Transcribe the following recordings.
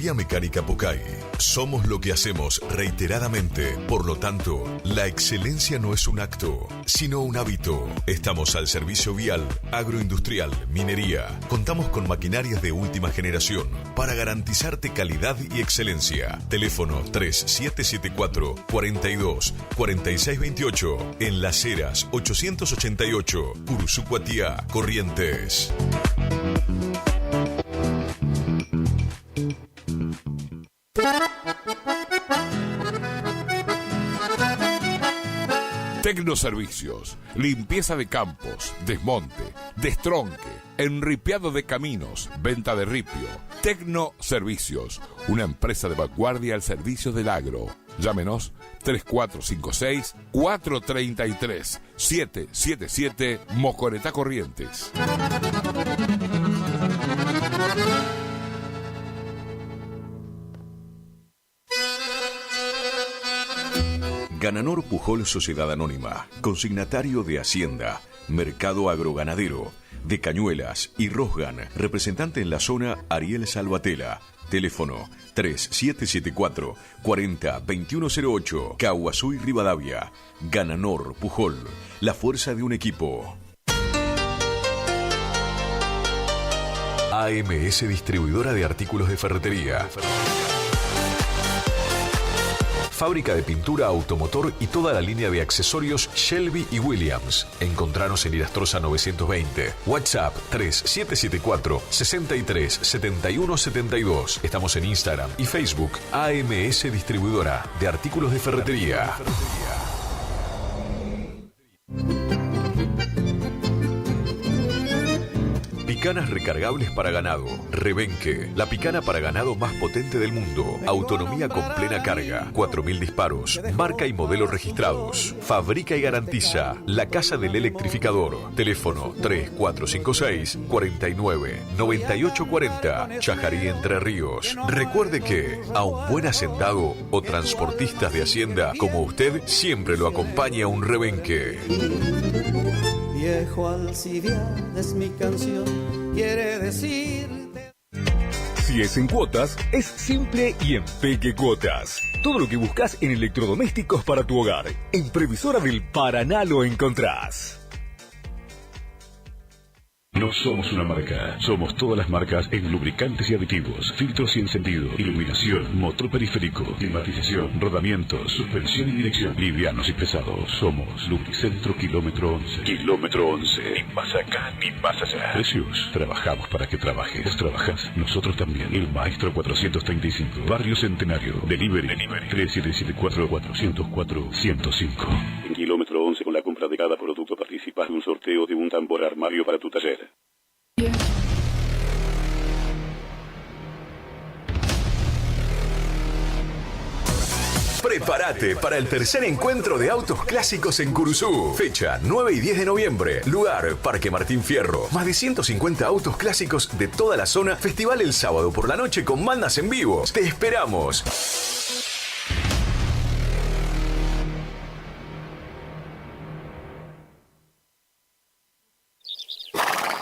Ferretería Mecánica Pocay. Somos lo que hacemos reiteradamente. Por lo tanto, la excelencia no es un acto, sino un hábito. Estamos al servicio vial, agroindustrial, minería. Contamos con maquinarias de última generación para garantizarte calidad y excelencia. Teléfono 3774 42 46 28 en Las Heras 888, Curuzú-Cuatiá, Corrientes. Tecnoservicios, limpieza de campos, desmonte, destronque, enripiado de caminos, venta de ripio. Tecnoservicios, una empresa de vanguardia al servicio del agro. Llámenos 3456-433-777 Mocoretá, Corrientes. Gananor Pujol Sociedad Anónima, consignatario de Hacienda, Mercado Agroganadero, de Cañuelas y Rosgan, representante en la zona Ariel Salvatela. Teléfono 3774 40 2108, Caguazú y Rivadavia. Gananor Pujol, la fuerza de un equipo. AMS Distribuidora de Artículos de Ferretería. Fábrica de pintura, automotor y toda la línea de accesorios Shelby y Williams. Encontranos en Irastrosa 920. WhatsApp 3774 63 71 72. Estamos en Instagram y Facebook. AMS Distribuidora de Artículos de Ferretería. Picanas recargables para ganado. Rebenque, la picana para ganado más potente del mundo. Autonomía con plena carga. 4000 disparos. Marca y modelo registrados. Fabrica y garantiza La Casa del Electrificador. Teléfono 3456 49 98 40. Chajarí, Entre Ríos. Recuerde que a un buen hacendado o transportistas de hacienda como usted siempre lo acompaña un rebenque. Viejo Alcibiades, mi canción quiere decir. Si es en cuotas, es simple y en Peque Cuotas. Todo lo que buscas en electrodomésticos para tu hogar. En Previsora del Paraná lo encontrás. No somos una marca, somos todas las marcas en lubricantes y aditivos, filtros y encendido, iluminación, motor periférico, climatización, rodamientos, suspensión y dirección, livianos y pesados. Somos Lubricentro Kilómetro 11. Kilómetro 11. Ni más acá, ni más allá. Precios. Trabajamos para que trabajes. ¿Vos trabajás? Nosotros también. El Maestro 435. Barrio Centenario. Delivery. 3774-404-105. En Kilómetro 11, con la compra de cada producto participas de un sorteo de un tambor armario para tu taller. Prepárate para el tercer encuentro de autos clásicos en Curuzú. Fecha 9 y 10 de noviembre. Lugar Parque Martín Fierro. Más de 150 autos clásicos de toda la zona. Festival el sábado por la noche con bandas en vivo. Te esperamos.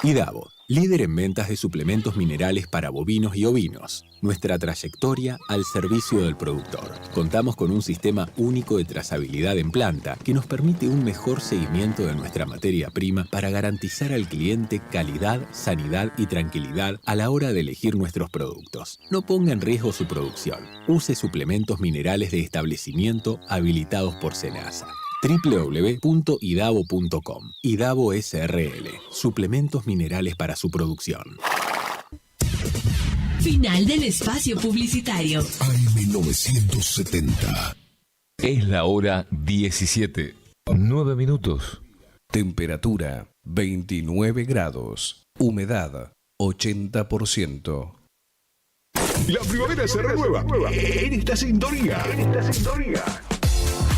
IDAVO, líder en ventas de suplementos minerales para bovinos y ovinos. Nuestra trayectoria al servicio del productor. Contamos con un sistema único de trazabilidad en planta que nos permite un mejor seguimiento de nuestra materia prima para garantizar al cliente calidad, sanidad y tranquilidad a la hora de elegir nuestros productos. No ponga en riesgo su producción. Use suplementos minerales de establecimiento habilitados por SENASA. www.idavo.com. IDAVO SRL. Suplementos minerales para su producción. Final del espacio publicitario. AM970. Es la hora 17. 9 minutos. Temperatura 29 grados. Humedad 80%. La primavera se renueva en esta sintonía.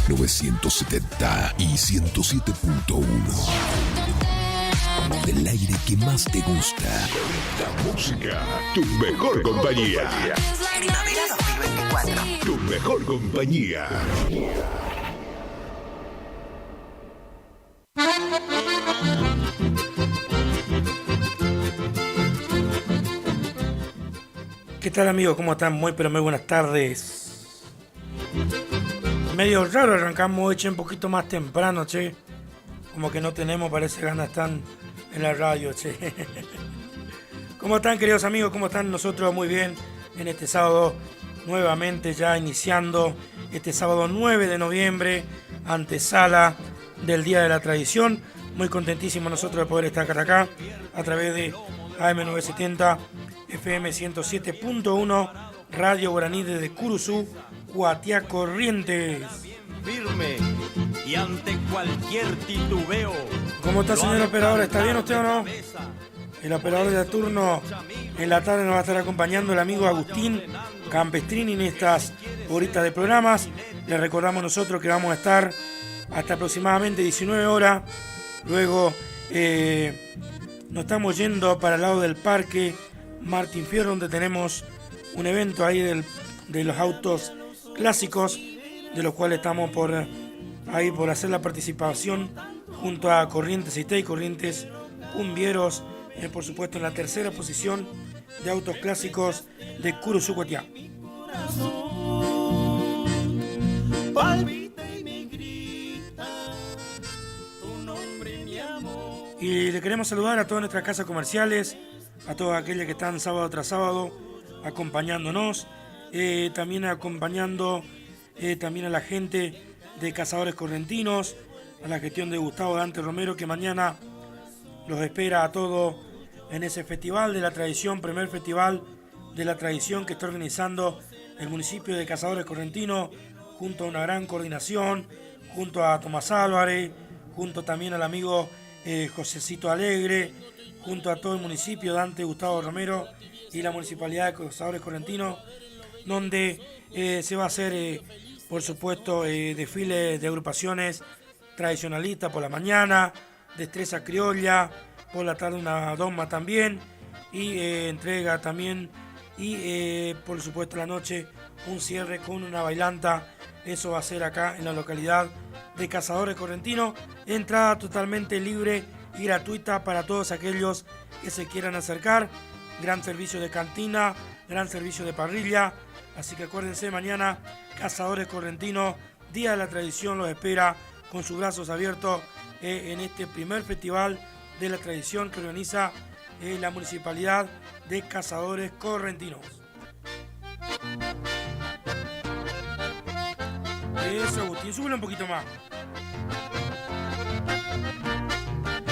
970 y 107.1. El aire que más te gusta. La música, tu mejor compañía. Primavera 2024. Tu mejor compañía. ¿Qué tal, amigos? ¿Cómo están? Muy buenas tardes. Medio raro, arrancamos hoy, un poquito más temprano, che. Como que no tenemos, parece, ganas, están en la radio, che. ¿Cómo están, queridos amigos? ¿Cómo están? Nosotros muy bien en este sábado, nuevamente ya iniciando este sábado 9 de noviembre, antesala del Día de la Tradición. Muy contentísimos nosotros de poder estar acá a través de AM970, FM 107.1, Radio Guaraní desde Curuzú, Cuatiá, Corrientes. Firme y ante cualquier titubeo. ¿Cómo está, señor operador? ¿Está bien usted o no? El operador de turno en la tarde nos va a estar acompañando el amigo Agustín Campestrini en estas horitas de programas. Le recordamos nosotros que vamos a estar hasta aproximadamente 19 horas. Luego nos estamos yendo para el lado del Parque Martín Fierro, donde tenemos un evento ahí de los autos clásicos, de los cuales estamos por hacer la participación junto a Corrientes IT y Corrientes Cumbieros, por supuesto en la tercera posición de autos clásicos de Curuzú, Cuatiá. Y le queremos saludar a todas nuestras casas comerciales, a todas aquellas que están sábado tras sábado acompañándonos, también acompañando también a la gente de Cazadores Correntinos, a la gestión de Gustavo Dante Romero, que mañana los espera a todos en ese festival de la tradición, primer festival de la tradición que está organizando el municipio de Cazadores Correntinos, junto a una gran coordinación, junto a Tomás Álvarez, junto también al amigo Josecito Alegre, junto a todo el municipio, Dante Gustavo Romero y la municipalidad de Cazadores Correntinos, donde se va a hacer, por supuesto, desfiles de agrupaciones tradicionalistas por la mañana, destreza criolla, por la tarde una doma también, y entrega también, y por supuesto la noche un cierre con una bailanta. Eso va a ser acá en la localidad de Cazadores Correntinos. Entrada totalmente libre y gratuita para todos aquellos que se quieran acercar. Gran servicio de cantina, gran servicio de parrilla. Así que acuérdense, mañana Cazadores Correntinos, Día de la Tradición, los espera con sus brazos abiertos en este primer festival de la tradición que organiza la municipalidad de Cazadores Correntinos. Eso, Agustín, súbele un poquito más.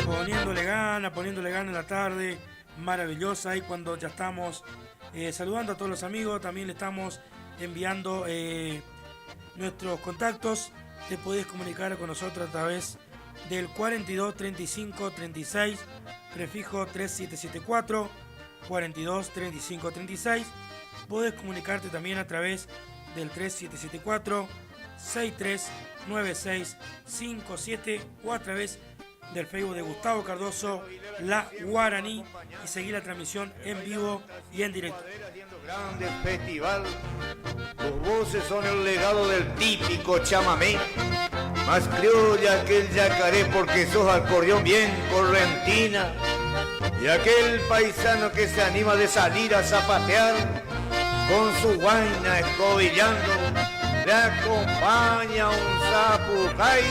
Poniéndole gana en la tarde, maravillosa. Y cuando ya estamos saludando a todos los amigos, también le estamos enviando nuestros contactos. Te podés comunicar con nosotros a través del 42 35 36, prefijo 3774, 42 35 36. Podés comunicarte también a través del 3774 639657 o a través del Facebook de Gustavo Cardoso, La Guaraní, y seguir la transmisión en vivo y en directo. Grande festival, tus voces son el legado del típico chamamé, más criolla que el yacaré porque sos acordeón bien correntina, y aquel paisano que se anima de salir a zapatear con su guaina escobillando, le acompaña un zapucay.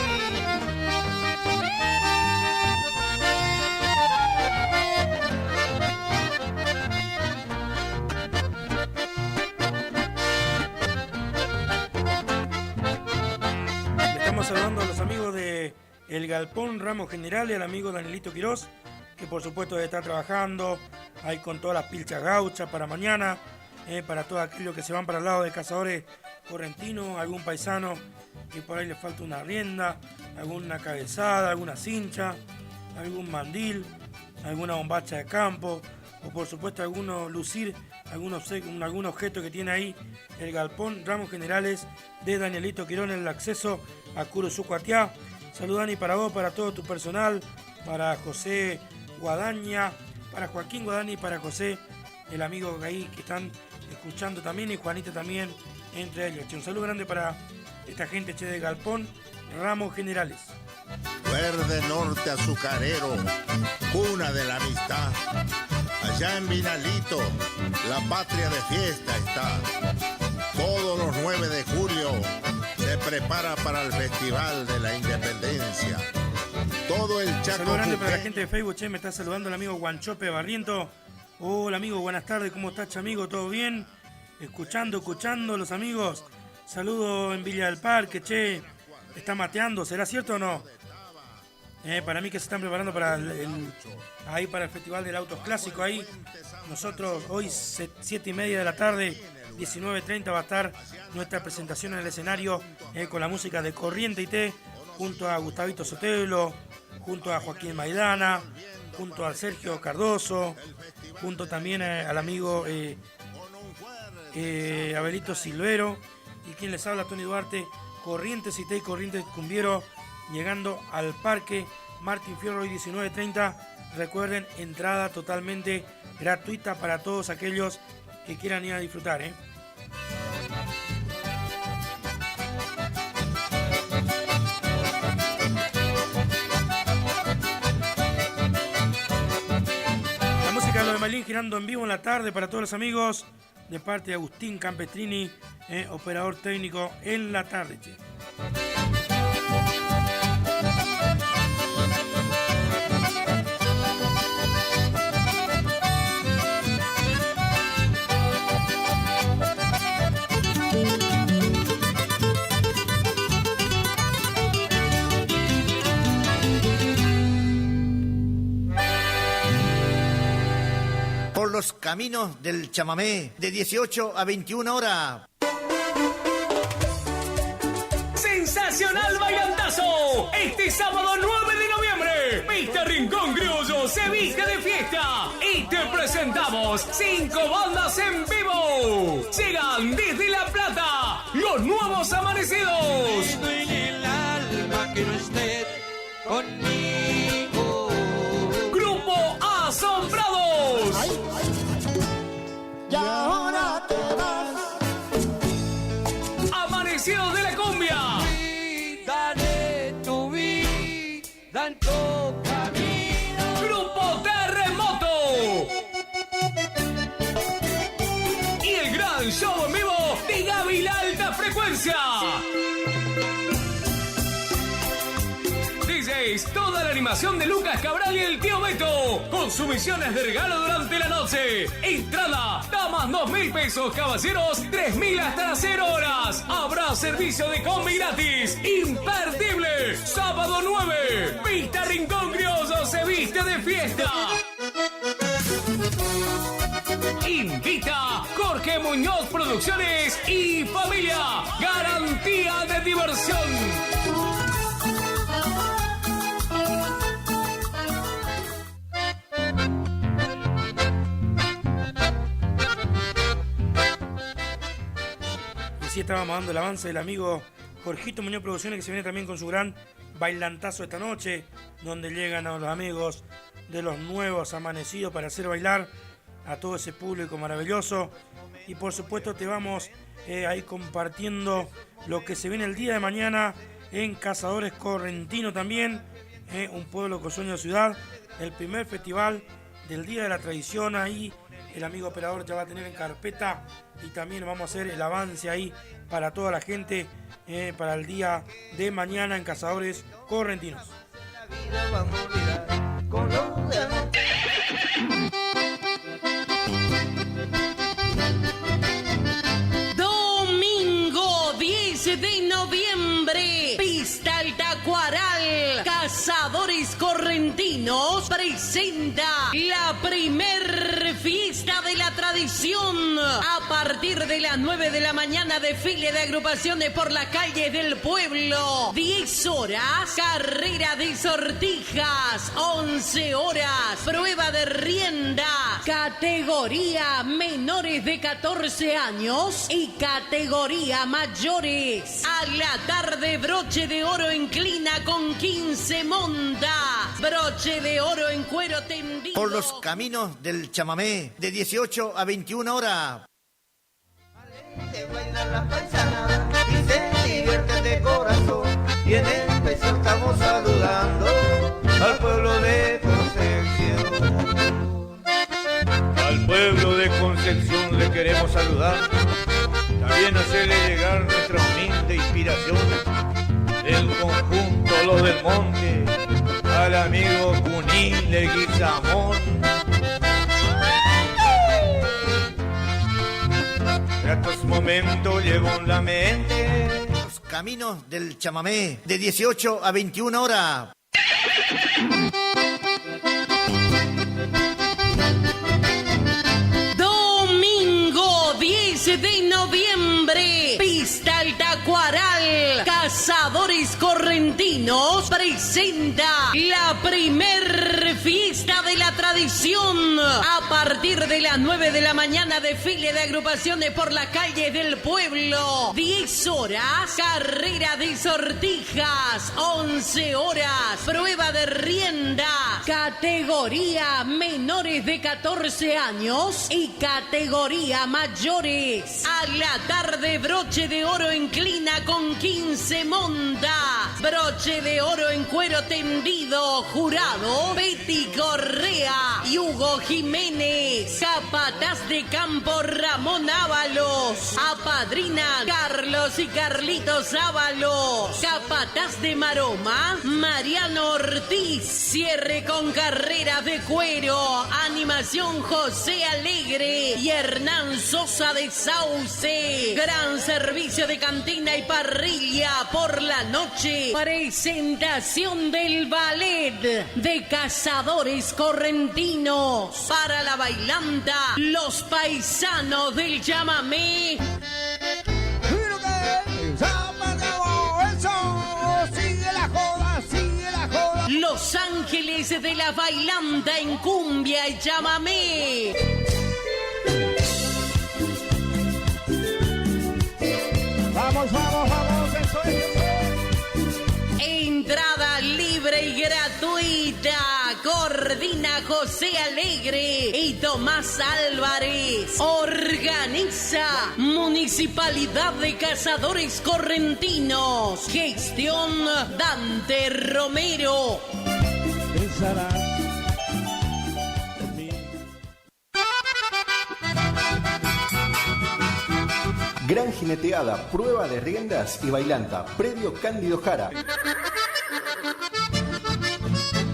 Estamos saludando a los amigos de El Galpón Ramos General y al amigo Danielito Quirós, que por supuesto está trabajando ahí con todas las pilchas gauchas para mañana, para todos aquellos que se van para el lado de Cazadores Correntinos, algún paisano que por ahí le falta una rienda, alguna cabezada, alguna cincha, algún mandil, alguna bombacha de campo, o por supuesto lucir algún objeto que tiene ahí el Galpón Ramos Generales de Danielito Quirón en el acceso a Curuzú, Cuatiá. Saludan y para vos, para todo tu personal, para José Guadaña, para Joaquín Guadaña y para José, el amigo ahí que están escuchando también, y Juanita también, entre ellos. Un saludo grande para esta gente de Galpón Ramos Generales. Verde Norte azucarero, cuna de la amistad. Allá en Vinalito, la patria de fiesta está. Todos los 9 de julio se prepara para el Festival de la Independencia. Todo el Chaco. Saludos grande para la gente de Facebook. Che, me está saludando el amigo Guanchope Barriento. Hola amigo, buenas tardes. ¿Cómo estás, amigo? ¿Todo bien? Escuchando los amigos. Saludo en Villa del Parque, che. Está mateando, ¿será cierto o no? Para mí que se están preparando para para el Festival del Autos Clásico. Ahí nosotros hoy 7:30 de la tarde, 19:30 va a estar nuestra presentación en el escenario con la música de Corriente y Té, junto a Gustavito Sotelo, junto a Joaquín Maidana, junto al Sergio Cardoso, junto también al amigo Abelito Silvero, y quien les habla, Tony Duarte. Corrientes y Té y Corrientes Cumbiero, llegando al Parque Martín Fierro hoy 19:30. Recuerden, entrada totalmente gratuita para todos aquellos que quieran ir a disfrutar, La música de Lo de Maylin girando en vivo en la tarde para todos los amigos, de parte de Agustín Campestrini, operador técnico en la tarde, che. Por los caminos del chamamé, de 18 a 21 horas. ¡Sensacional bailantazo! Este sábado 9 de noviembre, Pista Rincón Criollo se viste de fiesta y te presentamos 5 bandas en vivo. Llegan desde La Plata, Los Nuevos Amanecidos. En el alma que no esté conmigo. Grupo Asombrados. Y ahora te vas. Amanecidos de la Cumbia. Dale tu vida en tu camino. Grupo Terremoto. Y el gran show en vivo de Gaby La Alta Frecuencia. DJs, toda la animación de Lucas Cabral y el tío Beto, con sumisiones de regalo durante la noche. Entrada, damas 2.000 pesos, caballeros 3.000 hasta las 0 horas. Habrá servicio de combi gratis. Imperdible. Sábado 9, Pista Rincón Criollo se viste de fiesta. Invita Jorge Muñoz Producciones y Familia. Garantía de diversión. Así estábamos dando el avance del amigo Jorgito Muñoz Producciones, que se viene también con su gran bailantazo esta noche, donde llegan a los amigos de Los Nuevos Amanecidos para hacer bailar a todo ese público maravilloso. Y por supuesto te vamos ahí compartiendo lo que se viene el día de mañana en Cazadores Correntino también, un pueblo con sueño de ciudad, el primer festival del Día de la Tradición. Ahí el amigo operador ya va a tener en carpeta, y también vamos a hacer el avance ahí para toda la gente para el día de mañana en Cazadores Correntinos. Domingo 10 de noviembre, Pista Altacuaral, Cazadores Correntinos presenta la primer fiesta de la tradición. A partir de las 9 de la mañana, desfile de agrupaciones por las calles del pueblo. 10 horas, carrera de sortijas. 11 horas, prueba de rienda. Categoría menores de 14 años y categoría mayores. A la tarde, broche de oro en clina con 15 montas. Broche de oro en cuero tendido. Por los caminos del chamamé, de 18 a 21 horas. Se bailan las paisanadas y se divierten de corazón. Y en especial estamos saludando al pueblo de Concepción. queremos saludar, también hacerle llegar nuestra humilde inspiración del conjunto Los del Monte al amigo Cuní Leguizamón. Gratos momentos llevo en la mente los caminos del chamamé de 18 a 21 horas. Domingo 10 de noviembre, Pista Altacuaral, Cazadores Correntinos presenta la primer fiesta de la tradición. A partir de las 9 de la mañana, desfile de agrupaciones por las calles del pueblo. 10 horas, carrera de sortijas. 11 horas, prueba de rienda. Categoría menores de 14 años y categoría mayores. A la tarde, broche de oro en clina con 15 montas. Broche de oro en cuero tendido. Jurado Betty Correa y Hugo Jiménez. Capataz de campo Ramón Ábalos. Apadrina Carlos y Carlitos Ábalos. Capataz de maroma Mariano Ortiz. Cierre con carreras de cuero. Animación José Alegre y Hernán Sosa de Sauce. Gran servicio de cantina y parrilla por la noche. Presentación del ballet de Cazadores Correntinos. Para la bailanta, los paisanos del chamamé. Los Ángeles de la bailanta en cumbia y chamamé. Vamos, vamos, vamos, eso es. Entrada libre y gratuita. Coordina José Alegre y Tomás Álvarez. Organiza Municipalidad de Cazadores Correntinos. Gestión Dante Romero. Gran jineteada, prueba de riendas y bailanta. Predio Cándido Jara.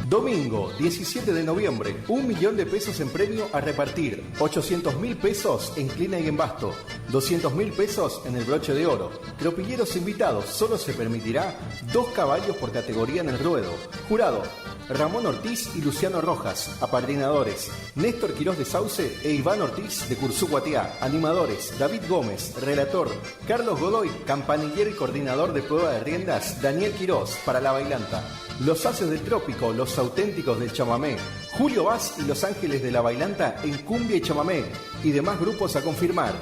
Domingo 17 de noviembre, 1 millón de pesos en premio a repartir, 800.000 pesos en clina y en basto, 200.000 pesos en el broche de oro. Tropilleros invitados, solo se permitirá 2 caballos por categoría en el ruedo. Jurado, Ramón Ortiz y Luciano Rojas. Apadrinadores, Néstor Quirós de Sauce e Iván Ortiz de Curzú Guatiá. Animadores, David Gómez. Relator, Carlos Godoy. Campanillero y coordinador de prueba de riendas, Daniel Quirós, para la bailanta. Los Haces del Trópico, los auténticos del chamamé. Julio Vaz y Los Ángeles de la bailanta en cumbia y chamamé. Y demás grupos a confirmar.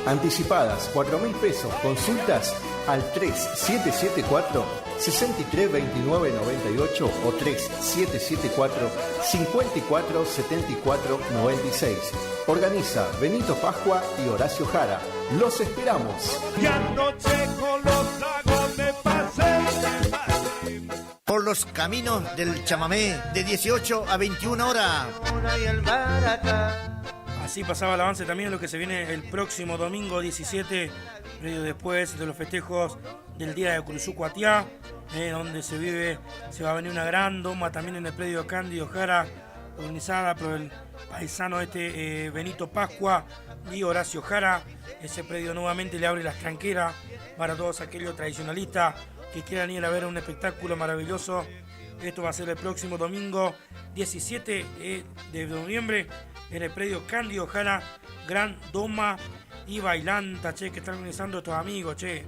Anticipadas, 4.000 pesos. Consultas al 3774-632998 o 3774-547496. Organiza Benito Pascua y Horacio Jara. ¡Los esperamos! Y anoche con los tragos me pasé. Por los caminos del chamamé de 18 a 21 horas. Así pasaba el avance también de lo que se viene el próximo domingo 17, medio después de los festejos del Día de Curzú Guatiá, donde se va a venir una gran doma también en el predio Cándido Jara, organizada por el paisano Benito Pascua y Horacio Jara. Ese predio nuevamente le abre las tranqueras para todos aquellos tradicionalistas que quieran ir a ver un espectáculo maravilloso. Esto va a ser el próximo domingo 17 de noviembre en el predio Cándido Jara, gran doma y bailanta, che, que están organizando estos amigos, che.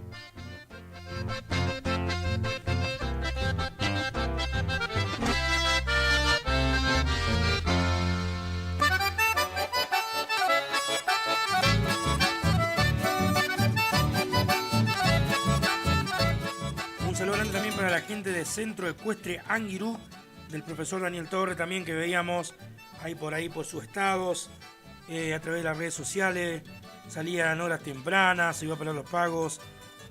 Un saludo grande también para la gente del Centro Ecuestre Anguirú, del profesor Daniel Torre también, que veíamos ahí por sus estados, a través de las redes sociales. Salían horas tempranas, se iba a pagar los pagos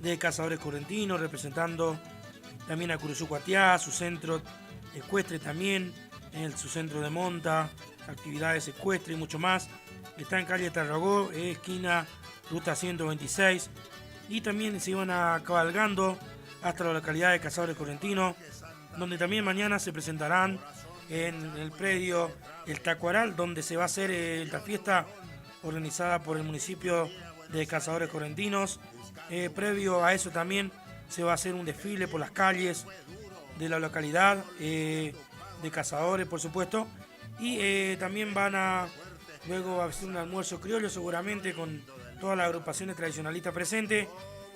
de Cazadores Correntinos, representando también a Curzú Guatiá, su centro ecuestre también, en su centro de monta, actividades ecuestres y mucho más. Está en calle Tarragó, esquina ruta 126. Y también se iban cabalgando hasta la localidad de Cazadores Correntinos, donde también mañana se presentarán en el predio El Tacuaral, donde se va a hacer la fiesta organizada por el municipio de Cazadores Correntinos. Previo a eso también se va a hacer un desfile por las calles de la localidad de Cazadores, por supuesto. Y también luego va a hacer un almuerzo criollo seguramente con todas las agrupaciones tradicionalistas presentes.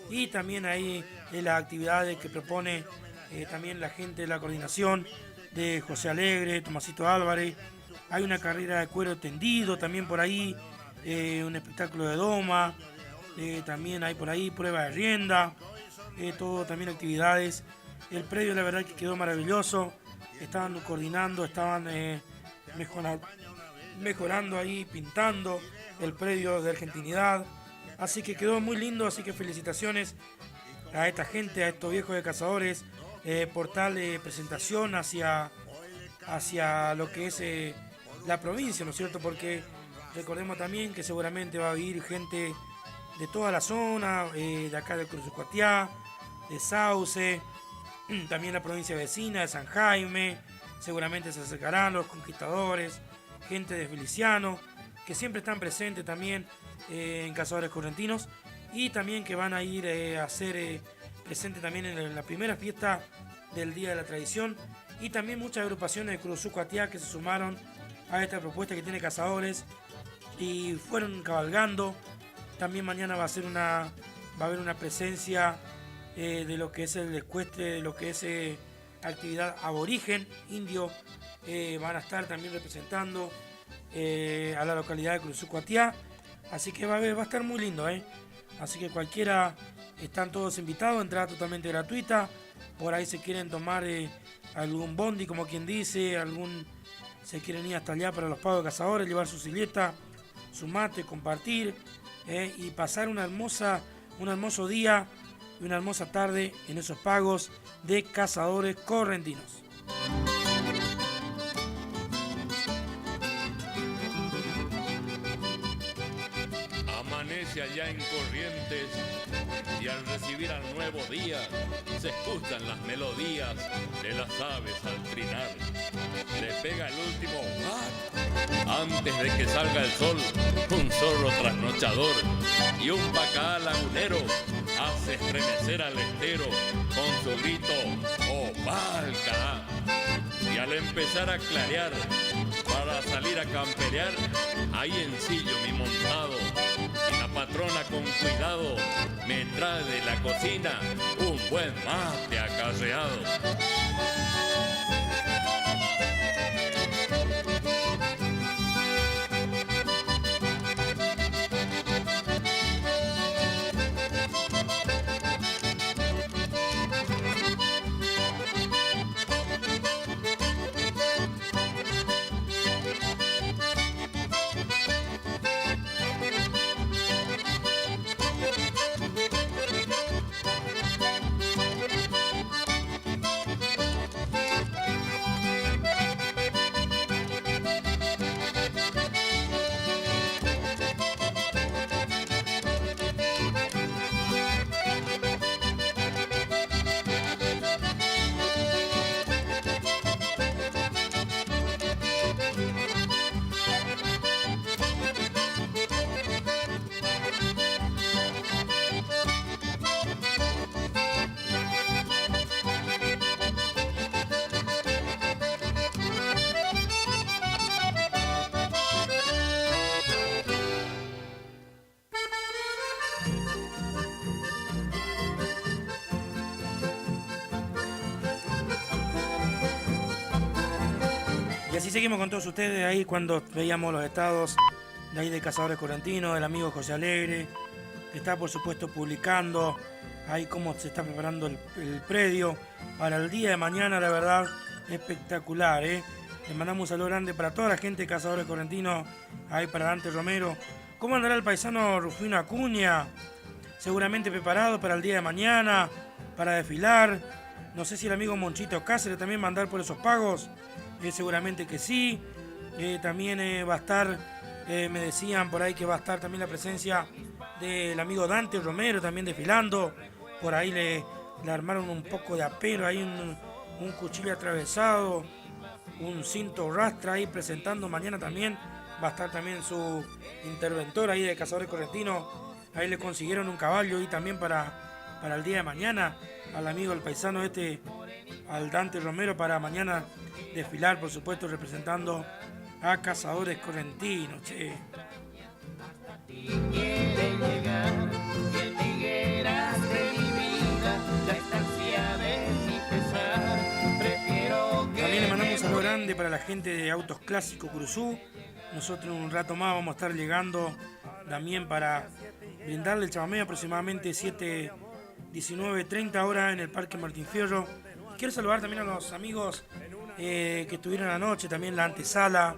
Y también ahí las actividades que propone también la gente de la coordinación de José Alegre, Tomasito Álvarez. Hay una carrera de cuero tendido también por ahí, un espectáculo de doma, también hay por ahí prueba de rienda, todo también actividades. El predio la verdad que quedó maravilloso, estaban coordinando, estaban mejorando ahí, pintando el predio de Argentinidad, así que quedó muy lindo, así que felicitaciones a esta gente, a estos viejos de Cazadores, por tal presentación hacia lo que es la provincia, ¿no es cierto? Porque recordemos también que seguramente va a venir gente de toda la zona, de acá de Cruz de Cuatiá, de Sauce, también la provincia vecina de San Jaime, seguramente se acercarán los conquistadores, gente de Feliciano, que siempre están presentes también en Cazadores Correntinos, y también que van a ir a ser presentes también en la primera fiesta del Día de la Tradición, y también muchas agrupaciones de Cruz de Cuatiá que se sumaron a esta propuesta que tiene Cazadores y fueron cabalgando. También mañana va a haber una presencia de lo que es el ecuestre, de lo que es actividad aborigen, indio, van a estar también representando a la localidad de Cruz de Cuatiá, así que va a estar muy lindo, así que cualquiera, están todos invitados, entrada totalmente gratuita. Por ahí se quieren tomar algún bondi, como quien dice, se quieren ir hasta allá para los pagos de Cazadores, llevar su silleta, su mate, compartir y pasar un hermoso día y una hermosa tarde en esos pagos de Cazadores Correntinos. Amanece allá en Corrientes y al recibir al nuevo día se escuchan las melodías de las aves al trinar. Le pega el último antes de que salga el sol, un zorro trasnochador y un bacá lagunero hace estremecer al estero con su grito ¡oh, palca! Y al empezar a clarear para salir a camperear, ahí ensillo mi montado y la patrona con cuidado me trae de la cocina un buen mate acarreado. Y así seguimos con todos ustedes ahí cuando veíamos los estados de ahí de Cazadores Correntinos, del amigo José Alegre, que está por supuesto publicando ahí cómo se está preparando el predio para el día de mañana, la verdad, espectacular, Le mandamos un saludo grande para toda la gente de Cazadores Correntinos, ahí para Dante Romero. ¿Cómo andará el paisano Rufino Acuña? Seguramente preparado para el día de mañana, para desfilar. No sé si el amigo Monchito Cáceres también va a andar por esos pagos. seguramente que sí. También va a estar, me decían por ahí que va a estar también la presencia del amigo Dante Romero también desfilando. Por ahí le armaron un poco de apero, hay un cuchillo atravesado, un cinto rastra ahí presentando. Mañana también va a estar también su interventor ahí de Cazadores Correntinos. Ahí le consiguieron un caballo y también para el día de mañana al amigo, el paisano al Dante Romero, para mañana desfilar, por supuesto, representando a Cazadores Correntinos. Che. También le mandamos un saludo grande para la gente de Autos Clásicos Curuzú. Nosotros en un rato más vamos a estar llegando también para brindarle el chamamé aproximadamente 19:30 horas en el Parque Martín Fierro. Quiero saludar también a los amigos que estuvieron anoche, también la antesala,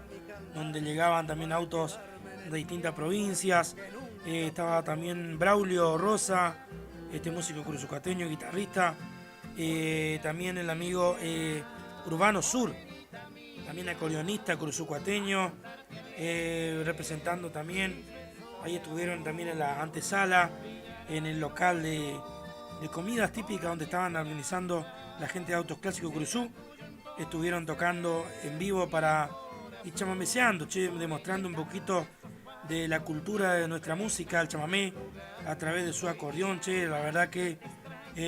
donde llegaban también autos de distintas provincias. Estaba también Braulio Rosa, músico cruzucateño, guitarrista. También el amigo Urbano Sur, también acordeonista cruzucateño, representando también. Ahí estuvieron también en la antesala, en el local de comidas típicas donde estaban organizando la gente de Autos Clásicos Curuzú. Estuvieron tocando en vivo y chamameseando, demostrando un poquito de la cultura de nuestra música, el chamamé, a través de su acordeón. La verdad que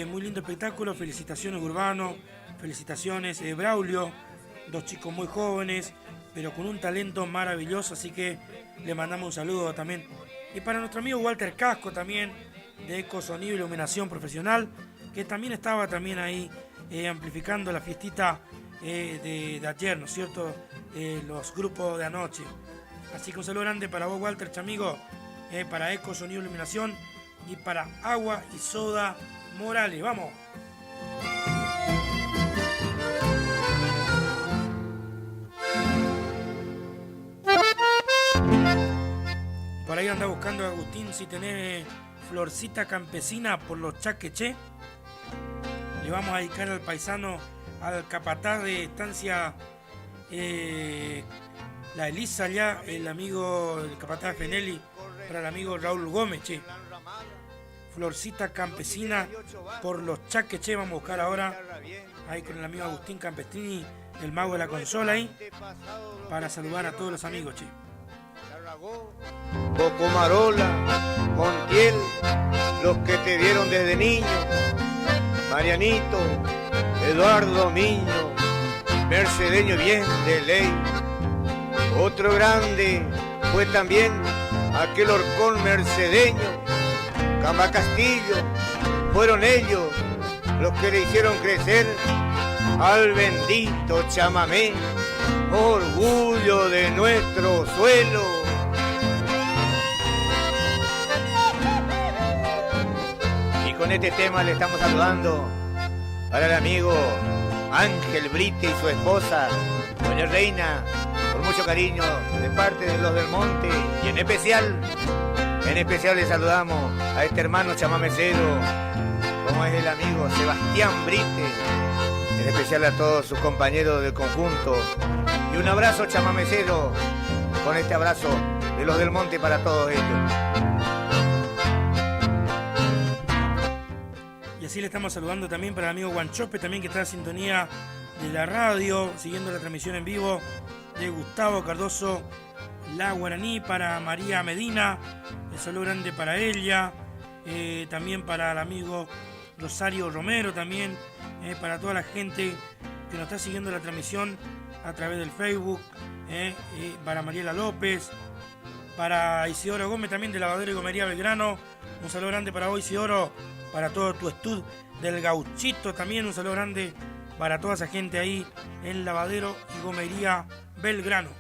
muy lindo espectáculo. Felicitaciones Urbano, felicitaciones Braulio, dos chicos muy jóvenes, pero con un talento maravilloso, así que le mandamos un saludo también. Y para nuestro amigo Walter Casco también, de Eco Sonido e Iluminación Profesional, que también estaba también ahí amplificando la fiestita de ayer, ¿no es cierto? Los grupos de anoche. Así que un saludo grande para vos, Walter, chamigo, para Eco Sonido e Iluminación y para Agua y Soda Morales. ¡Vamos! Por ahí anda buscando a Agustín si tenés florcita campesina por los chaqueché. Le vamos a dedicar al paisano, al capataz de estancia La Elisa, allá, el capataz Fenelli, para el amigo Raúl Gómez, che. Florcita campesina por los chaqueché, vamos a buscar ahora, ahí con el amigo Agustín Campestrini, el mago de la consola ahí, para saludar a todos los amigos, che. Cocomarola, Montiel, los que te vieron desde niño, Marianito, Eduardo Miño, mercedeño bien de ley. Otro grande fue también aquel horcón mercedeño, Cama Castillo. Fueron ellos los que le hicieron crecer al bendito chamamé, orgullo de nuestro suelo. Con este tema le estamos saludando para el amigo Ángel Brite y su esposa, doña Reina, con mucho cariño de parte de los del Monte. Y en especial le saludamos a este hermano chamamecero, como es el amigo Sebastián Brite, en especial a todos sus compañeros del conjunto. Y un abrazo chamamecero, con este abrazo de los del Monte para todos ellos. Así le estamos saludando también para el amigo Guanchope, también que está en sintonía de la radio, siguiendo la transmisión en vivo de Gustavo Cardoso, La Guaraní, para María Medina, el saludo grande para ella, también para el amigo Rosario Romero, también para toda la gente que nos está siguiendo la transmisión a través del Facebook, para Mariela López, para Isidoro Gómez también de Lavadero y Gomería Belgrano, un saludo grande para vos, Isidoro. Para todo tu estud del Gauchito también, un saludo grande para toda esa gente ahí en Lavadero y Gomería Belgrano.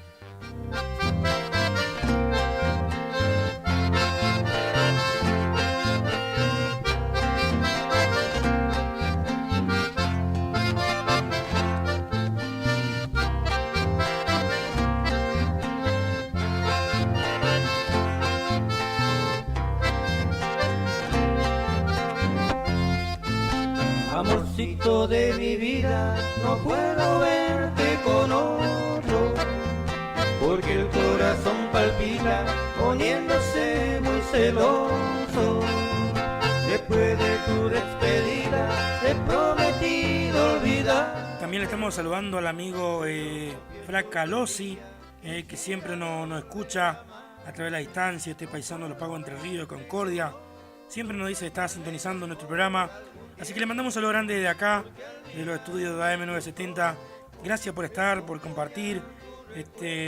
amorcito de mi vida, no puedo verte con otro, porque el corazón palpita poniéndose muy celoso. Después de tu despedida he prometido olvidar. También le estamos saludando al amigo Fra Calossi, que siempre nos escucha a través de la distancia, este paisano de los Pagos Entre Ríos, Concordia. Siempre nos dice que está sintonizando nuestro programa. Así que le mandamos un saludo grande de acá, de los estudios de AM970. Gracias por estar, por compartir,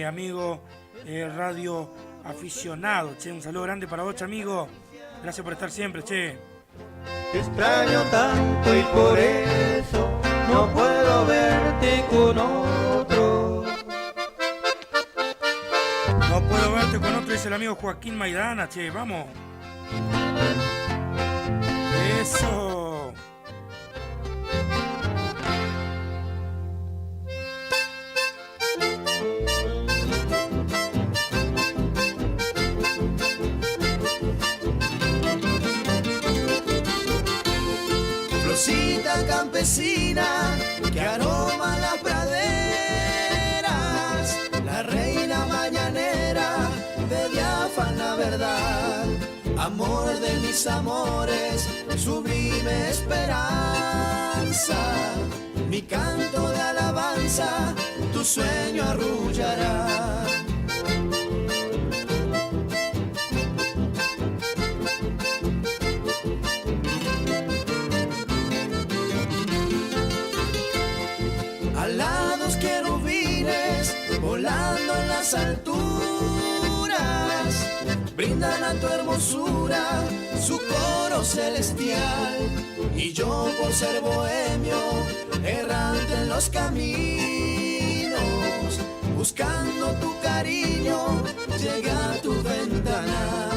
amigo radio aficionado. Che, un saludo grande para vos, amigo. Gracias por estar siempre, che. Te extraño tanto y por eso no puedo verte con otro. No puedo verte con otro, es el amigo Joaquín Maidana, che, vamos. Eso. Florcita campesina que aroma las praderas, la reina mañanera de diáfana verdad, amor de mis amores, sublime esperanza, mi canto de alabanza tu sueño arrullará. Alados querubines volando en las alturas, brindan a tu hermosura su coro celestial. Y yo por ser bohemio, errante en los caminos, buscando tu cariño, llegué a tu ventana.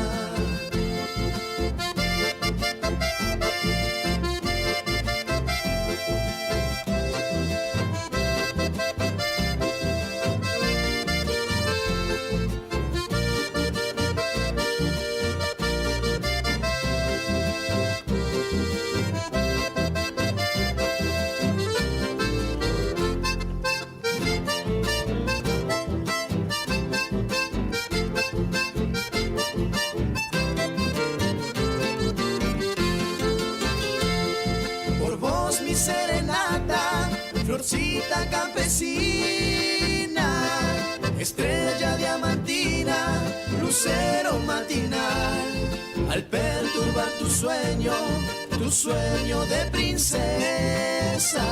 Florcita campesina, estrella diamantina, lucero matinal, al perturbar tu sueño de princesa,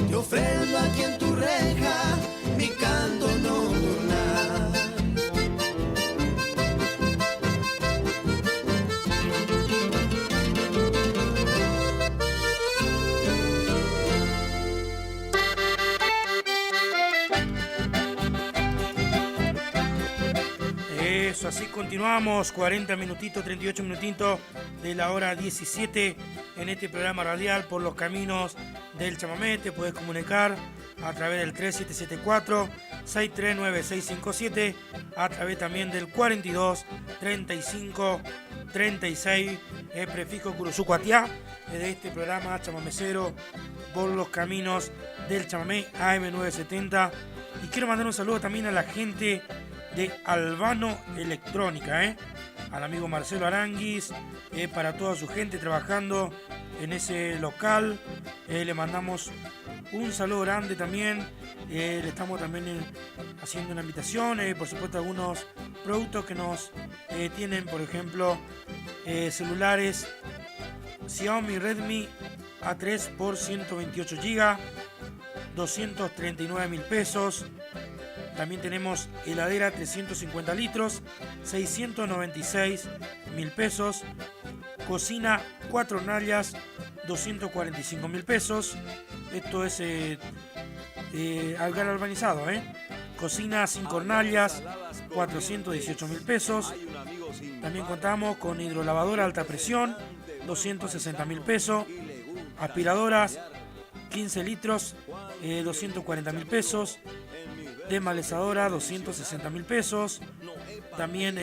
te ofrendo aquí en tu reja mi canto nocturnal. Así continuamos, 40 minutitos, 38 minutitos de la hora 17 en este programa radial por los caminos del chamamé. Te puedes comunicar a través del 3774-639657, a través también del 42 35 36, prefijo Curuzucuatiá, de este programa chamamecero por los caminos del chamamé AM970. Y quiero mandar un saludo también a la gente de Albano Electrónica, al amigo Marcelo Aranguis, para toda su gente trabajando en ese local. Le mandamos un saludo grande también. Le estamos también haciendo una invitación, por supuesto, algunos productos que nos tienen, por ejemplo, celulares Xiaomi Redmi A3 por 128 GB, 239.000 pesos. También tenemos heladera 350 litros, 696.000 pesos. Cocina 4 hornallas, 245.000 pesos. Esto es algar albanizado, Cocina 5 hornallas, 418.000 pesos. También contamos con hidrolavadora alta presión, 260.000 pesos. Aspiradoras 15 litros, 240.000 pesos. Desmalezadora 260.000 pesos. También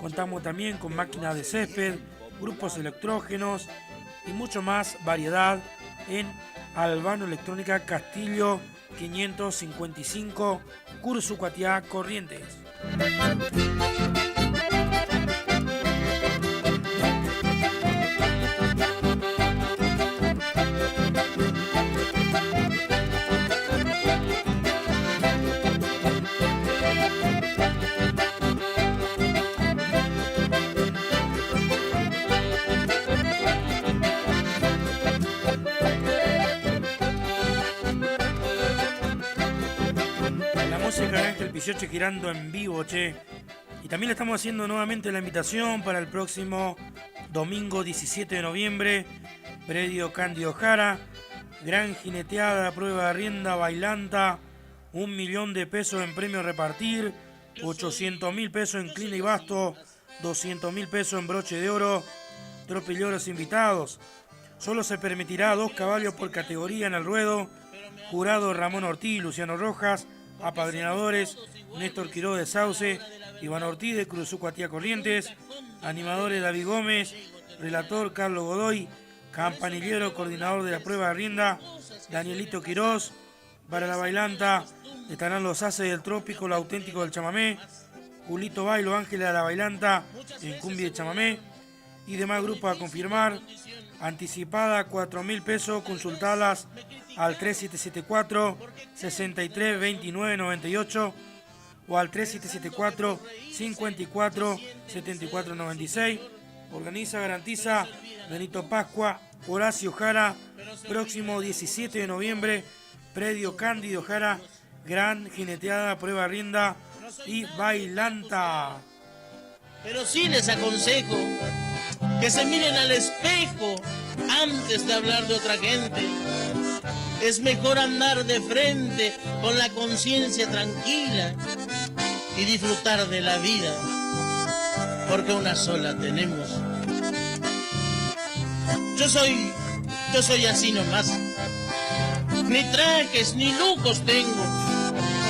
contamos también con máquinas de césped, grupos electrógenos y mucho más variedad en Albano Electrónica Castillo 555, Cursucuatiá, Corrientes. El 18 girando en vivo, che. Y también le estamos haciendo nuevamente la invitación para el próximo domingo 17 de noviembre, predio Cándido Jara, gran jineteada, prueba de rienda, bailanta, 1 millón de pesos en premio a repartir, 800.000 pesos en clina y basto, 200.000 pesos en broche de oro, tropilleros invitados. Solo se permitirá 2 caballos por categoría en el ruedo. Jurado Ramón Ortiz, Luciano Rojas. Apadrinadores Néstor Quiroz de Sauce, Iván Ortiz de Cursucuatiá, Corrientes. Animadores David Gómez, relator Carlos Godoy, campanillero, coordinador de la prueba de rienda Danielito Quiroz. Para la bailanta estarán los Haces del Trópico, lo auténtico del chamamé, Julito Bailo, Ángeles de la bailanta en cumbia de chamamé y demás grupos a confirmar. Anticipada 4.000 pesos, consultalas al 3774-632998 o al 3774-547496. Organiza, garantiza Benito Pascua, Horacio Jara, próximo 17 de noviembre, predio Cándido Jara, gran jineteada, prueba de rienda y bailanta. Pero sí les aconsejo que se miren al espejo antes de hablar de otra gente. Es mejor andar de frente con la conciencia tranquila y disfrutar de la vida, porque una sola tenemos. Yo soy así nomás. Ni trajes ni lujos tengo.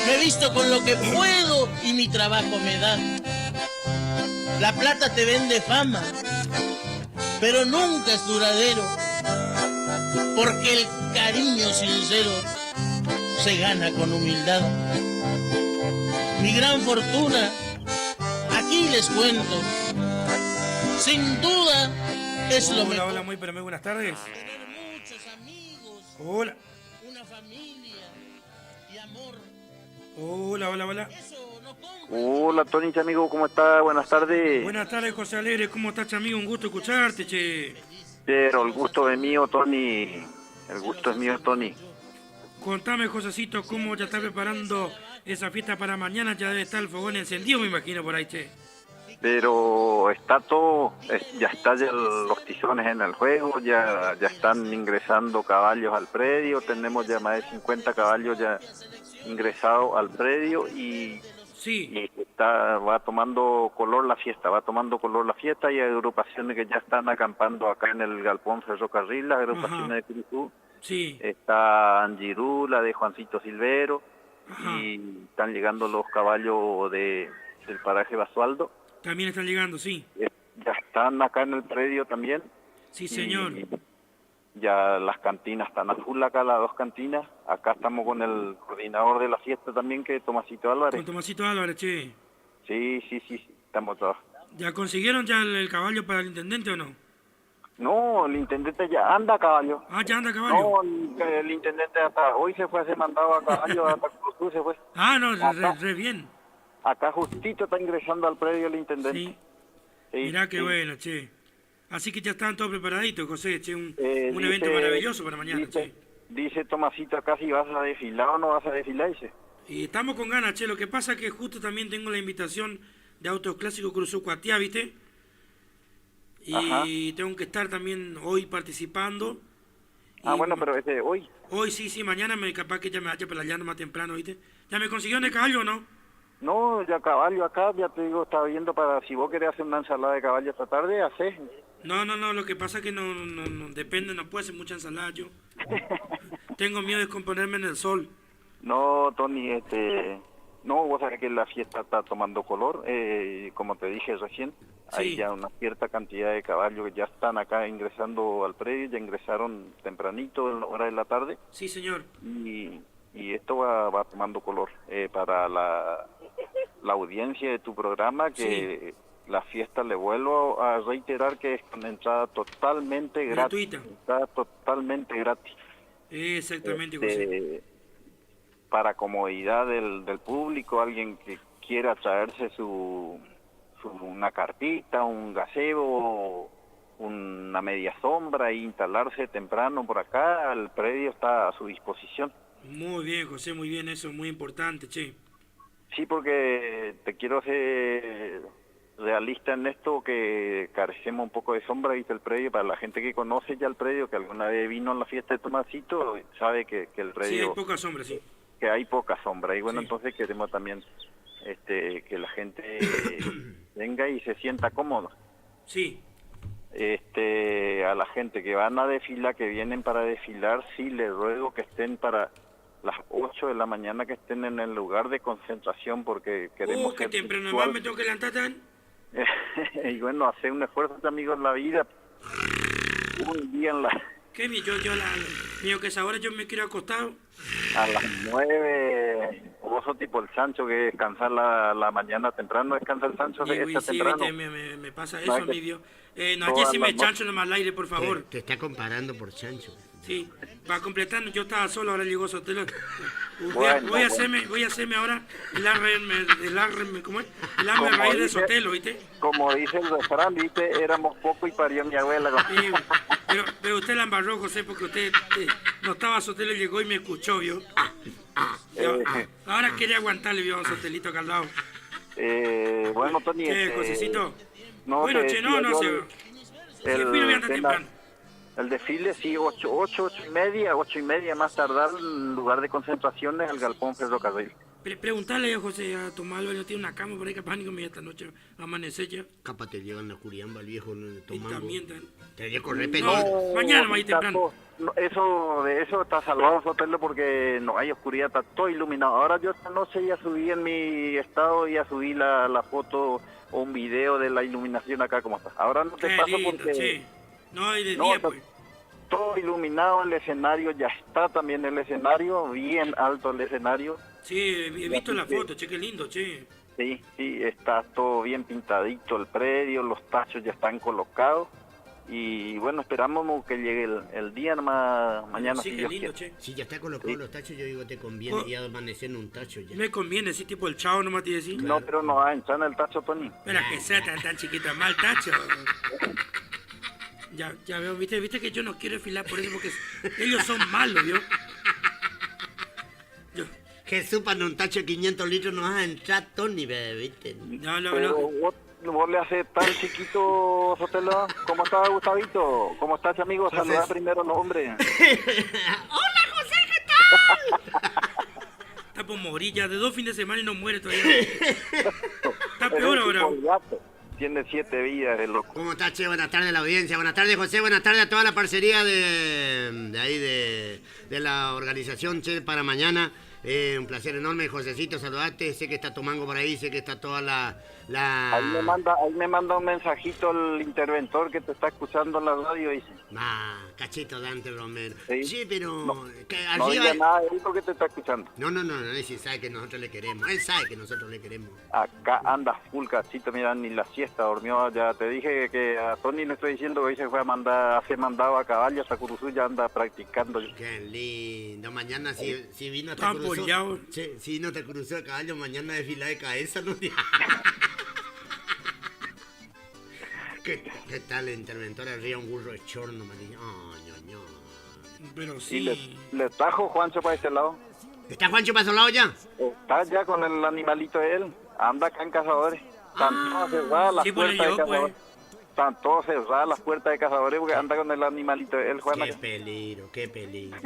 Me visto con lo que puedo y mi trabajo me da. La plata te vende fama, pero nunca es duradero, porque el cariño sincero se gana con humildad. Mi gran fortuna, aquí les cuento, sin duda es lo mejor. Hola, muy buenas tardes. Tener muchos amigos, Hola. una familia y amor. Hola. Hola, Tony, amigo, ¿cómo está? Buenas tardes. Buenas tardes, José Alegre, ¿cómo estás, amigo? Un gusto escucharte, che. Pero el gusto es mío, Tony. El gusto es mío, Tony. Contame, Josecito, ¿cómo ya está preparando esa fiesta para mañana? Ya debe estar el fogón encendido, me imagino, por ahí, che. Pero está todo, ya están los tizones en el juego, ya están ingresando caballos al predio, tenemos ya más de 50 caballos ya ingresados al predio y va tomando color la fiesta, y hay agrupaciones que ya están acampando acá en el Galpón Ferrocarril, las agrupaciones de Cruzú. Sí. Está Angirú, la de Juancito Silvero, y están llegando los caballos del paraje Basualdo. También están llegando, sí. Ya están acá en el predio también. Sí, señor. Ya las cantinas están a full acá, las 2 cantinas. Acá estamos con el coordinador de la fiesta también, que es Tomasito Álvarez. Con Tomasito Álvarez, che. Sí, estamos todos. ¿Ya consiguieron ya el caballo para el intendente o no? No, el intendente ya anda a caballo. Ah, ya anda a caballo. No, el intendente hasta hoy se fue, se mandaba a caballo, hasta Cruzú se fue. Ah, no, re bien. Acá justito está ingresando al predio el intendente. Sí. Mirá qué bueno, che. Así que ya están todos preparaditos, José, che, un evento maravilloso para mañana, che. Dice Tomasito acá si vas a desfilar o no vas a desfilar, dice. Y estamos con ganas, che. Lo que pasa es que justo también tengo la invitación de Autos Clásicos Cursucuatiá, ¿viste? Y tengo que estar también hoy participando. Bueno, pero es de hoy. Hoy sí, mañana capaz que ya me vaya para allá más temprano, ¿viste? ¿Ya me consiguió el caballo o no? No, ya caballo acá, ya te digo, estaba viendo para si vos querés hacer una ensalada de caballo esta tarde, hacés. No, lo que pasa es que no depende, no puedo hacer mucha ensalada yo. Tengo miedo de descomponerme en el sol. No, Tony, no, vos sabés que la fiesta está tomando color, como te dije recién. Hay Sí. ya una cierta cantidad de caballos que ya están acá ingresando al predio, ya ingresaron tempranito, en la hora de la tarde, Sí, señor. y esto va tomando color. Para la audiencia de tu programa, que la fiesta, le vuelvo a reiterar que es con entrada totalmente gratis. Gratuita. Entrada totalmente gratis. Exactamente, José. Para comodidad del público, alguien que quiera traerse una carpita, un gazebo, una media sombra e instalarse temprano por acá, el predio está a su disposición. Muy bien, José, muy bien, eso es muy importante, che. Sí, porque te quiero ser realista en esto, que carecemos un poco de sombra, ¿viste? El predio, para la gente que conoce ya el predio, que alguna vez vino a la fiesta de Tomasito, sabe que el predio... Sí, hay poca sombra, sí. Que hay poca sombra, y bueno, entonces queremos también que la gente venga y se sienta cómodo. Sí. A la gente que van a desfilar, que vienen para desfilar, sí les ruego que estén para las 8 de la mañana, que estén en el lugar de concentración, porque queremos que ser temprano puntual. más me tengo que levantar tan. Y bueno, hacer un esfuerzo, amigos, en la vida. Un día en la... ¿Qué? Mío, que es ahora yo me quiero acostar. A las 9, vos sos tipo el Sancho, que descansar la mañana temprano, descansa el Sancho, Sí, está sí, temprano. viste, me pasa No, eso, que mi Dios. No, todas Jessy, me las chancho nomás al aire, por favor. Te está comparando por chancho. Sí, va completando, yo estaba solo, ahora llegó Sotelo. Bueno, voy a hacerme ahora el arre, ¿cómo es? El arre raíz de Sotelo, ¿viste? Como dice el refrán, ¿viste? Éramos poco y parió mi abuela. Sí, pero usted la embarró, José, porque usted no estaba Sotelo, llegó y me escuchó, ¿vio? Ahora quería aguantarle, ¿vio? A un Sotelito acá al lado. Bueno, Tony... ¿Qué, Josecito? No, bueno, te che, no decía yo se... El desfile voy a andar temprano. El desfile, sí, 8 y media más tardar, el lugar de concentración es el Galpón Ferrocarril. Preguntarle a José, a Tomás Álvarez, ¿no tiene una cama por ahí capaz ni esta noche va a amanecer ya? Capaz te llevan la curiamba el viejo Tomango. Y también... Te lleva con repente. No, mañana va a ir temprano. De eso está salvado Sotelo, porque no hay oscuridad, está todo iluminado. Ahora yo esta noche ya subí en mi estado, ya subí la foto o un video de la iluminación acá como está. Ahora no te paso porque... Sí. No, y de día, pues. Todo iluminado, el escenario, ya está también el escenario, bien alto el escenario. Sí, he visto la foto, che, qué lindo, che. Sí, está todo bien pintadito el predio, los tachos ya están colocados. Y bueno, esperamos que llegue el día nomás mañana. Sí, si qué Dios lindo, quiere. che. Si ya está colocado los tachos, yo digo, te conviene ya amanecer en un tacho ya. Me conviene, sí, tipo el chavo nomás te decís. No, pero no va a entrar en el tacho, Tony. Pero que sea tan chiquita, mal tacho. Ya veo, viste que yo no quiero desfilar por eso, porque ellos son malos, ¿vio? Jesús, para un tacho de 500 litros no vas a entrar, Tony, ¿viste? Pero vos le haces tan chiquito, Sotelo. ¿Cómo estás, Gustavito? ¿Cómo estás, amigo? Saluda primero a los hombres. ¡Hola, José, qué tal! Está por morir ya, de 2 fines de semana y no muere todavía. Está peor ahora. Tiene 7 vidas, el loco. ¿Cómo estás, che? Buenas tardes a la audiencia. Buenas tardes, José. Buenas tardes a toda la parcería de ahí de la organización, che, para mañana. Un placer enorme, Josecito, saludarte. Sé que está Tomango por ahí, sé que está toda la... Ahí me manda un mensajito el interventor que te está escuchando en la radio, dice. Cachito Dante Romero. Sí, sí, pero... No diga nada, es lo que te está escuchando. No, él sí sabe que nosotros le queremos. Él sabe que nosotros le queremos. Acá anda full, Cachito, mira, ni la siesta durmió. Ya te dije que a Tony le estoy diciendo que hoy se fue a hacer mandado a caballo hasta Curuzú, ya anda practicando. Qué lindo. Mañana si vino hasta Curuzú... Si vino hasta Curuzú a caballo, mañana desfila de cabeza, ¿no? ¿Qué tal el interventor arriba un burro de chorno, manillo? Pero sí. ¿Y le trajo Juancho para ese lado? ¿Está Juancho para ese lado ya? Está ya con el animalito de él. Anda acá en Cazadores. Están todas cerradas las puertas de Cazadores. Están todas cerradas las puertas de Cazadores porque anda con el animalito de él, Juan. Qué peligro.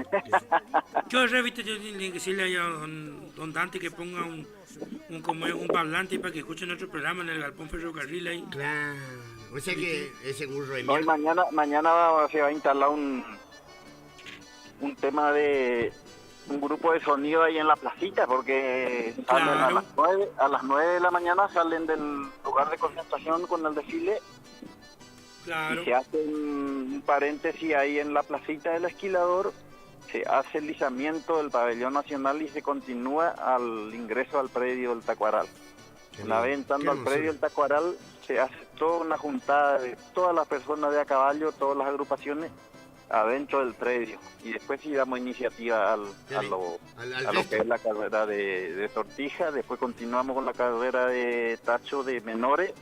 Yo reviste, yo tengo que decirle a don Dante que ponga un parlante para que escuchen nuestro programa en el Galpón Ferrocarril ahí. Claro. O sea que ese burro de mierda... No, mañana se va a instalar un tema de un grupo de sonido ahí en la placita, porque salen a las 9 de la mañana, salen del lugar de concentración con el desfile. Claro. Y se hace un paréntesis ahí en la placita del Esquilador, se hace el izamiento del pabellón nacional y se continúa al ingreso al predio del Tacuaral. Una vez entrando al predio del Tacuaral, se hace toda una juntada de todas las personas de a caballo, todas las agrupaciones, adentro del predio. Y después sí damos iniciativa a lo que es la carrera de sortija. Después continuamos con la carrera de tacho de menores.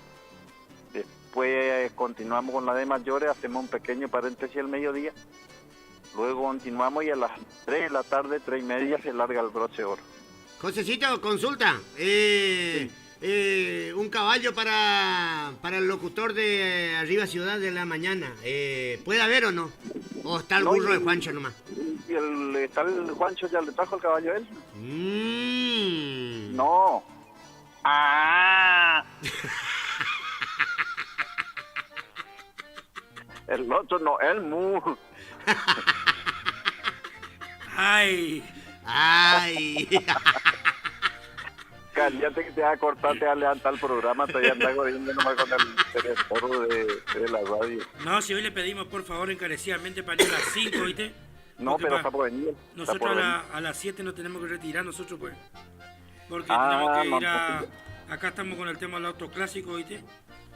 Después continuamos con la de mayores, hacemos un pequeño paréntesis al mediodía. Luego continuamos y a las 3 de la tarde, 3:30, se larga el broche de oro. Josecito, consulta. Un caballo para el locutor de Arriba Ciudad de la Mañana. ¿Puede haber o no? ¿O está el burro de Juancho nomás? ¿Está el Juancho ya le trajo el caballo a él? No. El otro no, el mu. Ay. Cállate que te vas a cortar, te vas a levantar el programa, todavía andas jodiendo nomás con el teléfono de la radio. No, si hoy le pedimos por favor encarecidamente para ir a las 5, ¿viste? No, pero está por venir. Nosotros a las 7 nos tenemos que retirar nosotros, pues. Porque tenemos que ir a... Acá estamos con el tema del auto clásico, ¿viste?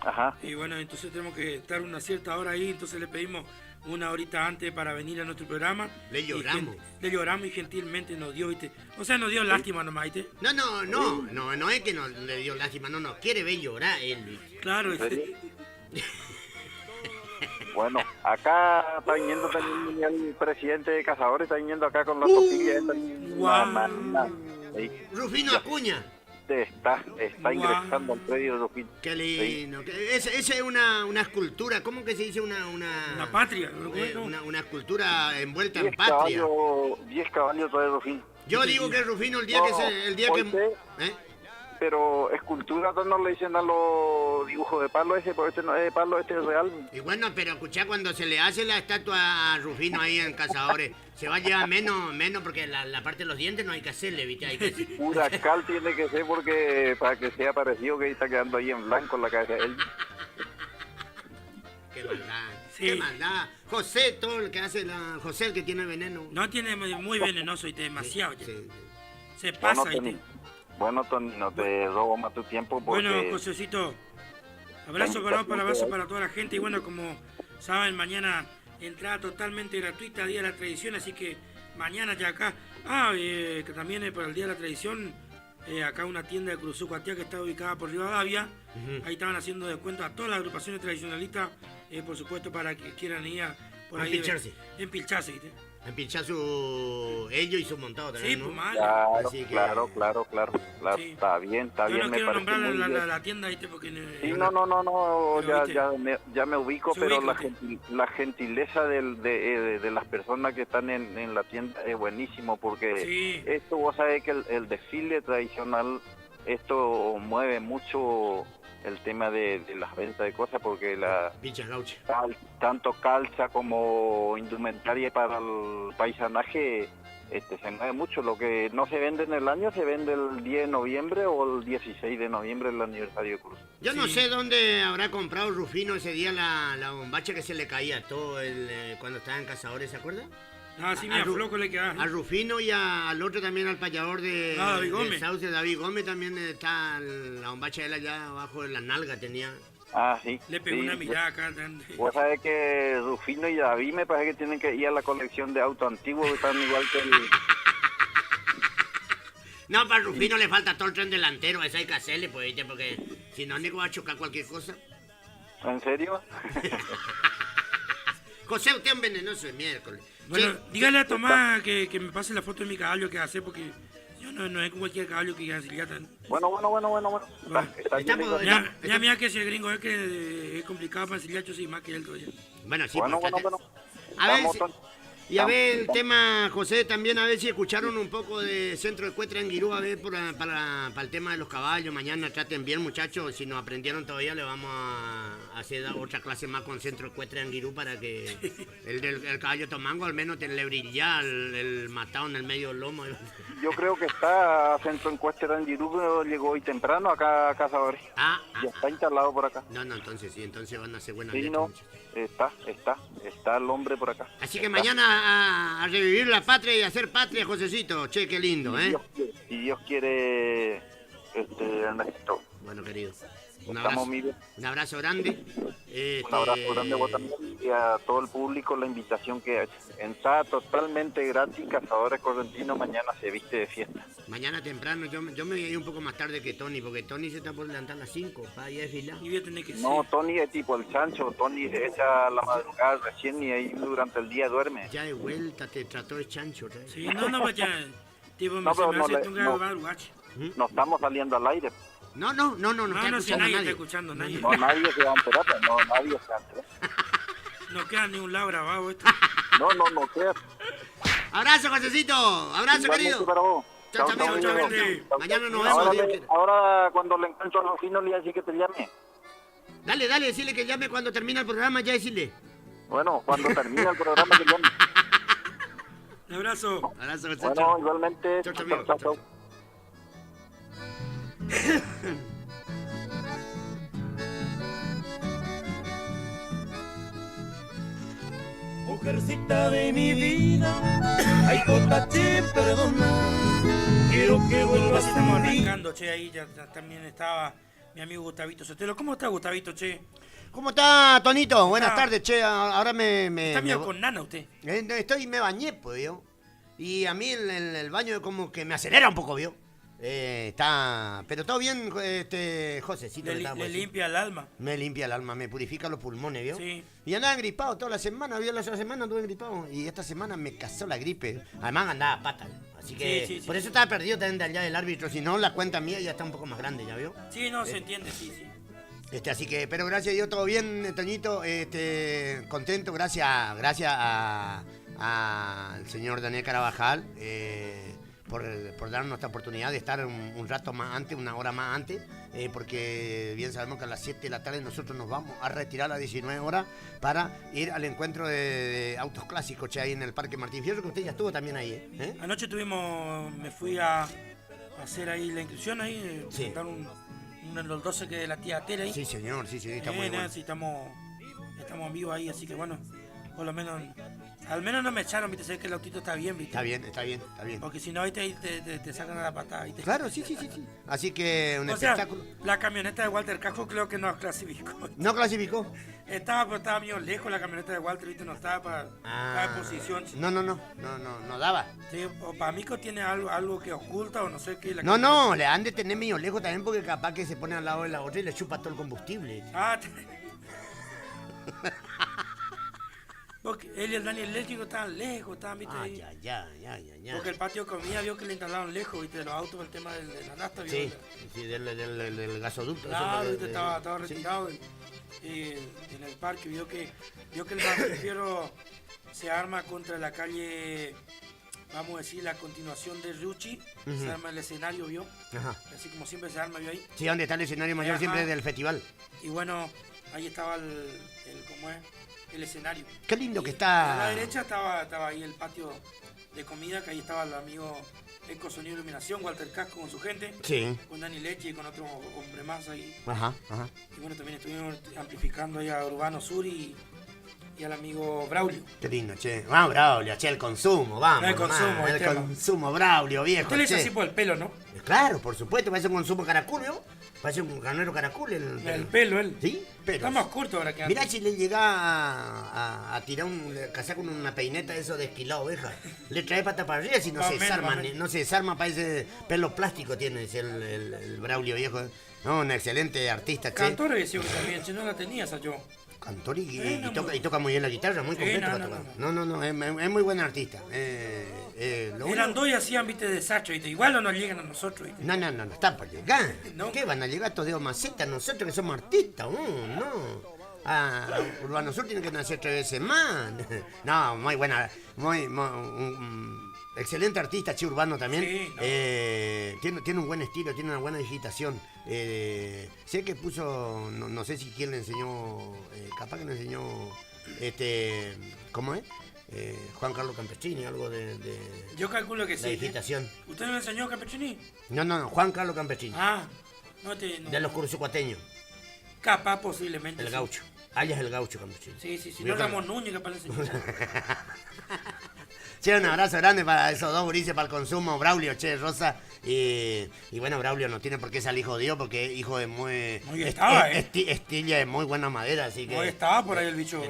Ajá. Y bueno, entonces tenemos que estar una cierta hora ahí, entonces le pedimos una horita antes para venir a nuestro programa. Le lloramos. Le lloramos y gentilmente nos dio, ¿viste? O sea, nos dio lástima nomás, ¿viste? No es que nos le dio lástima, no, nos quiere ver llorar él, ¿viste? Claro, Bueno, acá está viniendo también el presidente de Cazadores, está viniendo acá con la tortilla. Rufino Acuña. Está ingresando al predio de Rufino. Qué lindo. Sí. Esa es una escultura, ¿cómo que se dice? Una patria. Una escultura envuelta en patria. 10 caballos de Rufino. Yo digo que es Rufino el día que... Pero escultura no le dicen a los dibujos de palo ese, porque este no es de palo, este es real. Y bueno, pero escuchá, cuando se le hace la estatua a Rufino ahí en Cazadores, se va a llevar menos porque la parte de los dientes no hay que hacerle, ¿viste? Hay que... Pura cal tiene que ser porque para que sea parecido que está quedando ahí en blanco en la cabeza de él. Qué maldad, qué maldad. José, todo el que hace José, el que tiene veneno. No tiene muy venenoso, y demasiado. Sí. Se pasa, Bueno, Tony, no te robo más tu tiempo porque... Bueno, Josecito, abrazo para toda la gente. Y bueno, como saben, mañana entrada totalmente gratuita, Día de la Tradición, así que mañana ya acá... que también para el Día de la Tradición, acá una tienda de Cruzucuatía que está ubicada por Rivadavia. Ahí estaban haciendo descuento a todas las agrupaciones tradicionalistas, por supuesto, para que quieran ir por ahí... Empilcharse, ¿viste? Empilchar ellos y su montado también, sí, ¿no? Pues mal. Claro, sí. Está bien. Yo no quiero nombrar la tienda, ¿viste? Porque... Sí, no, ya me ubico, pero la gentileza de las personas que están en la tienda es buenísimo, porque esto, vos sabés que el desfile tradicional, esto mueve mucho el tema de las ventas de cosas, porque tanto calza como indumentaria para el paisanaje se mueve mucho. Lo que no se vende en el año se vende el 10 de noviembre o el 16 de noviembre, el aniversario de Cruz. Yo no sé dónde habrá comprado Rufino ese día la bombacha que se le caía todo cuando estaba en Cazadores, ¿se acuerda? Sí, mira, floco le queda. A Rufino y al otro también, al payador de Sauce, David Gómez, también está la bombacha de él allá abajo de la nalga tenía. Sí. Le pegó una mirada acá. Vos sabés que Rufino y David me parece que tienen que ir a la colección de autos antiguos, que están igual que el... No, para Rufino le falta todo el tren delantero, eso hay que hacerle, pues, ¿viste? Porque si no, Nico va a chocar cualquier cosa. ¿En serio? José, usted es un venenoso de miércoles. Bueno, dígale a Tomás que me pase la foto de mi caballo que hace, porque yo no es como cualquier caballo que hace ya tan... Bueno. Mira que ese gringo es que es complicado para ensiliar, yo soy más que él todavía. Bueno, sí. Bueno. A ver, Y a ver el tema, José, también a ver si escucharon un poco de Centro Ecuestre Anguirú, a ver para el tema de los caballos. Mañana traten bien, muchachos. Si no aprendieron todavía, le vamos a hacer otra clase más con Centro Ecuestre Anguirú para que el caballo Tomango al menos le brilla el matado en el medio del lomo. Yo creo que está Centro Ecuestre Anguirú, llegó hoy temprano acá a Cazadores. Ya está instalado por acá. No, entonces sí, entonces van a ser buenas Sí, letras, no, muchachos. está el hombre por acá. Así que mañana a revivir la patria y a hacer patria, Josecito. Che, qué lindo, ¿eh? Si Dios quiere, Ernesto. Bueno, querido. Estamos bien. Un abrazo grande. Un abrazo grande a vos también y a todo el público la invitación que entrada totalmente gratis. Cazadores Correntinos mañana se viste de fiesta. Mañana temprano, yo me voy a ir un poco más tarde que Tony, porque Tony se está por levantar a las 5 para ir a desfilar. Y voy a tener que No, Tony es tipo el chancho. Tony se echa la madrugada recién y ahí durante el día duerme. Ya de vuelta te trató de chancho. ¿Eh? Sí, no, vaya. Tipo, No, pero no, no estamos saliendo al aire. No, si nadie está escuchando, nadie. No, nadie se va a enterar, nadie se va a enterar. No queda ni un lado grabado esto. No queda. Abrazo, Josecito. Abrazo, Igualmente querido. para vos. Chao, Chao, mañana nos vemos. Ahora cuando le encuentro a Rufino le voy a decir que te llame. Dale, decirle que llame cuando termina el programa, ya decirle. Bueno, cuando termine el programa que llame. Un abrazo. Abrazo, Bueno, igualmente. Chao. Mujercita de mi vida, ay, Cotache, perdona. Quiero que vuelvas Estamos a mí. arrancando, che, ahí ya también estaba mi amigo Gustavito Sotelo. ¿Cómo está Gustavito, che? ¿Cómo está, Tonito? Buenas tardes, che. Ahora me Está medio con nana usted. Me bañé, pues, ¿vio? Y a mí el baño como que me acelera un poco, ¿vio? Pero todo bien, Josecito. Le limpia el alma. Me limpia el alma, me purifica los pulmones, ¿vio? Sí. Y andaba gripado toda la semana, ¿vio? La otra semana anduve gripado. Y esta semana me cazó la gripe. Además andaba a pata. Así que Sí. por eso estaba perdido también de allá del árbitro. Si no, la cuenta mía ya está un poco más grande, ¿ya vio? Sí, no, se entiende, sí. Así que, pero gracias a Dios, todo bien, Toñito. Contento, gracias al señor Daniel Carabajal. Por darnos esta oportunidad de estar un rato más antes, una hora más antes, porque bien sabemos que a las 7 de la tarde nosotros nos vamos a retirar a las 19 horas para ir al encuentro de autos clásicos, che, ahí en el Parque Martín Fierro, que usted ya estuvo también ahí, ¿eh? Anoche me fui a hacer ahí la inscripción ahí, Sí. montar los 12 que de la tía Tere ahí. Sí, señor, sí, está muy bueno. Sí, estamos en vivo ahí, así que bueno, por lo menos, al menos no me echaron, viste, sé que el autito está bien, viste. Está bien. Porque si no, ahí te sacan a la patada. ¿Viste? Claro, sí. Así que un espectáculo. La camioneta de Walter Casco creo que no clasificó. ¿No clasificó? Estaba medio lejos la camioneta de Walter, viste, no estaba para posición. No daba. Sí, o para Mico tiene algo que oculta o no sé qué. No, le han de tener medio lejos también porque capaz que se pone al lado de la otra y le chupa todo el combustible. Porque él y el Daniel eléctrico estaban lejos, viste. Ya. Porque el patio de comida vio que le instalaron lejos, viste, de los autos, el tema de la nafta. Sí, del gasoducto. Claro, viste, estaba retirado en el parque, vio que el Martín Fierro se arma contra la calle, vamos a decir, la continuación de Ruchi, se arma el escenario, vio. Ajá. Así como siempre se arma, vio ahí. Sí, donde está el escenario mayor siempre del festival. Y bueno, ahí estaba el escenario. Qué lindo que está. A la derecha estaba ahí el patio de comida, que ahí estaba el amigo Eco Sonido Iluminación, Walter Casco con su gente. Sí. Con Dani Leche y con otro hombre más ahí. Ajá. Y bueno, también estuvimos amplificando ahí a Urbano Sur y al amigo Braulio. Qué lindo, che. Vamos, Braulio, che, el consumo, vamos. El consumo, el consumo, Braulio, viejo. Usted le hizo así por el pelo, ¿no? Claro, por supuesto, parece un consumo caracol, ¿no? Parece un canero caracol. El pelo, él. Sí, pero. Está más corto ahora que antes. Mirá si le llega a tirar casar con una peineta de eso de esquilado, oveja. Le trae pata para arriba si no se desarma. No se desarma, parece pelo plástico tiene el Braulio viejo. No, un excelente artista, che. Cantor decía que también, si no la tenías yo. Cantor y toca muy bien la guitarra, muy completo para tocar. No, es muy buen artista. Eran dos y hacían, viste, desastre, ¿viste? Igual no nos llegan a nosotros, ¿viste? No, están por llegar. ¿Qué van a llegar estos dedos macetas nosotros que somos artistas? No. Urbano Sur tiene que nacer 3 veces más. No, muy buena, excelente artista, Che Urbano también. Sí, no. Tiene un buen estilo, tiene una buena digitación. Sé que puso, no sé si quién le enseñó, capaz que le enseñó, ¿cómo es? Juan Carlos Campestrini, algo de yo calculo que la sí. digitación. ¿Usted me enseñó Campestrini? No, Juan Carlos Campestrini. Ah, no. De los cursucuateños. Capaz, posiblemente. El sí. gaucho. Alias el gaucho Campestrini. Sí. No Ramón Núñez, capaz le enseñó. Che, un abrazo grande para esos dos gurises, para el consumo, Braulio, Che, Rosa. Y bueno, Braulio no tiene por qué salir jodido porque es hijo de muy estaba, estilla de muy buena madera, así que... No estaba por ahí el bicho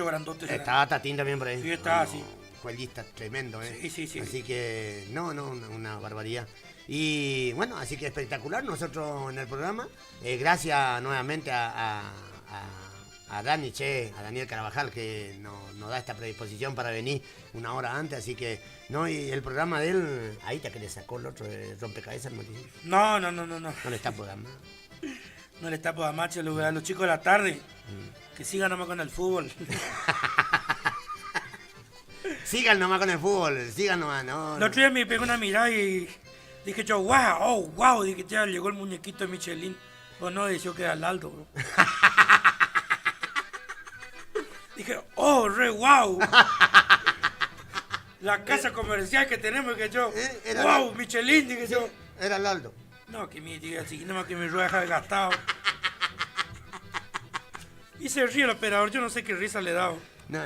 grandote. Estaba Tatín también por ahí. Sí, estaba, sí. Jueguista tremendo, Sí. Así que, una barbaridad. Y bueno, así que espectacular nosotros en el programa. Gracias nuevamente a Dani, a Daniel Carabajal, que nos da esta predisposición para venir una hora antes, así que, y el programa de él, ahí está que le sacó el otro rompecabezas, No. No le está por dar más. No le está por dar más, a los chicos de la tarde, que sigan nomás con el fútbol. Sigan nomás con el fútbol, sigan nomás, no. El otro día me pegó una mirada y dije yo, wow, dije ya llegó el muñequito de Michelin. O no, decía que era el Aldo, bro. Dije, re wow. La casa comercial que tenemos, que yo, wow, Michelin, dije yo. Era el Aldo. No, que me diga así, nomás que mi ruedas gastado. Y se ríe el operador, yo no sé qué risa le he dado. No.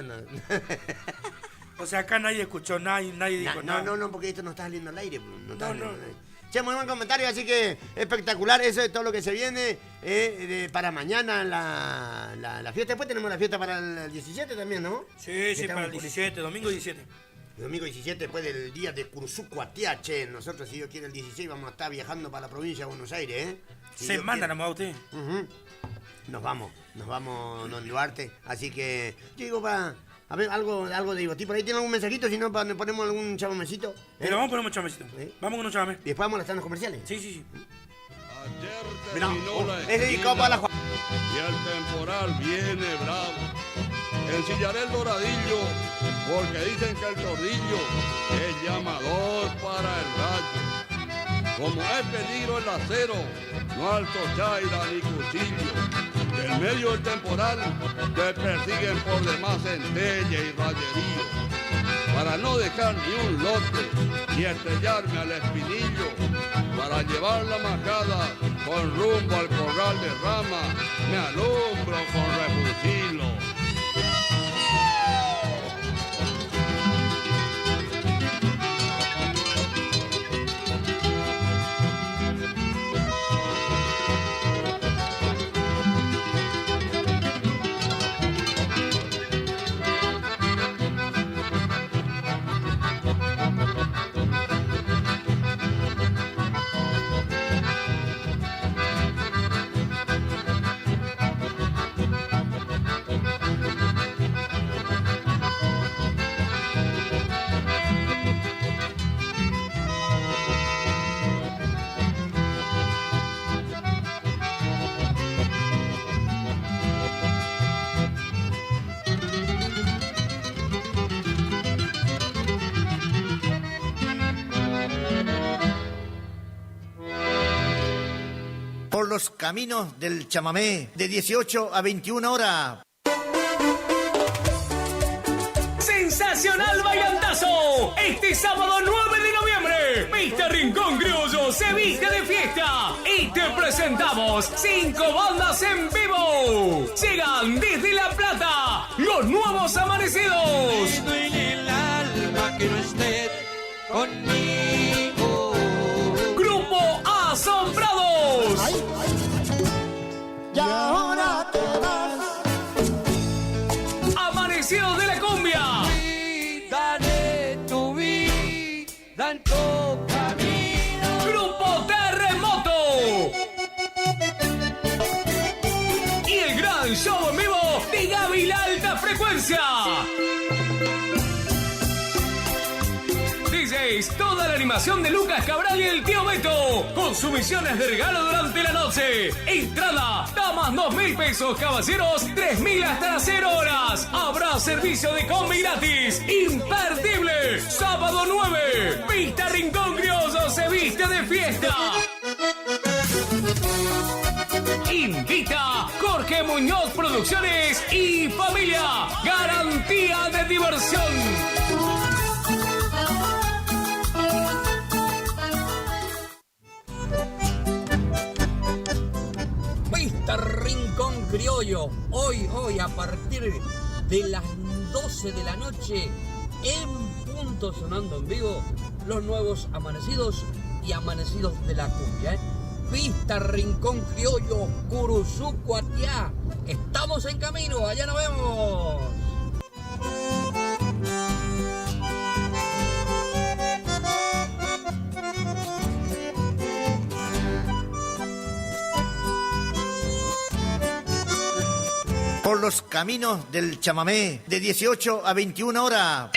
O sea, acá nadie escuchó, nadie dijo nada. No, porque esto no está saliendo al aire. No. Che, muy buen comentario, así que espectacular, eso es todo lo que se viene para mañana la fiesta. Después tenemos la fiesta para el 17 también, ¿no? Sí, para el 17, domingo 17. Domingo 17, después del día de Cursucuatiá, che. Nosotros, si Dios quiere, el 16 vamos a estar viajando para la provincia de Buenos Aires, ¿eh? Se manda nomás usted. Nos vamos, don Duarte. Así que, yo digo, a ver, algo de divertido. ¿Por ahí tiene algún mensajito? Si no, ponemos algún chamamecito. Pero vamos a poner un chamamecito. Vamos con un chamamé. ¿Y después vamos a las tandas comerciales? Sí. Ayer Mirá, terminó la es dedicado para la Juan. y el temporal viene bravo. Ensillaré el doradillo, porque dicen que el tordillo es llamador para el gallo. Como es peligro el acero, no alto chaira ni cuchillo. En medio del temporal te persiguen por demás centella y rayerío. Para no dejar ni un lote y estrellarme al espinillo, para llevar la majada con rumbo al corral de rama, me alumbro con refugilo. Por los caminos del chamamé, de 18 a 21 horas. ¡Sensacional bailantazo! Este sábado 9 de noviembre, Vista Rincón Criollo se viste de fiesta y te presentamos 5 bandas en vivo. Llegan desde La Plata, Los Nuevos Amanecidos. Me duele el alma que no esté conmigo. Grupo Asombrados. Y ahora te vas. Amanecidos de la Cumbia. Dale tu vida en tu camino. Grupo Terremoto. Y el gran show en vivo de Gaby La Alta Frecuencia. DJ viernes, toda la animación de Lucas Cabral y el Tío Beto, con sumisiones de regalo durante la noche. Entrada, damas 2.000 pesos, caballeros 3.000 hasta las 0 horas. Habrá servicio de combi gratis. Imperdible. Sábado 9, Pista Rincón Criollo se viste de fiesta. Invita Jorge Muñoz Producciones y Familia. Garantía de diversión. Pista Rincón Criollo. Hoy, a partir de las 12 de la noche, en punto, sonando en vivo, los nuevos amanecidos y amanecidos de la cumbia. Pista Rincón Criollo, Curuzú, Cuatiá. Estamos en camino, allá nos vemos. Por los caminos del chamamé, de 18 a 21 horas.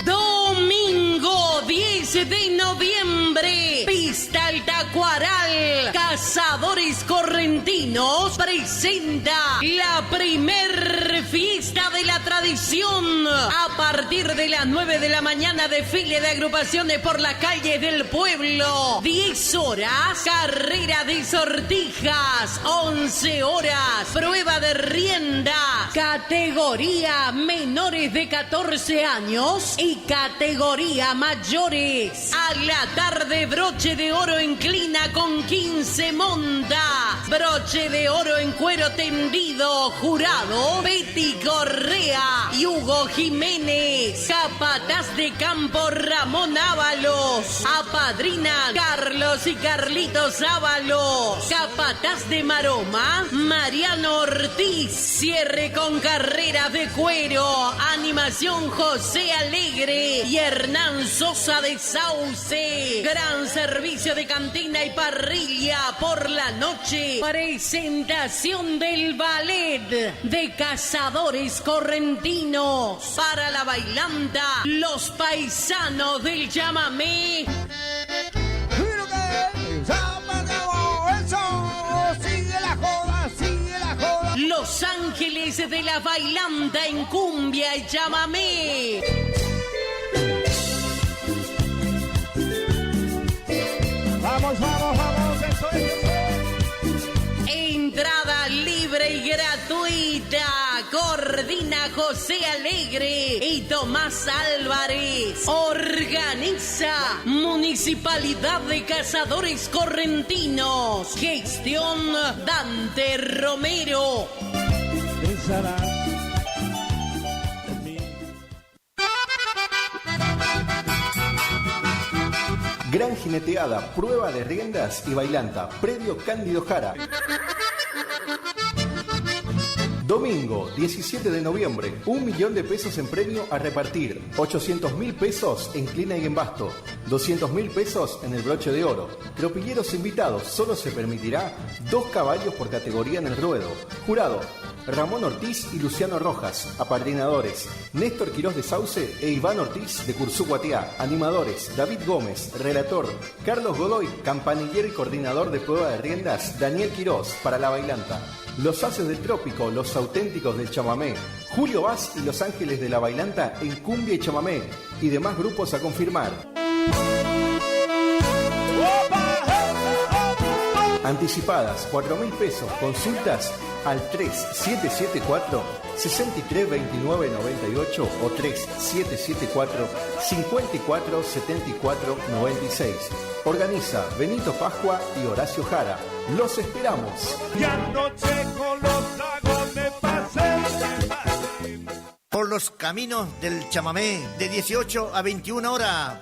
Domingo 10 de noviembre, Pista Altacuaral, Cazadores Correntinos presenta la primer fiesta de la tradición. A partir de las 9 de la mañana, desfile de agrupaciones por las calles del pueblo. 10 horas, carrera de sortijas. 11 horas, prueba de rienda. Categoría menores de 14 años y categoría mayores. A la tarde, broche de oro en clina con 15 montas. Broche de oro en cuero tendido. Jurado, Betty Correa y Hugo Jiménez. Capataz de campo, Ramón Ábalos. Apadrina, Carlos y Carlitos Ábalos. Capataz de maroma, Mariano Ortiz. Cierre con carreras de cuero. Animación, José Alegre y Hernán Sosa de Sauce. Gran servicio de cantina y parrilla por la noche. Presentación del ballet de Cazadores Correntinos. Para la bailanta, los paisanos del chamamé. Los Ángeles de la bailanta en cumbia y chamamé. Vamos, eso es. Entrada libre y gratuita. Coordina José Alegre y Tomás Álvarez. Organiza Municipalidad de Cazadores Correntinos. Gestión Dante Romero. Gran jineteada, prueba de riendas y bailanta. Predio Cándido Jara. Domingo 17 de noviembre, 1 millón de pesos en premio a repartir, 800.000 pesos en clina y en basto, 200.000 pesos en el broche de oro. Tropilleros invitados, solo se permitirá 2 caballos por categoría en el ruedo. Jurado, Ramón Ortiz y Luciano Rojas. Apadrinadores, Néstor Quirós de Sauce e Iván Ortiz de Curzú Cuatiá. Animadores, David Gómez. Relator, Carlos Godoy. Campanillero y coordinador de prueba de riendas, Daniel Quirós, para la bailanta. Los Haces del Trópico, los auténticos del chamamé. Julio Vaz y Los Ángeles de la bailanta en cumbia y chamamé. Y demás grupos a confirmar. Anticipadas, 4.000 pesos. Consultas al 3774-632998 o 3774-547496. Organiza Benito Pascua y Horacio Jara. ¡Los esperamos! Y anoche con los dragones pasé. Por los caminos del chamamé, de 18 a 21 horas.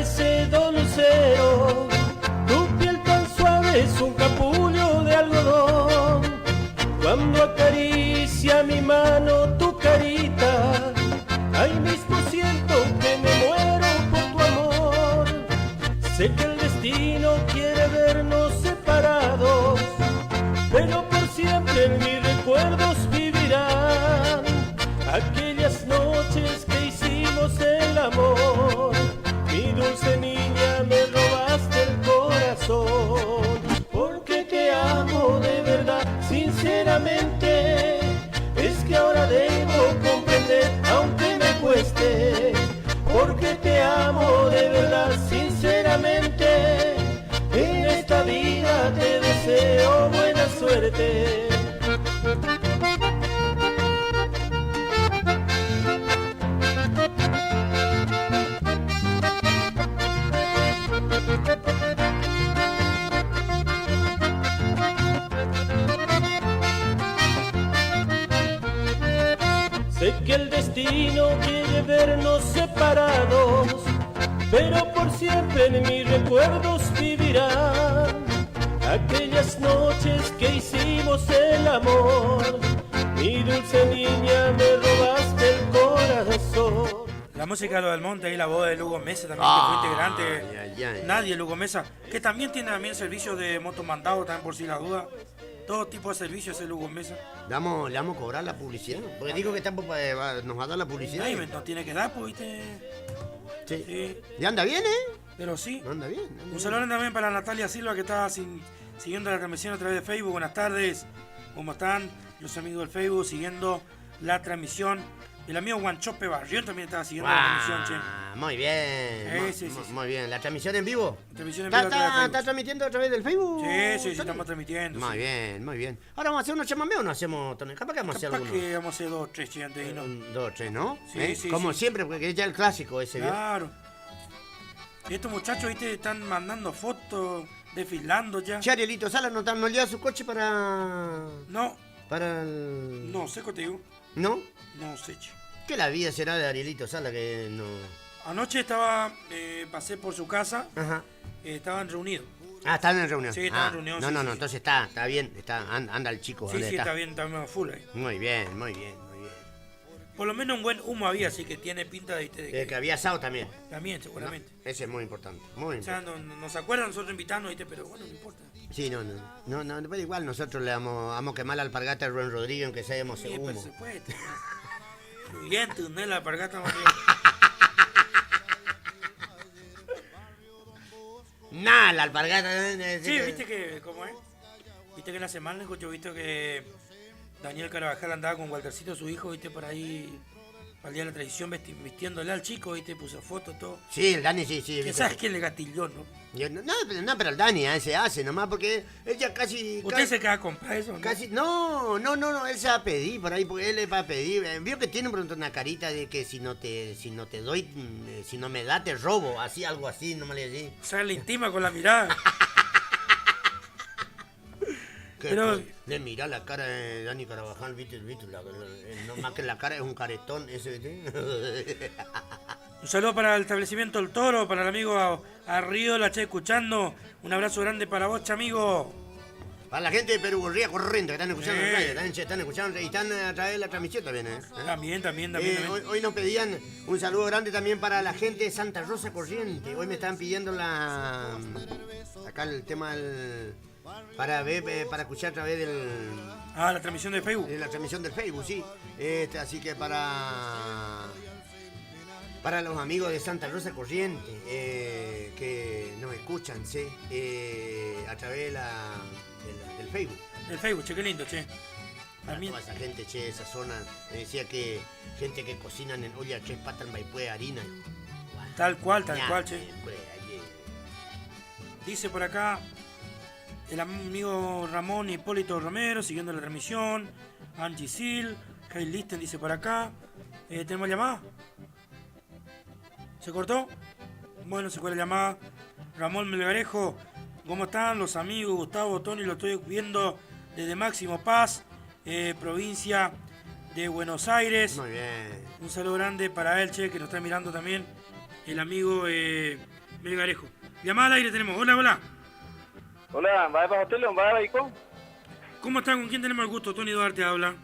mecedón lucero, tu piel tan suave es un capullo de algodón. Cuando acaricia mi mano tu carita, ahí mismo siento que me muero por tu amor. Sé que el destino quiere vernos separados, pero por siempre en mis recuerdos vivirán aquellas noches que hicimos el amor. Mi dulce niña, me robaste el corazón, porque te amo de verdad, sinceramente. Es que ahora debo comprender, aunque me cueste, porque te amo de verdad, sinceramente. En esta vida te deseo buena suerte. Sé que el destino quiere vernos separados, pero por siempre en mis recuerdos vivirán aquellas noches que hicimos el amor. Mi dulce niña, me robaste el corazón. La música de Lo del Monte y la voz de Lugo Mesa también, que fue integrante. Nadie, Lugo Mesa, que también tiene también servicio de motomandado, también por si la duda. Todo tipo de servicios es Lugo Mesa. Le vamos a cobrar la publicidad, porque digo que nos va a dar la publicidad. Ay, no tiene que dar, pues, ¿viste? Sí. Y anda bien, ¿eh? Pero sí. Anda bien. Un saludo también para Natalia Silva, que está siguiendo la transmisión a través de Facebook. Buenas tardes. ¿Cómo están los amigos del Facebook siguiendo la transmisión? El amigo Guanchope Barrión también estaba siguiendo la transmisión, che. Muy bien. Sí. Muy bien. ¿La transmisión en vivo? Transmisión en vivo ¿Está transmitiendo a través del Facebook? Sí, estamos transmitiendo. Muy bien, muy bien. Ahora vamos a hacer unos chamamé o no hacemos, Tony. Capaz que vamos a hacer algunos. Que vamos a hacer 2 o 3 antes y no. 2 o 3, ¿no? Sí. Como siempre, porque es ya el clásico ese. Claro. Estos muchachos, viste, están mandando fotos, desfilando ya. Che, Arielito Sala no lleva su coche para... No. Para el... No sé, contigo. ¿No? No sé, che. ¿Qué la vida será de Arielito Sala que no...? Anoche pasé por su casa. Ajá. Estaban reunidos. Ah, estaban en reunión. Sí, estaban en reunión. No, entonces está bien, anda el chico. Sí, está bien, está full ahí. Muy bien. Por lo menos un buen humo había, así que tiene pinta de que había asado también. También, seguramente. No, ese es muy importante, O sea, nos acuerdan nosotros invitarnos, ¿viste? Pero bueno, no importa. Sí, no, pero igual nosotros le vamos a quemar la alpargata a Rubén Rodríguez, aunque seamos sí, humo. Por supuesto. Bien, tú, ¿no? La alpargata más bien. Nah, la alpargata. Sí, viste que, ¿cómo es? Viste que en la semana yo he visto que Daniel Carabajal andaba con Waltercito, su hijo, viste, por ahí, para el día de la tradición, vistiéndole al chico, viste, puso fotos, todo. Sí, el Dani, sí. Que sabes que le gatilló, ¿no? No, pero el Dani se hace nomás porque él ya casi... ¿Usted se queda a comprar eso? ¿No? Casi, no, él se va a pedir por ahí, porque él le va a pedir. Vio que tiene pronto una carita de que si no te doy, si no me da, te robo, así, algo así, no me le decís. O sea, le intima con la mirada. Pero le mira la cara de Dani Carabajal, viste, no más que la cara es un caretón ese, ¿viste? Un saludo para el establecimiento El Toro, para el amigo a Río, la está escuchando. Un abrazo grande para vos, amigo. Para la gente de Perú Gorría Corriente, que están escuchando en radio, están escuchando y están a través de la transmisión también, ¿eh? También. Hoy nos pedían un saludo grande también para la gente de Santa Rosa Corriente. Hoy me estaban pidiendo acá el tema para escuchar a través del... la transmisión de Facebook. La transmisión del Facebook, sí. Así que para los amigos de Santa Rosa Corriente que nos escuchan, ¿sí? A través del Facebook. El Facebook, che, qué lindo, che. Para toda esa gente, che, esa zona, me decía que gente que cocinan en olla 3 patas en Maipú, harina. Tal cual, che. Dice por acá el amigo Ramón Hipólito Romero, siguiendo la transmisión. Angie Sil, Kyle Listen dice por acá. ¿Tenemos llamada? ¿Se cortó? Bueno, se fue la llamada. Ramón Melgarejo, ¿cómo están los amigos? Gustavo, Tony, lo estoy viendo desde Máximo Paz, provincia de Buenos Aires. Muy bien. Un saludo grande para él, che, que nos está mirando también. El amigo Melgarejo. Llamada al aire tenemos. Hola, hola. Hola, ¿va para Sotelo? ¿Va a Ico? ¿Cómo está? ¿Con quién tenemos el gusto? Tony Duarte habla.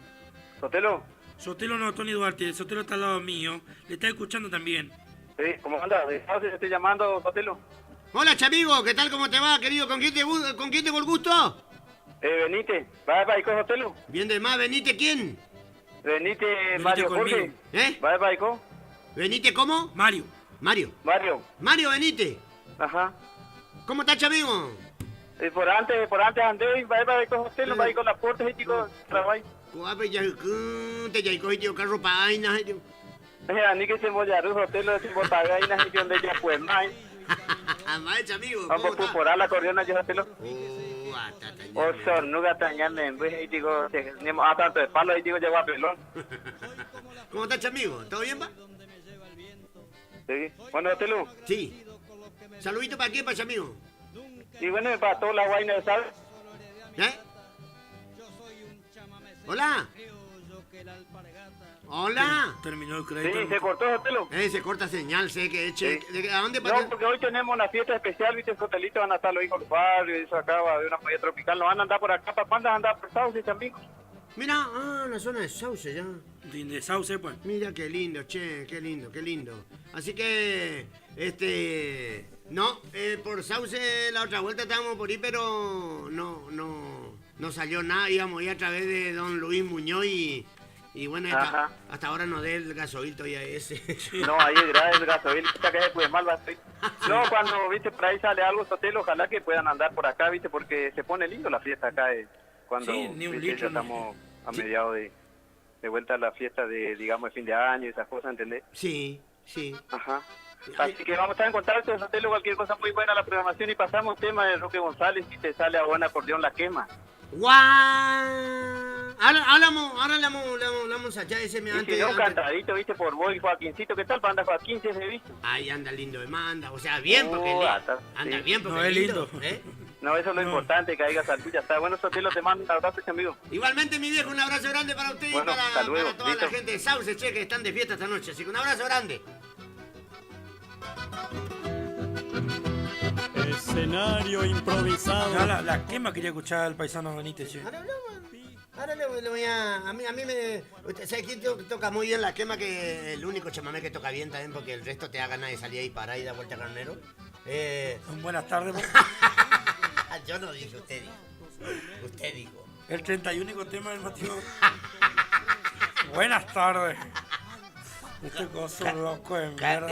¿Sotelo? Sotelo no, Tony Duarte. Sotelo está al lado mío. Le está escuchando también. Sí, ¿cómo anda? ¿De Sauce estoy llamando, Sotelo? Hola, chamigo, ¿qué tal? ¿Cómo te va, querido? ¿Con quién tengo el gusto? Benítez, ¿va para Ico, Sotelo? Bien de más, ¿Benítez quién? Benítez Mario Jorge. ¿Va para Ico? ¿Benítez cómo? Mario. Mario Benítez. Ajá. ¿Cómo estás, chamigo? Por antes andé, va para Ico, Sotelo, va con la puerta, chicos, trabajo. Cuape, ya, te ya, cogió carro para vainas, yo. Ni que se mollarú, Sotelo, se botagainas, y donde ya pues, más. Maestro, amigo, ¿cómo está? Vamos por la corriona, yo, Sotelo. Sornuga tañando en vez, y digo, tanto de palo, y digo, lleva pelón. ¿Cómo estás, chamigo? ¿Todo bien, va? Sí. Bueno, Sotelo. Sí. Saludito para quién, para chamigo. Y bueno, para toda la guayna, ¿sabes? Hola. Hola. Terminó el crédito. Sí, se cortó, Sotelo. Se corta señal, sé que eche. Sí. ¿A dónde No, porque hoy tenemos una fiesta especial, viste, Sotelito, van a estar los hijos del barrio, eso acá va de una playa tropical, no van a andar por acá, ¿para cuándo andar por Sauce, amigos? Mira, la zona de Sauce ya. De Sauce, pues. Mira qué lindo, che, qué lindo. Así que, no, por Sauce la otra vuelta estábamos por ahí, pero no salió nada, íbamos ahí a través de don Luis Muñoz y bueno, hasta ahora no dé el gasoil todavía ese. No, ahí es grave el gasoil, que se puede mal, no, cuando, viste, por ahí sale algo, Sotelo, ojalá que puedan andar por acá, viste, porque se pone lindo la fiesta acá, cuando sí, ni un viste, litro, ya estamos a mediados de vuelta a la fiesta de, digamos, de fin de año y esas cosas, ¿entendés? Sí. Ajá. Así que vamos a estar en contacto, Sotelo, cualquier cosa muy buena la programación y pasamos tema de Roque González y te sale a buen acordeón La Quema. ¡Guau! Ahora le vamos allá ese me antes. Y un cantadito, viste, por vos y Joaquincito, ¿qué tal? Anda Joaquín, se visto. Ahí anda lindo de manda, o sea, bien porque anda bien porque no, es lindo. No, eso es lo importante, que haya salud, ya está. Bueno, Sotelo, te mando un abrazo, amigo. Igualmente, mi viejo, un abrazo grande para usted bueno, y para toda ¿listo? la gente de Sauce, che, que están de fiesta esta noche. Así que un abrazo grande. Escenario improvisado. La quema quería escuchar al paisano Benítez, che. Ahora le voy a mí me... ¿Usted sabe quién toca muy bien la quema? Que el único chamamé que toca bien también, porque el resto te da ganas de salir ahí para y dar vuelta a carnero. Buenas tardes. Yo no dije, usted dijo. Usted dijo. El 31 tema del motivo. Buenas tardes. Este coso loco de mierda.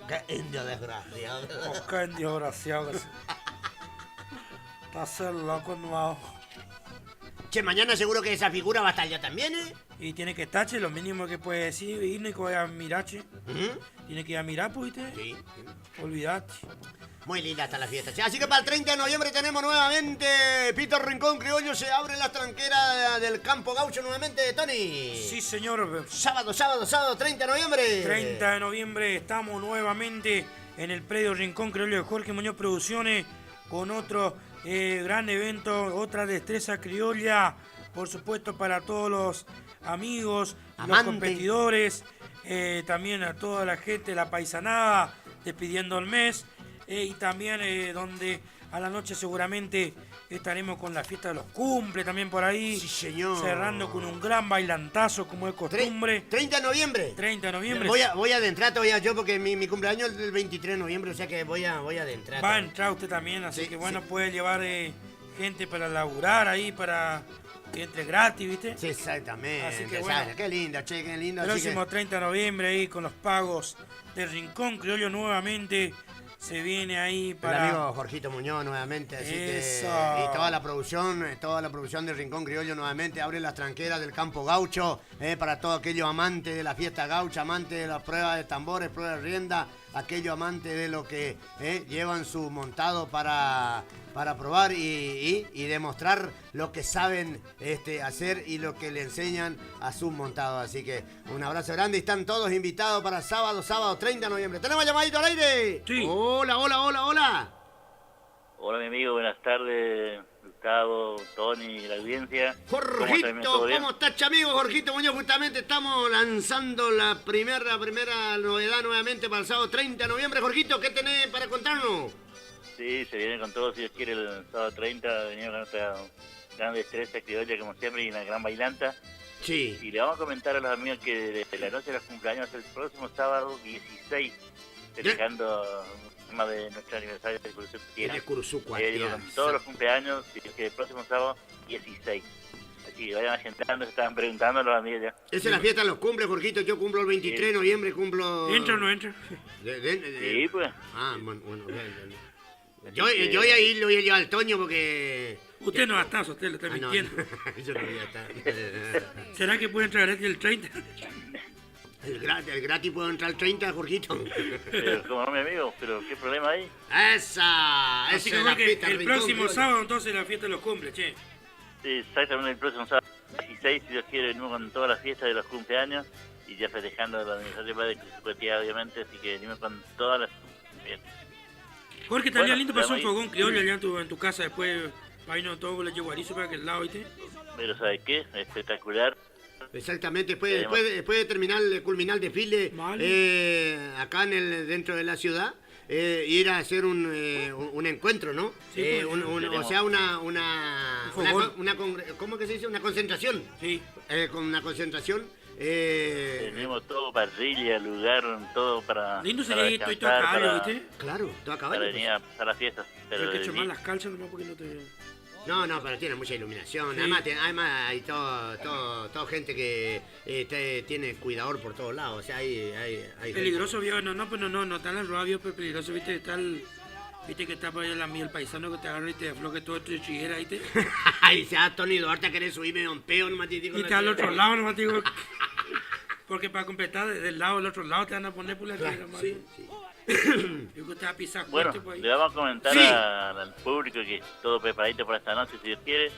Qué indio desgraciado. Qué indio desgraciado. Está a ser loco nuevo. Che, mañana seguro que esa figura va a estar ya también, ¿eh? Y tiene que estar, che, lo mínimo que puede decir, ir y que voy a mirar, che. Tiene que ir a mirar, pues, ¿viste? Sí. Olvidate. Muy linda está la fiesta, che. Así que para el 30 de noviembre tenemos nuevamente Pito Rincón Criollo, se abre la tranquera del Campo Gaucho nuevamente, Tony. Sí, señor. Sábado, 30 de noviembre. 30 de noviembre estamos nuevamente en el predio Rincón Criollo de Jorge Muñoz Producciones con otro gran evento, otra destreza criolla, por supuesto para todos los amigos, los competidores, también a toda la gente, la paisanada, despidiendo el mes, y también donde a la noche seguramente estaremos con la fiesta de los cumples también por ahí. Sí, señor. Cerrando con un gran bailantazo como es costumbre. 30 de noviembre. 30 de noviembre. Voy a adentrar todavía yo porque mi cumpleaños es el 23 de noviembre, o sea que voy a adentrar. Va a entrar usted también, así que bueno, puede llevar gente para laburar ahí, para que entre gratis, ¿viste? Sí, exactamente. Así que bueno, qué lindo, che, qué lindo. Próximo 30 de noviembre ahí con los pagos del Rincón Criollo nuevamente. Se viene ahí para... El amigo Jorgito Muñoz nuevamente, así Eso. que... Y toda la producción del Rincón Criollo nuevamente abre las tranqueras del Campo Gaucho, para todos aquellos amantes de la fiesta gaucha, amantes de las pruebas de tambores, pruebas de rienda, aquellos amantes de lo que llevan su montado para probar y demostrar lo que saben hacer y lo que le enseñan a sus montados. Así que un abrazo grande y están todos invitados para sábado 30 de noviembre. ¿Tenemos llamadito al aire? Sí. Hola. Hola, mi amigo, buenas tardes. Gustavo, Tony, la audiencia. Jorgito, ¿cómo estás, amigo? Jorgito Muñoz, justamente estamos lanzando la primera novedad nuevamente para el sábado 30 de noviembre. Jorgito, ¿qué tenés para contarnos? Sí, se viene con todo, si Dios quiere, el sábado 30, venimos con nuestra gran destreza criolla, como siempre, y una gran bailanta. Sí. Y le vamos a comentar a los amigos que de la noche de los cumpleaños, el próximo sábado 16, festejando más de nuestro aniversario de Curuzú Cuatiá. Con todos los cumpleaños, que el próximo sábado 16. Así que vayan agendando, se estaban preguntando a los amigos ya. Esa es la fiesta de los cumples, Jorgito. Yo cumplo el 23 de noviembre, cumplo... ¿Entra o no entra? Sí, pues. Ah, bueno. Yo ahí lo voy a llevar al Toño porque... Usted no va a estar, usted lo está mintiendo. No, yo no voy a estar. ¿Será que puede entrar el 30? El gratis puedo entrar el 30, Jorgito. Pero como no, mi amigo, pero ¿qué problema hay? Así que Jorge, el próximo sábado entonces la fiesta de los cumples, che. Sí, exactamente, el próximo sábado 16, si Dios quiere, venimos con todas las fiestas de los cumpleaños y ya festejando el aniversario de Cuatiá, obviamente, así que venimos con todas las fiestas. Jorge, estaría lindo pasar un fogón criollo allá en tu casa después, para irnos todos con la yeguarizo para aquel lado, ¿viste? Pero ¿sabes qué? Espectacular. Exactamente, después de terminar, culminar el desfile acá dentro de la ciudad, ir a hacer un encuentro, ¿no? Sí, o sea, ¿cómo que se dice? Una concentración. Sí. Con una concentración. Tenemos todo, parrilla, lugar, todo para. Lindo sería esto y todo a caballo, ¿viste? Claro, todo a caballo. Para venir a pasar las fiestas. Pero hay que echar más las calzas nomás porque no te. No, pero tiene mucha iluminación. Sí. Además hay todo gente que tiene cuidador por todos lados. O sea, hay peligroso, viejo. No está la rueda, viejo, pero peligroso, viste, viste que está por allá el paisano que te agarra y te afloque todo esto de chiguera, ¿viste? Ay, se ha Tony Duarte a querer subirme un peo, nomás te digo. Y te al otro lado, nomás te digo. Porque para completar del lado del otro lado te van a poner por la tierra, sí. Yo que te va a pisar fuerte, bueno, le vamos a comentar al público que todo preparadito para esta noche, si Dios quiere.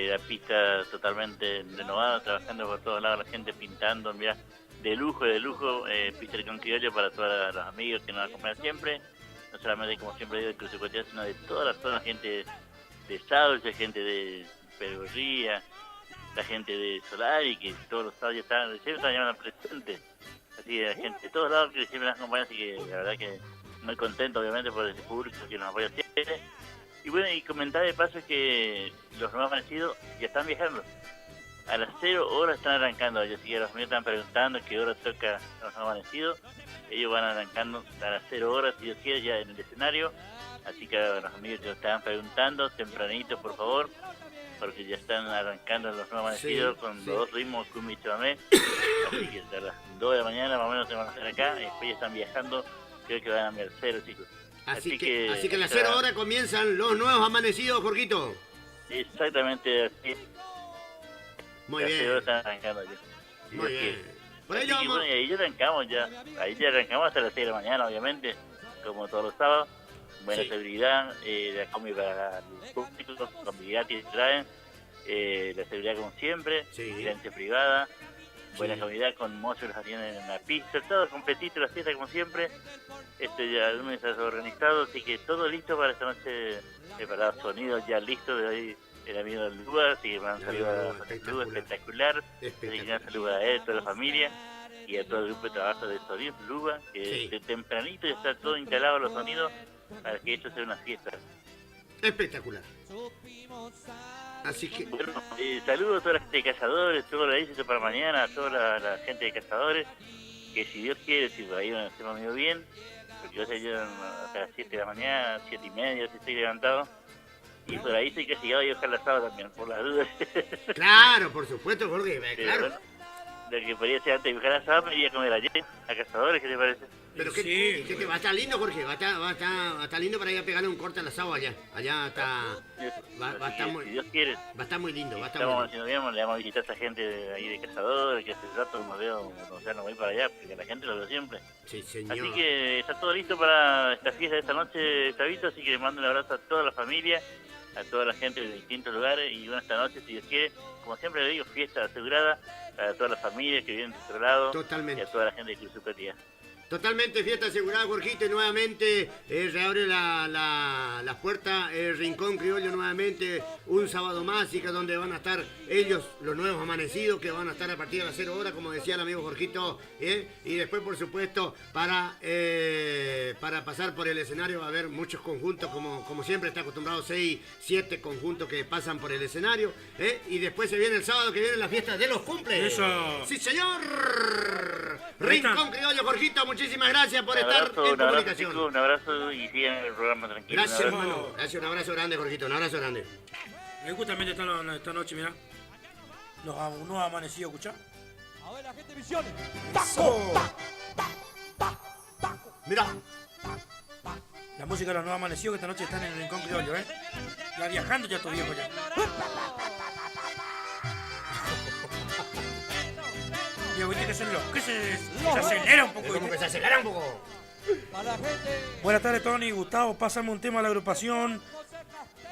La pista totalmente renovada, trabajando por todos lados, la gente pintando, mira, de lujo, pista de con criollo para todos los amigos que nos acompañan siempre. No solamente, como siempre digo, de Curuzú Cuatiá, sino de toda la gente de Sauce, gente de Pergorría, la gente de Solari, que todos los sábados siempre están llamando presentes. Así que la gente de todos lados que siempre nos acompaña, así que la verdad que muy contento, obviamente, por ese público que nos apoya siempre. Y bueno, y comentar de paso que los nuevos amanecidos ya están viajando. A las 0 horas están arrancando, así que los amigos están preguntando qué hora toca los nuevos amanecidos. Ellos van arrancando a las 0 horas, si Dios quiere, ya en el escenario. Así que a los amigos que lo estaban preguntando, tempranito, por favor, porque ya están arrancando los nuevos amanecidos con los dos ritmos, cumbia y chamamé. Así que a las 2 de la mañana más o menos se van a hacer acá, y después ya están viajando, creo que van a ver 0, chicos. Así que a las 0 horas comienzan los nuevos amanecidos, Jorgito. Exactamente así. Muy bien. 0 están arrancando ya. Muy bien. Por ahí vamos. Bueno, y ahí ya arrancamos hasta las 6 de la mañana, obviamente, como todos los sábados. Buena seguridad, la comida para el público, comida gratis traen, la seguridad como siempre, licencia privada, buena comida con mozos los atienden en la pista, todo completito, la fiesta como siempre. Ya el lunes está organizado, así que todo listo para esta noche, preparado, sonidos ya listos de hoy. El amigo del lugar, así que van a saludar a Luga, espectacular. Así que van a saludar a él, a toda la familia y a todo el grupo de trabajo de Sonidos Luga, que de tempranito ya está todo instalado los sonidos para que esto sea una fiesta. Espectacular. Así que... Bueno, saludos a toda la gente de Cazadores, todo lo éxito para mañana, a toda la gente de Cazadores, que si Dios quiere, si por ahí nos hemos ido bien, porque yo sé, hasta las 7 de la mañana, 7 y media, si estoy levantado. Y por ahí sí que ha llegado a dejar la sábado también, por las dudas. Claro, por supuesto, Jorge, claro. Bueno, lo que podría ser antes de dejar la sábado, me iría a comer ayer a Cazadores, ¿qué te parece? Pero que va a estar lindo, Jorge, va a estar lindo para ir a pegarle un corte al asado allá. Allá está... Va a estar muy... Si Dios quiere. Va a estar muy lindo, Estamos haciendo bien, le vamos a visitar a esa gente de ahí de Cazadores, que hace rato no veo, no voy para allá, porque la gente lo veo siempre. Sí, señor. Así que está todo listo para esta fiesta de esta noche, Tabito, así que le mando un abrazo a toda la familia, a toda la gente de distintos lugares, y bueno, esta noche, si Dios quiere, como siempre le digo, fiesta asegurada para toda la familia que viene de otro lado. Totalmente. Y a toda la gente de Curuzú Cuatiá. Totalmente fiesta asegurada, Jorgito, y nuevamente reabre las puertas el Rincón Criollo nuevamente, un sábado más, y que donde van a estar ellos, los nuevos amanecidos, que van a estar a partir de las 0 horas, como decía el amigo Jorgito, y después, por supuesto, para pasar por el escenario va a haber muchos conjuntos, como siempre está acostumbrado, 6, 7 conjuntos que pasan por el escenario, y después se viene el sábado que viene la fiesta de los cumples. Eso. ¡Sí, señor! Rincón Criollo, Jorgito, muchísimas gracias por estar en comunicación. Un abrazo y sigan el programa tranquilo. Gracias, hermano. Gracias, un abrazo grande, Jorgito, un abrazo grande. Justamente esta noche, mirá, los nuevos amanecidos, escuchá. A ver, la gente Misiones. ¡Taco! Mirá. La música de los nuevos amanecidos que esta noche están en el Rincón Criollo, Ya viajando ya estos viejos ya. ¿Viste que son los que se acelera un poco? Como que se acelera un poco. Buenas tardes, Tony, Gustavo, pásame un tema a la agrupación.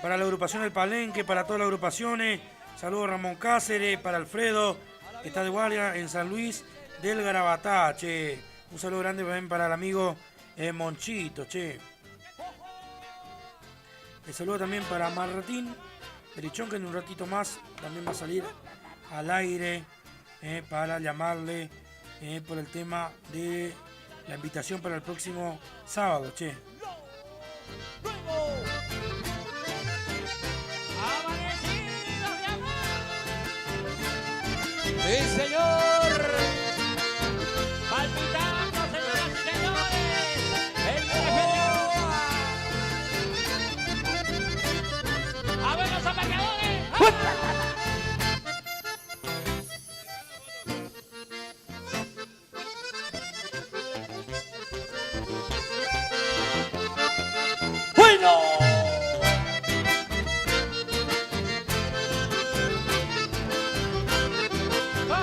Para la agrupación El Palenque, para todas las agrupaciones. Saludos Ramón Cáceres, para Alfredo, que está de guardia en San Luis del Garabatá, che. Un saludo grande también para el amigo Monchito, che. El saludo también para Martín Perichón, que en un ratito más también va a salir al aire. Para llamarle por el tema de la invitación para el próximo sábado, che. ¡Sí, señor! ¡Palpitando, señoras y señores! ¡El jefe! ¡A ver los aparcadores!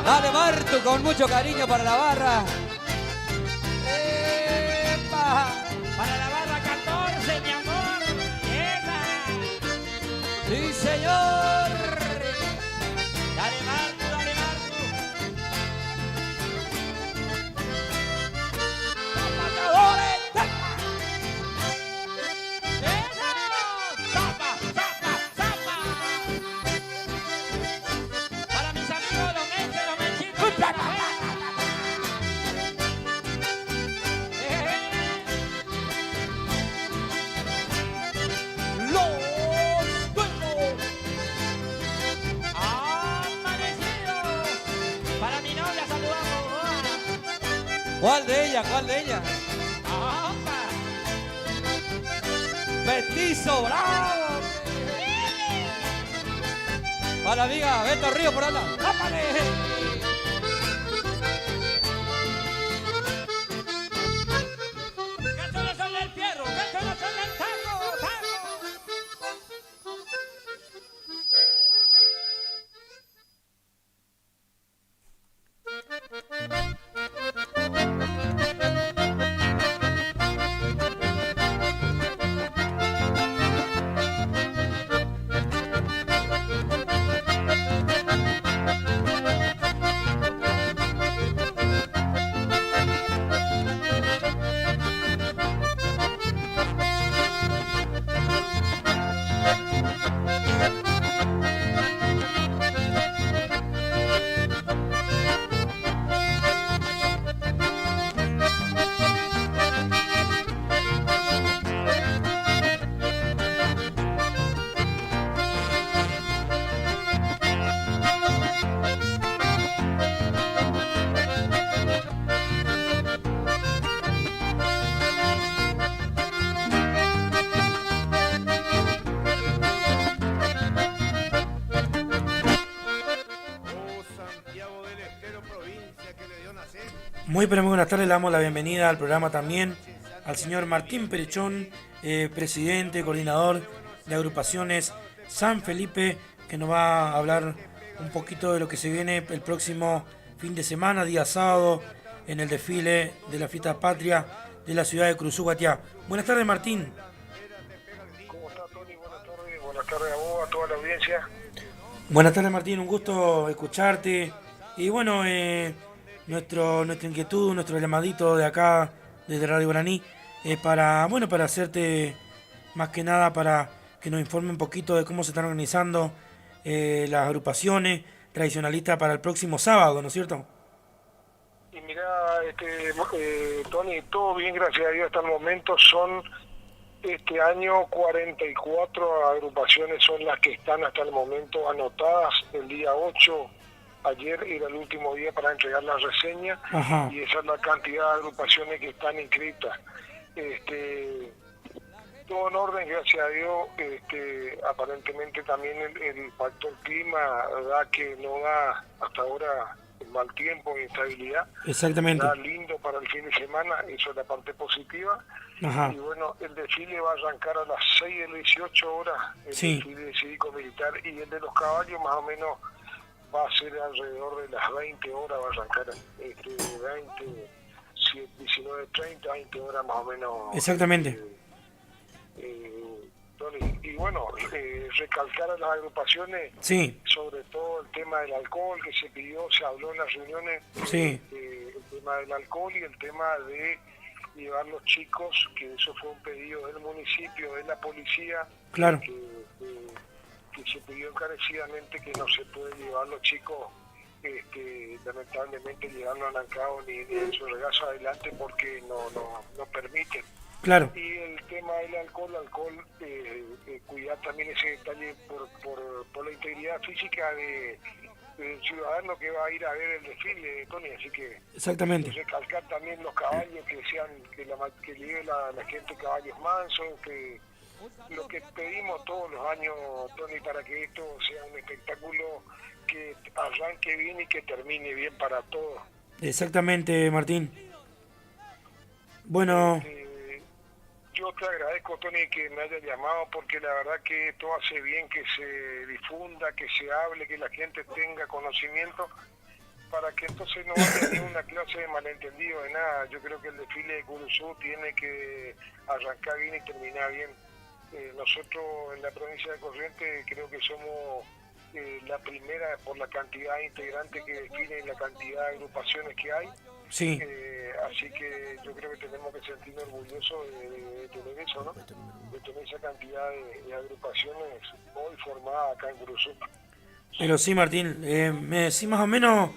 Dale, Martu, con mucho cariño para la barra. ¡Epa! Para la barra 14, mi amor. ¡Epa! ¡Sí, señor! Dale, Martu, dale, Martu. ¡Zapatadores! ¡Zapa, zapa, zapa! Para mis amigos, los menchitos. Los duelos amanecidos. Para mi novia saludamos. ¿Cuál de ella? ¿Cuál de ella? ¡Opa! ¡Petizo, bravo! Para la amiga Beto Río por allá. ¡Ápale! ¡Canciones son del fierro! ¡Canciones son del tango! Muy pero muy buenas tardes, le damos la bienvenida al programa también al señor Martín Perichón, presidente, coordinador de agrupaciones San Felipe, que nos va a hablar un poquito de lo que se viene el próximo fin de semana, día sábado, en el desfile de la fiesta patria de la ciudad de Cruzúguatiá. Buenas tardes, Martín. ¿Cómo está, Tony? Buenas tardes. Buenas tardes a vos, a toda la audiencia. Buenas tardes, Martín, un gusto escucharte. Y bueno, nuestra inquietud, nuestro llamadito de acá desde Radio Guaraní, para hacerte más que nada para que nos informe un poquito de cómo se están organizando las agrupaciones tradicionalistas para el próximo sábado, ¿no es cierto? Y mira, Tony, todo bien, gracias a Dios hasta el momento. Son este año 44 agrupaciones son las que están hasta el momento anotadas. El día 8, ayer era el último día para entregar la reseña. Ajá. Y esa es la cantidad de agrupaciones que están inscritas. Todo en orden, gracias a Dios. Aparentemente también el factor clima da que no da hasta ahora mal tiempo, inestabilidad. Exactamente. Da lindo para el fin de semana, eso es la parte positiva. Ajá. Y bueno, el desfile va a arrancar a las 6 de las 18 horas, el Sí. desfile cívico-militar, y el de los caballos más o menos va a ser alrededor de las 20 horas, va a arrancar 19:30, 20 horas más o menos. Exactamente. Tony, y bueno, recalcar a las agrupaciones, Sí. sobre todo el tema del alcohol que se pidió, se habló en las reuniones, Sí. el tema del alcohol y el tema de llevar los chicos, que eso fue un pedido del municipio, de la policía, Claro. que se pidió encarecidamente que no se puede llevar los chicos, lamentablemente llevarlo a Nancao ni en su regazo adelante porque no permiten. Claro. Y el tema del alcohol, cuidar también ese detalle por la integridad física del ciudadano que va a ir a ver el desfile, Tony, así que Exactamente. recalcar también los caballos, que lleve la gente caballos mansos, que lo que pedimos todos los años, Tony, para que esto sea un espectáculo que arranque bien y que termine bien para todos. Exactamente, Martín. Bueno, Yo te agradezco, Tony, que me hayas llamado, porque la verdad que esto hace bien que se difunda, que se hable, que la gente tenga conocimiento, para que entonces no haya ni una clase de malentendido de nada. Yo creo que el desfile de Curuzú tiene que arrancar bien y terminar bien. Nosotros en la provincia de Corrientes creo que somos la primera por la cantidad de integrantes que desfilen y la cantidad de agrupaciones que hay. Sí. Así que yo creo que tenemos que sentirnos orgullosos de tener eso, ¿no? De tener esa cantidad de agrupaciones hoy formadas acá en Curuzú. pero sí, Martín, me decís más o menos,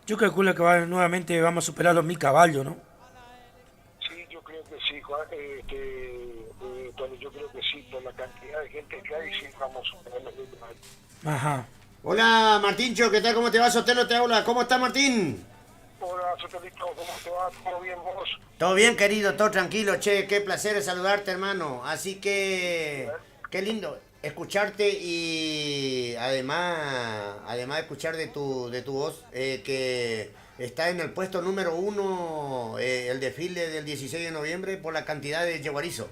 yo calculo que nuevamente vamos a superar los 1000 caballos, ¿no? Sí, yo creo que sí, Juan, Tony, yo creo que sí, por la cantidad de gente que hay, sí vamos a superar los 1000 caballos. Ajá. Hola, Martíncho, ¿qué tal? ¿Cómo te va? Sotelo te habla. ¿Cómo está, Martín? Hola, Sotelito, ¿cómo te va? ¿Todo bien vos? Todo bien, querido, todo tranquilo. Che, qué placer saludarte, hermano. Así que, qué lindo escucharte y además de escuchar de tu voz, que está en el puesto número 1 el desfile del 16 de noviembre por la cantidad de yeguarizo.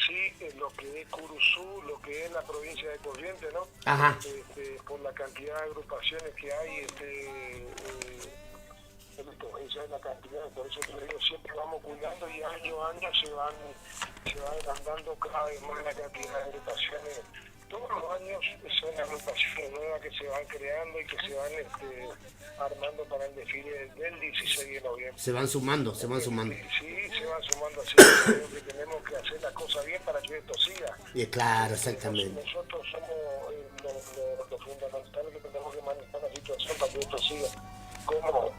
Sí, lo que es Curuzú, lo que es la provincia de Corrientes, ¿no? Ajá. Por la cantidad de agrupaciones que hay, esa es la cantidad, por eso te digo, siempre vamos cuidando y año a año se van agrandando cada vez más la cantidad de agrupaciones. Todos los años son agrupaciones nuevas que se van creando y que se van armando para el desfile del 16 de noviembre. Se van sumando. Sí, se van sumando así. Creo que tenemos que hacer las cosas bien para que esto siga. Y claro, exactamente. Nosotros somos lo fundamental que tenemos que manejar la situación para que esto siga. Como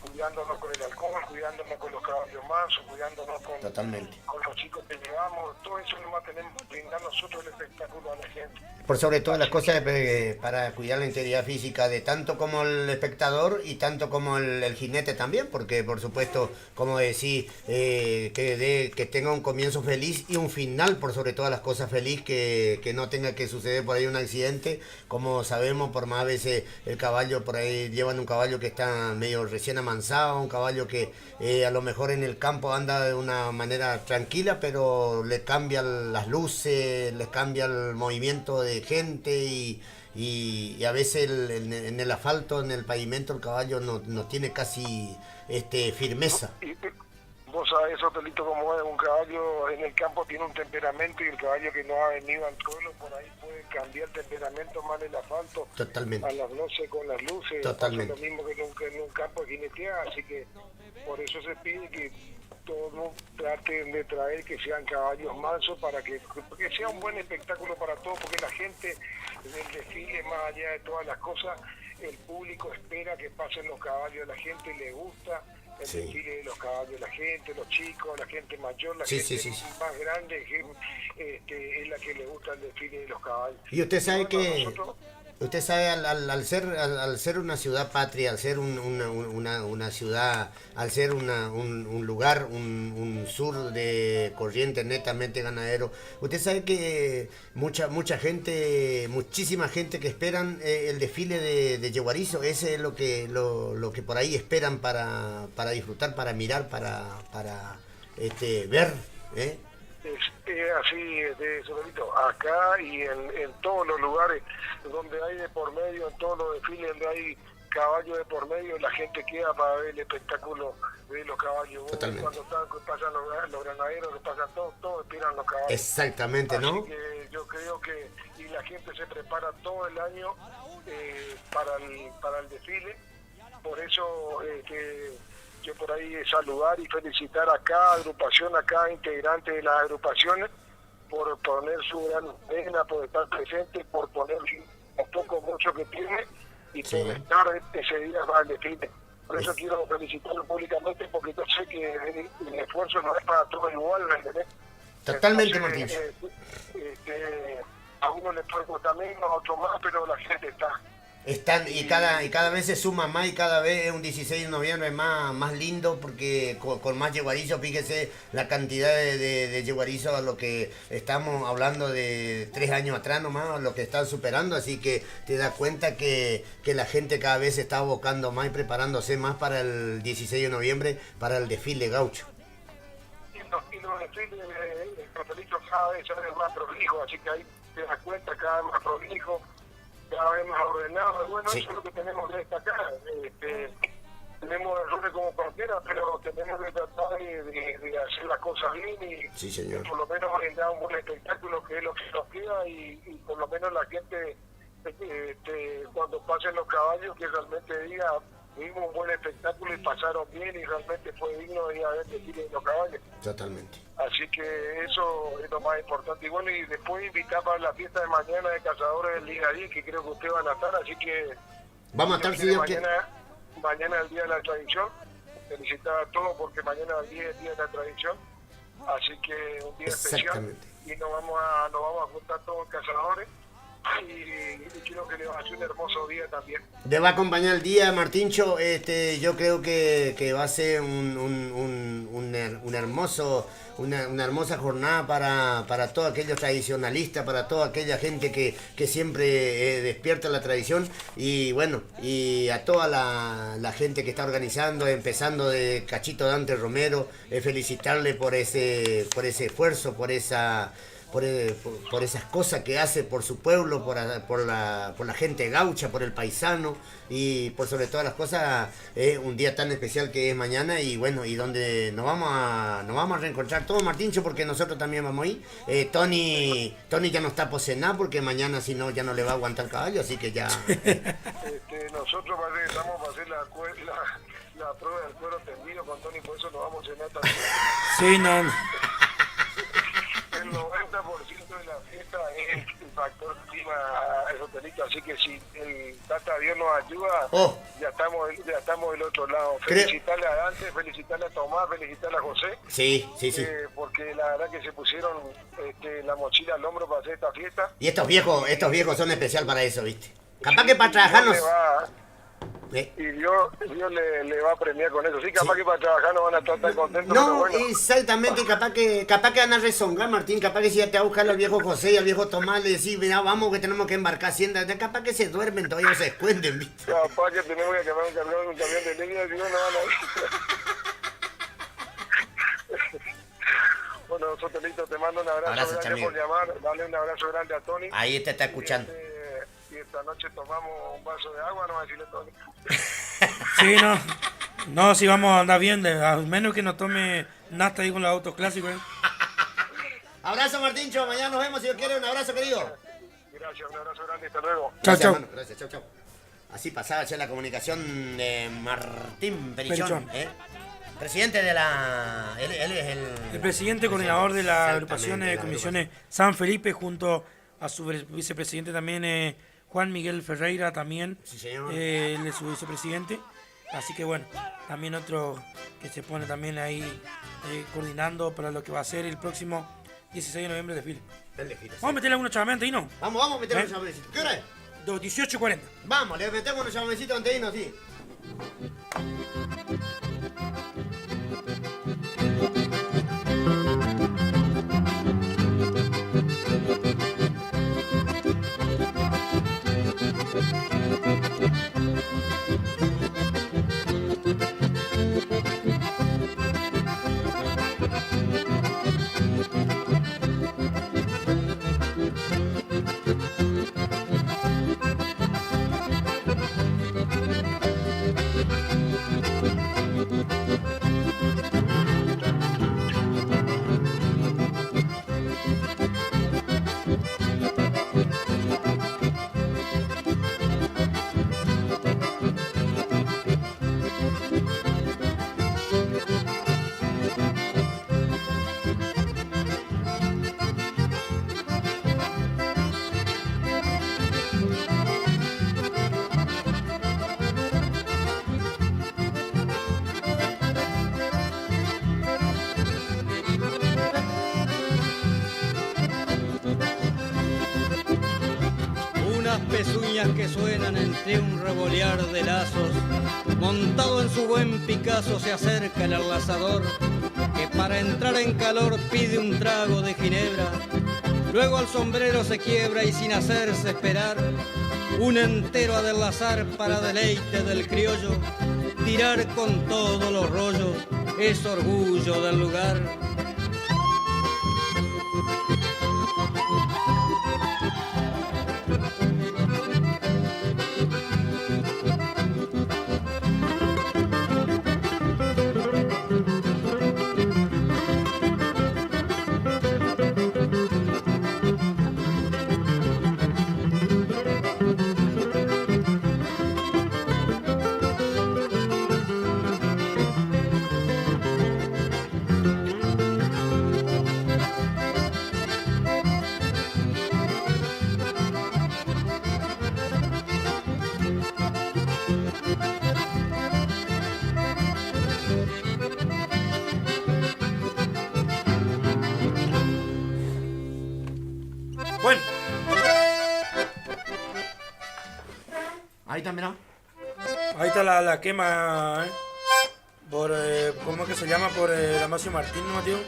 cuidándonos con el alcohol, cuidándonos con los caballos mansos, cuidándonos Totalmente. con los chicos que llevamos, todo eso nomás tenemos que brindar nosotros el espectáculo a la gente. Por sobre todas las cosas, para cuidar la integridad física de tanto como el espectador y tanto como el jinete también, porque por supuesto, como decís, que tenga un comienzo feliz y un final, por sobre todas las cosas feliz, que no tenga que suceder por ahí un accidente. Como sabemos, por más veces el caballo, por ahí llevan un caballo que está medio recién amansado, un caballo que a lo mejor en el campo anda de una manera tranquila, pero le cambian las luces, le cambia el movimiento de gente y a veces en el asfalto, en el pavimento, el caballo no tiene casi firmeza. vos sabés, Otelito, como es un caballo en el campo, tiene un temperamento, y el caballo que no ha venido al pueblo, por ahí puede cambiar temperamento más el asfalto. Totalmente. A las 12 con las luces. Totalmente. Pasa lo mismo que en un campo de jinetea, así que por eso se pide que todos traten de traer que sean caballos mansos para que sea un buen espectáculo para todos, porque la gente del desfile, más allá de todas las cosas, el público espera que pasen los caballos, la gente le gusta el desfile de los caballos, la gente, los chicos, la gente mayor, la gente más grande, es la que le gusta el desfile de los caballos. Y usted sabe que... Usted sabe, al ser una ciudad patria, al ser una ciudad, al ser un lugar, un sur de corriente netamente ganadero, usted sabe que mucha gente, muchísima gente que esperan el desfile de Yeguarizo, ese es lo que por ahí esperan para disfrutar, para mirar, para ver, ¿eh? Es así, Sotelito, acá y en todos los lugares donde hay de por medio, en todos los desfiles donde hay caballos de por medio, la gente queda para ver el espectáculo de los caballos. Cuando pasan los granaderos, que pasan todos esperan los caballos. Exactamente, ¿no? Así que yo creo que y la gente se prepara todo el año para el desfile, por eso yo por ahí saludar y felicitar a cada agrupación, a cada integrante de las agrupaciones por poner su gran pena, por estar presente, por poner un poco mucho que tiene y por estar ese día para el desfile. Por eso quiero felicitarlo públicamente, porque yo sé que el esfuerzo no es para todos igual, ¿me entendés? Totalmente, Martín. A uno le puede costar menos, a otro más, pero la gente está. Y cada vez se suma más, y cada vez es un 16 de noviembre más lindo, porque con más yeguarizo, fíjese la cantidad de yeguarizo a lo que estamos hablando de 3 años atrás nomás, lo que están superando, así que te das cuenta que la gente cada vez se está abocando más y preparándose más para el 16 de noviembre, para el desfile gaucho. Y los desfiles, el papelito cada vez es más prolijo, así que ahí te das cuenta, cada vez más prolijo, cada vez más ordenado. Bueno, eso es lo que tenemos que destacar. Tenemos errores como cualquiera, pero tenemos que tratar de hacer las cosas bien y por lo menos brindar un buen espectáculo, que es lo que nos queda, y por lo menos la gente cuando pasen los caballos, que realmente diga vimos un buen espectáculo y pasaron bien, y realmente fue digno de ir a ver el desfile de los caballos. Totalmente. Así que eso es lo más importante. Y bueno, y después invitar para la fiesta de mañana de Cazadores del Liga 10, que creo que ustedes van a estar, así que... Vamos a estar, señor. Mañana es el Día de la Tradición. Felicitar a todos porque mañana es el Día de la Tradición. Así que un día especial. Y nos vamos a juntar todos Cazadores. Y creo que le va a ser un hermoso día también. Le va a acompañar el día, Martincho. Yo creo que va a ser una hermosa jornada para todos aquellos tradicionalistas, para toda aquella gente que siempre despierta la tradición, y bueno, y a toda la gente que está organizando, empezando de Cachito Dante Romero, felicitarle por ese esfuerzo, por esas cosas que hace por su pueblo, por la gente gaucha, por el paisano, y por sobre todas las cosas, un día tan especial que es mañana, y bueno, y donde nos vamos a reencontrar todos, Martincho, porque nosotros también vamos a ir. Tony ya no está por cenar, porque mañana si no ya no le va a aguantar el caballo, así que ya... nosotros estamos para hacer la prueba del cuero tendido con Tony, por eso nos vamos a cenar también. Sí, no... El 90% de la fiesta es el factor clima esotérico, así que si el Tata Dios nos ayuda, ya estamos del otro lado. Felicitarle a Dante, felicitarle a Tomás, felicitarle a José. Sí. Porque la verdad que se pusieron la mochila al hombro para hacer esta fiesta. Y estos viejos son especial para eso, ¿viste? Capaz que para trabajarnos... Y Dios le va a premiar con eso. Sí, capaz que para trabajar no van a estar tan contentos. No, pero bueno. Exactamente, capaz que van a rezongar, Martín. Capaz que si ya te va a buscar al viejo José y al viejo Tomás, le decís, mira, vamos que tenemos que embarcar Hacienda. Capaz que se duermen, todavía no se descuenten, ¿viste? Capaz que tenemos que llamar un camión de línea, si no, no van a ir. Bueno, Sotelito, te mando un abrazo grande por llamar. Dale un abrazo grande a Tony. Ahí te está escuchando. Y esta noche tomamos un vaso de agua, no va a decirle Tony. Sí, no, si vamos a andar bien, al menos que nos tome Nasta ahí con los autos clásicos, ¿eh? Abrazo, Martincho. Mañana nos vemos si Dios quiere. Un abrazo, querido. Gracias, un abrazo grande, hasta luego. Chao, chao. Hermano, gracias, chao, chao. Así pasaba la comunicación de Martín Perichón, ¿eh? Presidente de la... Él es el presidente coordinador de la agrupación de la comisiones San Felipe, junto a su vicepresidente también, Juan Miguel Ferreira, también. Sí, señor. Él es su vicepresidente. Así que bueno, también otro que se pone también ahí coordinando para lo que va a ser el próximo 16 de noviembre de desfile. Vamos a meterle algunos chavamentos ahí, ¿no? Vamos a meterle unos chavamecitos. ¿Qué hora es? 18:40. Vamos, le metemos unos chavamecitos antes de irnos, sí. Pezuñas que suenan entre un revolear de lazos. Montado en su buen Picasso se acerca el enlazador, que para entrar en calor pide un trago de ginebra. Luego al sombrero se quiebra y sin hacerse esperar, un entero a deslazar para deleite del criollo. Tirar con todos los rollos es orgullo del lugar. Bueno. Ahí también, ¿no? Ahí está la quema, ¿eh? Por, ¿cómo es que se llama? Por Damasio Martín, ¿no, tío?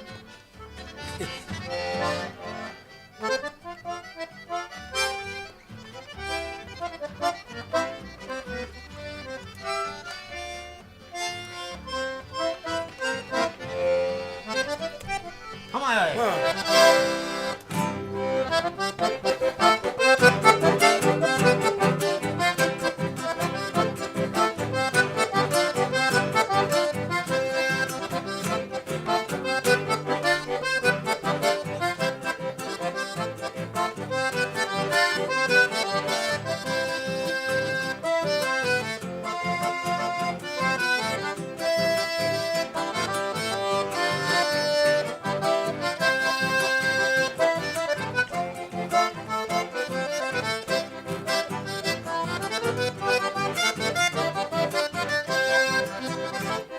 Vamos a ver.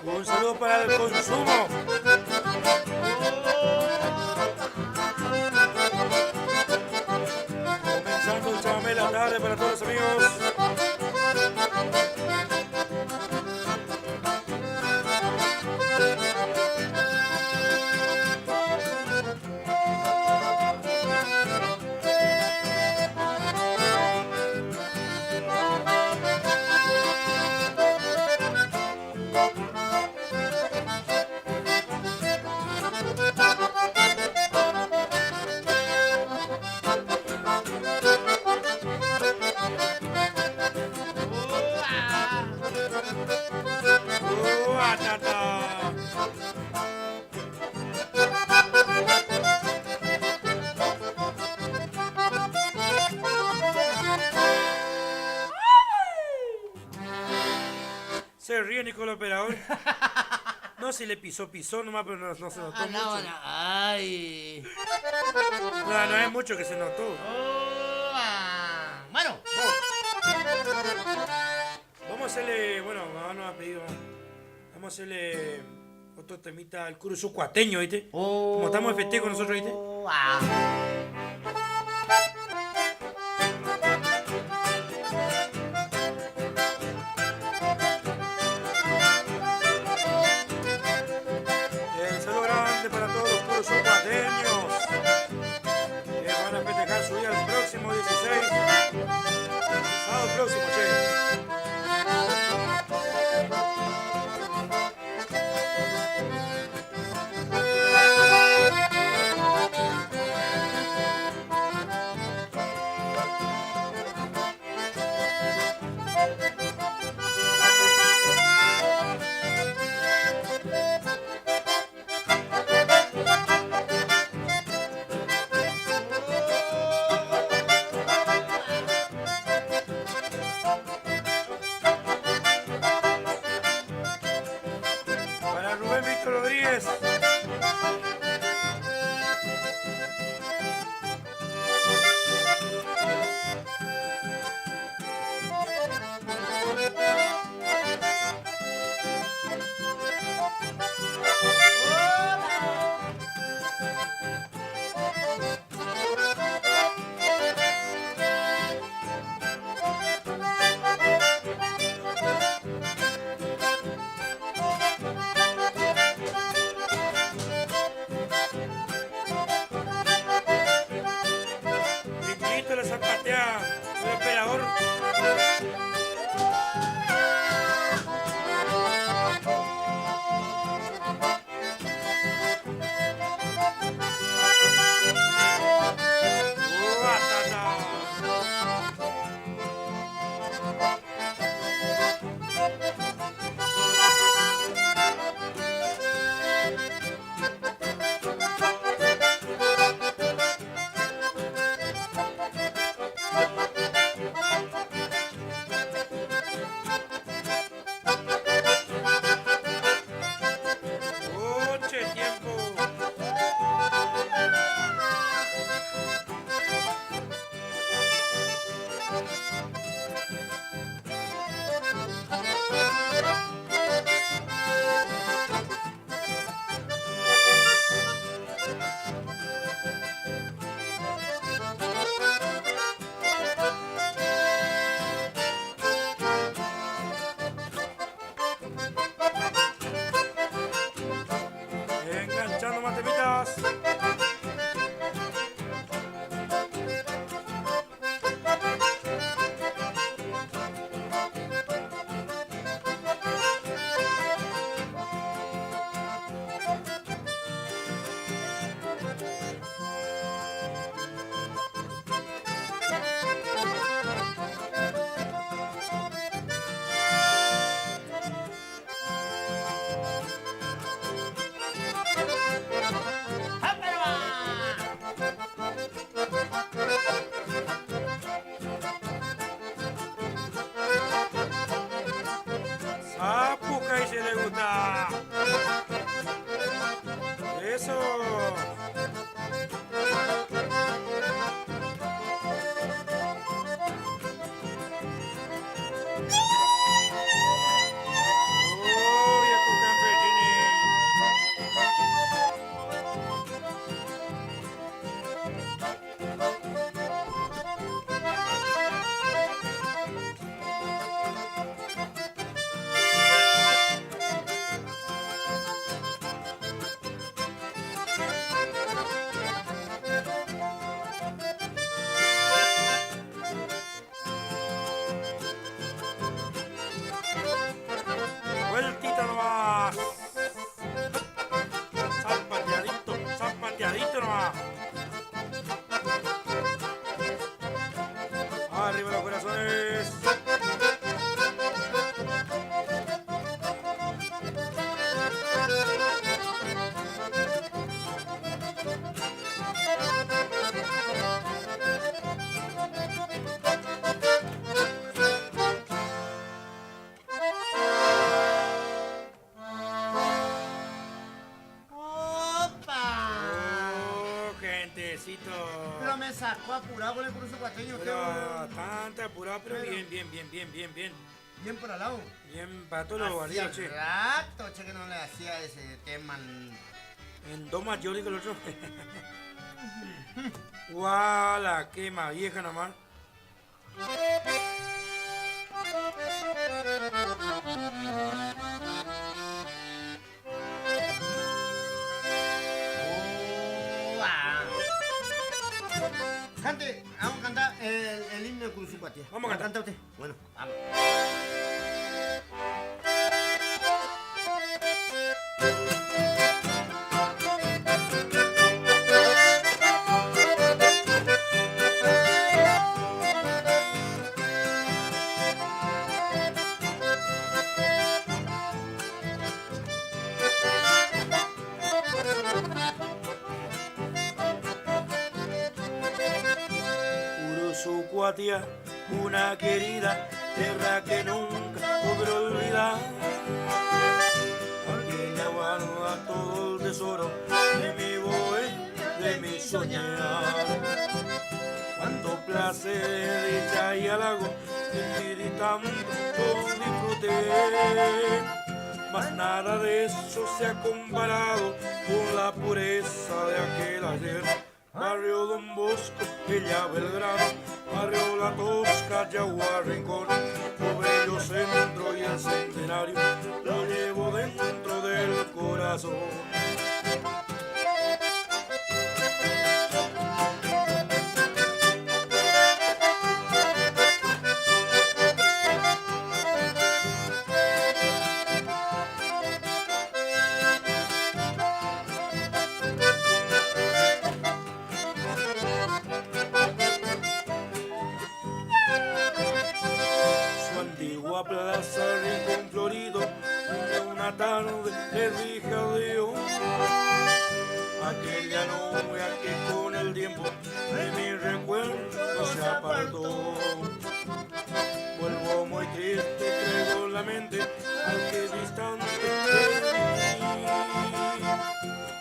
Un saludo para el consumo. Comenzando el chamamé la tarde para todos los amigos. se ríe, Nicolás Operador. No, si le pisó nomás, pero no se notó mucho. Ay. No es mucho que se notó. Bueno. Vamos a hacerle, bueno, mamá nos ha pedido. Vamos a hacerle otro temita al curuzu cuateño, ¿viste? Como estamos de festejo nosotros, ¿viste? El saludo grande para todos los curuzú cuateños que van a festejar su día el próximo 16. Sábado próximo, che. Para Rubén Víctor Rodríguez. Limpito la zapatea del operador. Oche tiempo. necesito. Pero me sacó apurado con el cruce cuateño. Pero bastante apurado, pero bien. Bien por al lado. Bien para todos los barrios, che. Rato, che, que no le hacía ese tema. En do mayor y que el otro. Guau, la quema vieja nomás. Cante, vamos a cantar el himno de Curuzucuatía. Vamos a cantar. ¿Canta usted? Bueno, vamos. Curuzucuatía, una querida tierra que nunca podré olvidar. Aquella guarda todo el tesoro de mi voy, de mi soñar. Cuánto placer, dicha y halago, sentir y tanto disfruté. Mas nada de eso se ha comparado con la pureza de aquel ayer. Barrio Don Bosco, Villa Belgrano, Barrio La Tosca, Yaguar, Rincón, Pobrillo Centro y el Centenario, lo llevo dentro del corazón. Plaza Rincón Florido, una tarde le dije adiós. Aquella novia que con el tiempo de mi recuerdo se apartó. Vuelvo muy triste, traigo en la mente al que distante de mí.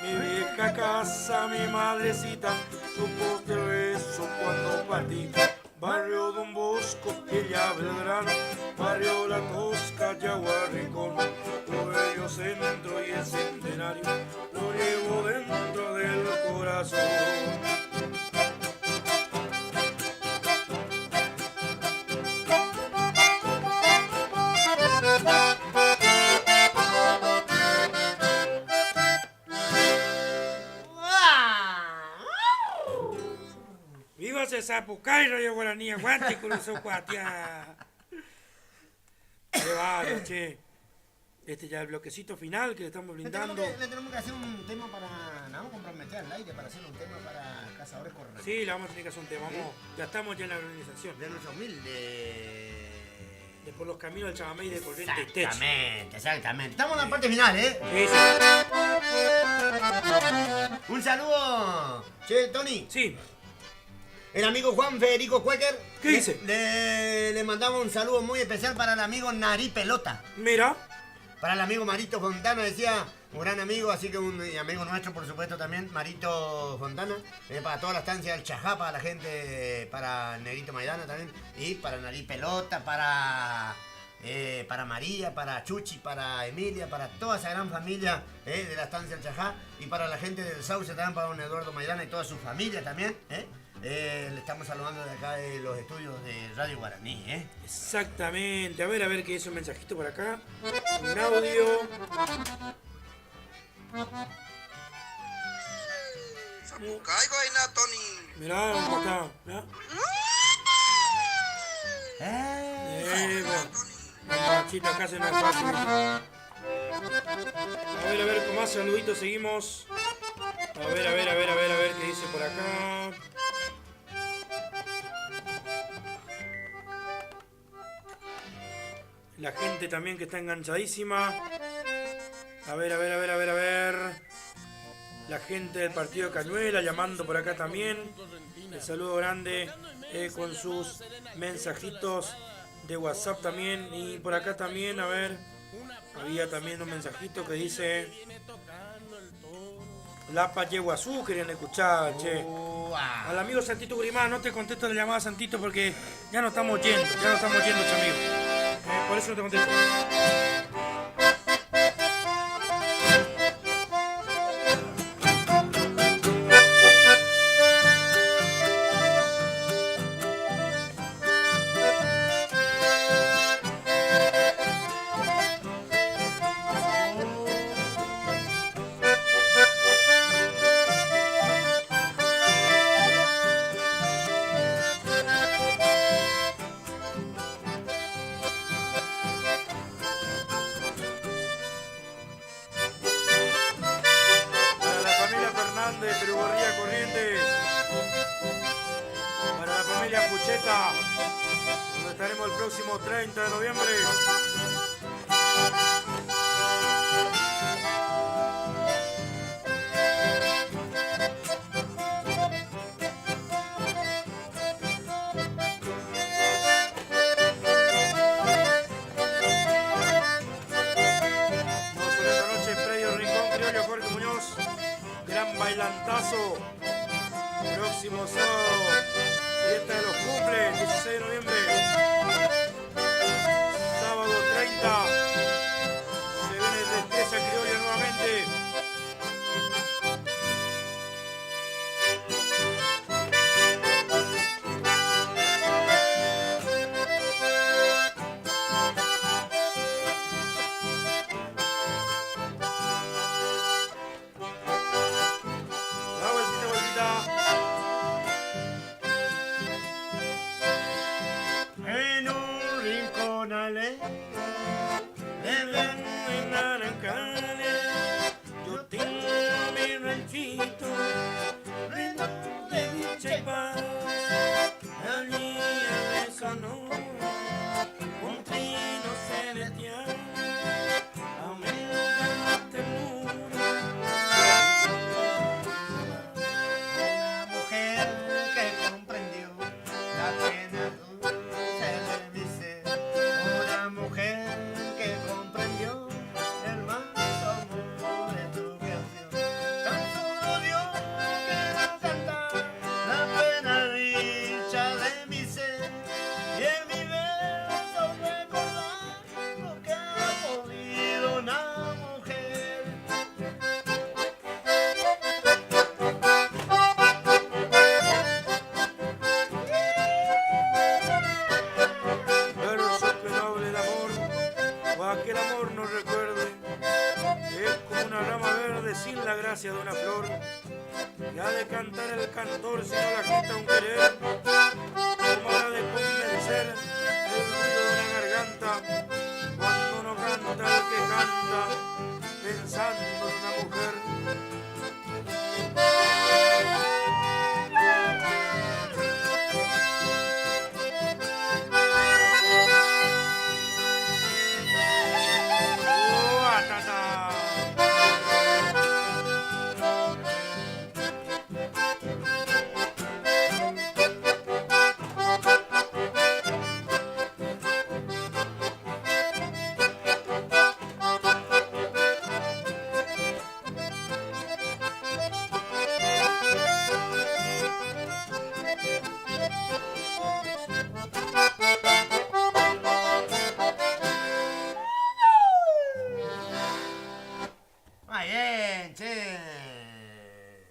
Mi vieja casa, mi madrecita, supo que beso cuando partí. Barrio Don Bosco, Villa Belgrano, Barrio La Tosca, Yaguar, Rincón, Pobrillo Centro y el Centenario, lo llevo dentro del corazón. ¡Vívase Zapucay, Rayo Guaraní! ¡Aguante, Curuzucuatía! ¡Qué bárbaro, che! Este ya el bloquecito final que le estamos brindando. Le tenemos que hacer un tema para... Nos vamos a comprometer al aire para hacer un tema para Cazadores Correctos. Sí, le vamos a tener que hacer un tema. Vamos, ya estamos ya en la organización. De nuestro humilde... De por los caminos del Chamamé y de Corriente y Techo. Exactamente. Estamos en la parte final, ¿eh? Sí, sí. Un saludo. Che, Tony. Sí. El amigo Juan Federico Cuéquer. ¿Qué dice? Le mandamos un saludo muy especial para el amigo Nari Pelota. Mira. Para el amigo Marito Fontana, decía, un gran amigo, así que un amigo nuestro, por supuesto, también, Marito Fontana. Para toda la estancia del Chajá, para la gente, para Negrito Maidana también. Y para Nari Pelota, para María, para Chuchi, para Emilia, para toda esa gran familia de la estancia del Chajá. Y para la gente del Sauce también, para don Eduardo Maidana y toda su familia también. Le estamos saludando de acá de los estudios de Radio Guaraní, Exactamente. A ver qué dice un mensajito por acá. Un audio. Zapucay, vaina, Tony. Mirá, cómo está. Mirá. Machito, acá se nos fácil. A ver, con más saluditos seguimos. A ver qué dice por acá. La gente también que está enganchadísima. A ver. La gente del partido de Cañuela llamando por acá también. El saludo grande con sus mensajitos de WhatsApp también. Y por acá también, a ver. Había también un mensajito que dice... Lapa Yeguazú querían escuchar, che. va. Al amigo Santito Gurimá, no te contesto la llamada, Santito, porque ya no estamos yendo, amigo. Por eso no te contesto. Donde estaremos el próximo 30 de noviembre. Esta noche en Predio Rincón Criollo, Jorge Muñoz, gran bailantazo. Próximo sábado, fiesta de los cumples, 16 de noviembre. Sábado 30, se viene Destreza Criolla nuevamente. Yo tengo mi ranchito lleno de dicha y paz. Allí me sonó un trino celestial. Aumenta la ternura. Una mujer que comprendió la pena dulce de mi ser. Una mujer que comprendió el manso amor de tu canción. Tan solo Dios quiero cantar la pena dicha de mi ser. Y en mi verso recordar lo que ha podido una mujer. Verso que no hable de amor, o aquel amor no recuerde. Es como una rama verde sin la gracia de una flor. Y ha de cantar el cantor si no la quita un querer. Como ha de convencer el ruido de una garganta cuando no canta el que canta pensando en una mujer.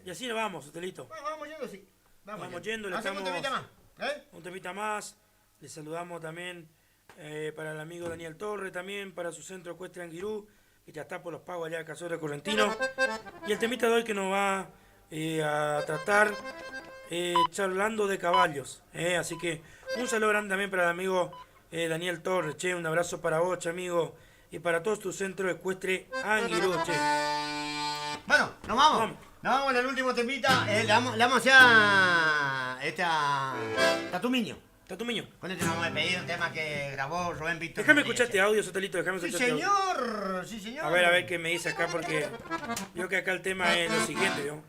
Y así nos vamos, Hotelito. Bueno, vamos yendo, sí. Vamos yendo, le hacemos estamos... un temita más. Un temita más. Le saludamos también para el amigo Daniel Torre, también para su centro ecuestre Anguirú, que ya está por los pagos allá de Casores Correntino. Y el temita de hoy que nos va a tratar charlando de caballos. Así que un saludo grande también para el amigo Daniel Torre, che, un abrazo para vos, che, amigo, y para todos tu centro ecuestre Anguirú, che. Bueno, nos vamos. Nos vamos en el último temita. Le vamos a hacer Tatumiño. Tatumiño. Con este nos vamos a pedir un tema que grabó Rubén Víctor. Déjame escuchar este audio, Sotelito, déjame Sí, escuchar este audio. señor. Sí, señor. A ver qué me dice acá, porque yo que acá el tema es lo siguiente, ¿no?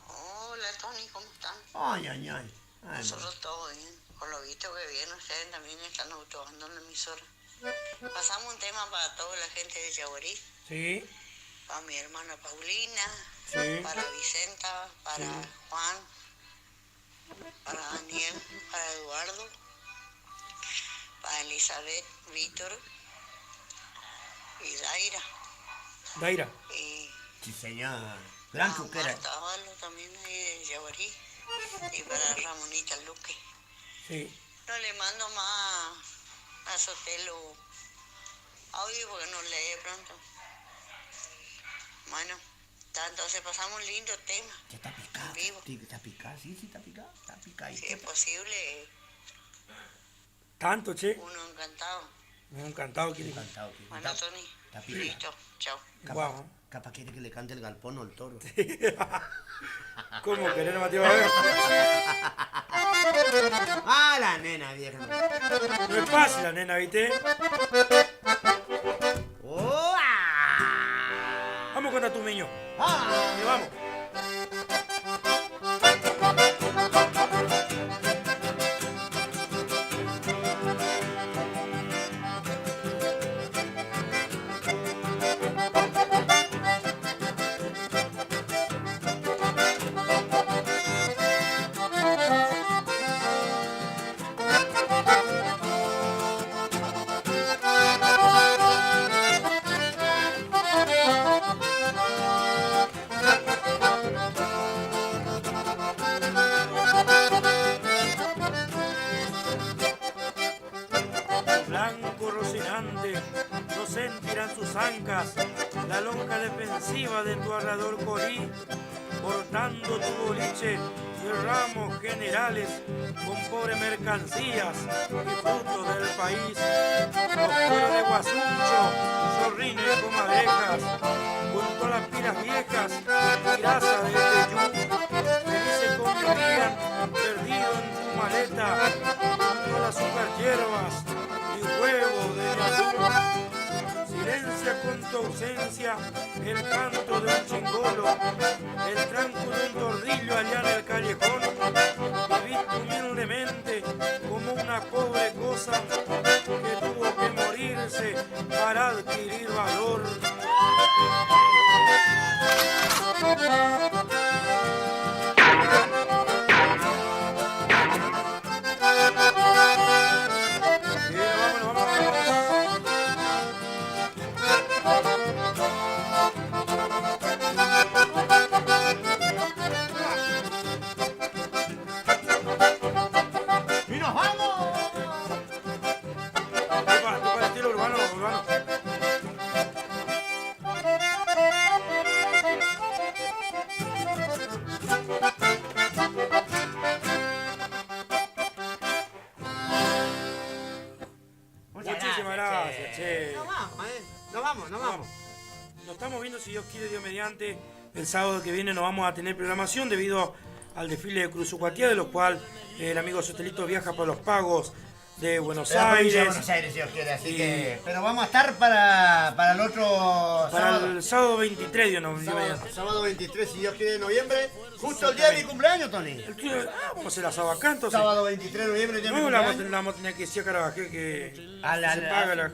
Hola, Tony, ¿cómo están? Ay. Nosotros todo bien. Por lo visto que bien, ustedes también están autobando en la emisora. Pasamos un tema para toda la gente de Yaguarí. Sí. Para mi hermana Paulina, Sí. para Vicenta, para Juan, para Daniel, para Eduardo, para Elizabeth, Víctor y Daira. Daira. Y Sí, señor. Gran cuquera. Marta Ábalo también ahí de Yaguarí. Y para Ramonita Luque. Sí. No le mando más a Sotelo audio porque no lee pronto. Bueno, entonces pasamos un lindo tema. Ya está picado. En vivo. Está picado, sí, está picado. Está picado. Si es posible, Tanto, che. uno encantado. Encantado, quiere. Encantado. Bueno, Tony, Está picado. listo, chao. Guau. Capaz quiere que le cante el galpón o el toro. ¿Cómo querés, Mateo? A ver. Ah, la nena vieja. No es fácil la nena, ¿viste? Vamos con tu niño. Y vamos. Blanco rocinante, no sentirán sus ancas la lonja defensiva de tu arrador corí, portando tu boliche de ramos generales con pobres mercancías y frutos del país. Los cueros de guasuncho, zorrines y comadrejas, junto a las pilas viejas y grasa de teyú, felices convivían perdido en tu maleta, junto a las azúcar hierbas y huevo de atún. Silencia con tu ausencia el canto de un chingolo, el tranco de un tordillo allá en el callejón. Viviste humildemente como una pobre cosa que tuvo que morirse para adquirir valor. ¡Y nos vamos! Para estilo urbano. Muchísimas gracias, che. Nos vamos. Nos estamos viendo, si Dios quiere, Dios mediante. El sábado que viene no vamos a tener programación debido al desfile de Cruzucuatía, de lo cual el amigo Sotelito viaja por los pagos de Buenos Aires. Buenos Aires, si Dios quiere, así que... Pero vamos a estar para el otro para sábado. el sábado 23, Dios mediante. Sábado 23, si Dios quiere, de noviembre. Justo el día de mi cumpleaños, Tony. Vamos a hacer la sábado acá, entonces. Sábado 23 de noviembre, día de mi No, la cumpleaños. vamos a tener que decir a Carabajé que se Al, paga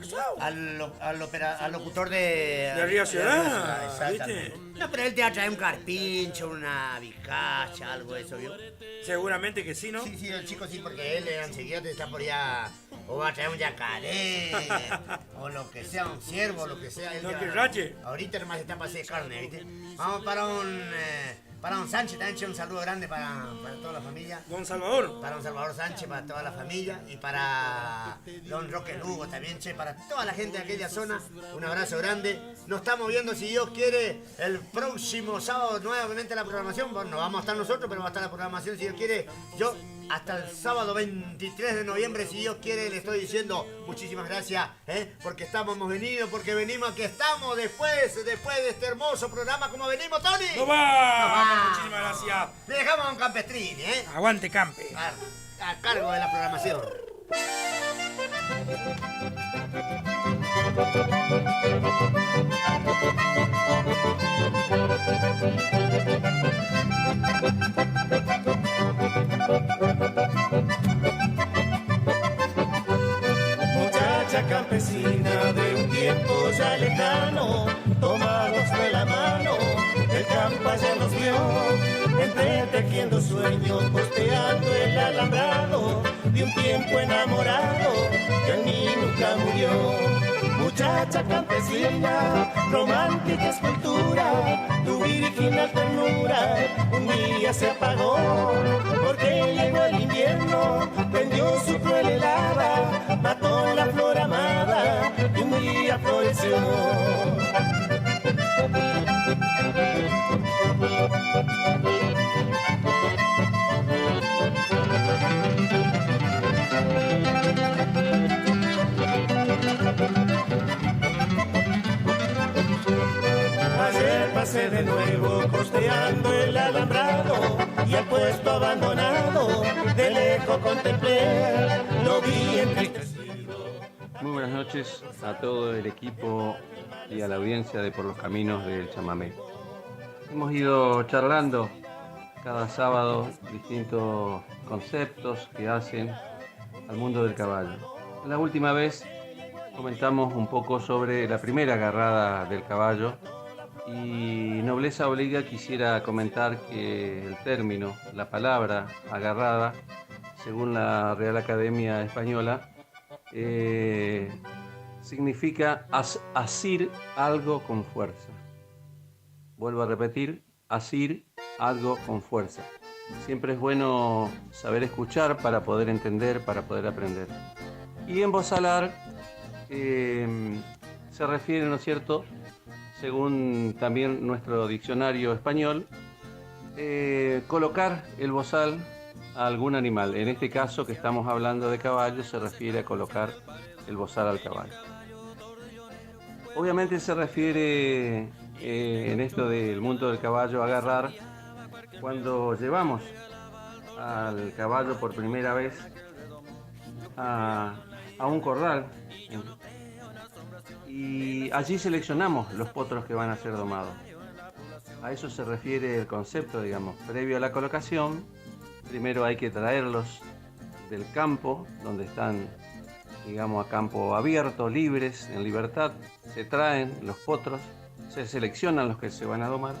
al locutor de Río Ciudad, exactamente. ¿viste? No, pero él te va a traer un carpincho, una bizcacha, algo de eso, ¿vio? Seguramente que sí, ¿no? Sí, el chico sí, porque él enseguida te está por allá, o va a traer un yacaré, o lo que sea, un ciervo, lo que sea. Lo que rache. Ahorita nomás está para hacer carne, ¿viste? Vamos para un Sánchez, también che, un saludo grande para toda la familia. Don Salvador. Para don Salvador Sánchez, para toda la familia. Y para don Roque Lugo también, che, para toda la gente de aquella zona. Un abrazo grande. Nos estamos viendo, si Dios quiere, el próximo sábado nuevamente la programación. Bueno, no vamos a estar nosotros, pero va a estar la programación, si Dios quiere. Yo, hasta el sábado 23 de noviembre, si Dios quiere, le estoy diciendo muchísimas gracias, porque hemos venido, porque venimos, aquí estamos después de este hermoso programa. ¿Cómo venimos, Tony? ¡No va! Muchísimas gracias. Le dejamos a un Campestrini, Aguante, Campe. A cargo de la programación. Muchacha campesina de un tiempo ya lejano, tomados de la mano, el campo allá perdiendo sueño, costeando el alambrado de un tiempo enamorado que en mí nunca murió. Muchacha campesina, romántica escultura, tu virginal ternura un día se apagó, porque llegó el invierno, prendió su cruel helada, mató la flor amada y un día floreció. Ayer pasé de nuevo costeando el alambrado y al puesto abandonado de lejos contemplé, lo vi entristecido. Muy buenas noches a todo el equipo y a la audiencia de Por los Caminos del Chamamé. Hemos ido charlando cada sábado distintos conceptos que hacen al mundo del caballo. La última vez comentamos un poco sobre la primera agarrada del caballo y Nobleza Obliga quisiera comentar que el término, la palabra agarrada, según la Real Academia Española, significa asir algo con fuerza. Vuelvo a repetir, asir algo con fuerza. Siempre es bueno saber escuchar para poder entender, para poder aprender. Y embosalar se refiere, ¿no es cierto?, según también nuestro diccionario español, colocar el bozal a algún animal. En este caso que estamos hablando de caballo, se refiere a colocar el bozal al caballo. Obviamente se refiere en esto del mundo del caballo a agarrar cuando llevamos al caballo por primera vez a un corral y allí seleccionamos los potros que van a ser domados. A eso se refiere el concepto, digamos. Previo a la colocación, primero hay que traerlos del campo, donde están, digamos, a campo abierto, libres, en libertad. Se traen los potros, se seleccionan los que se van a domar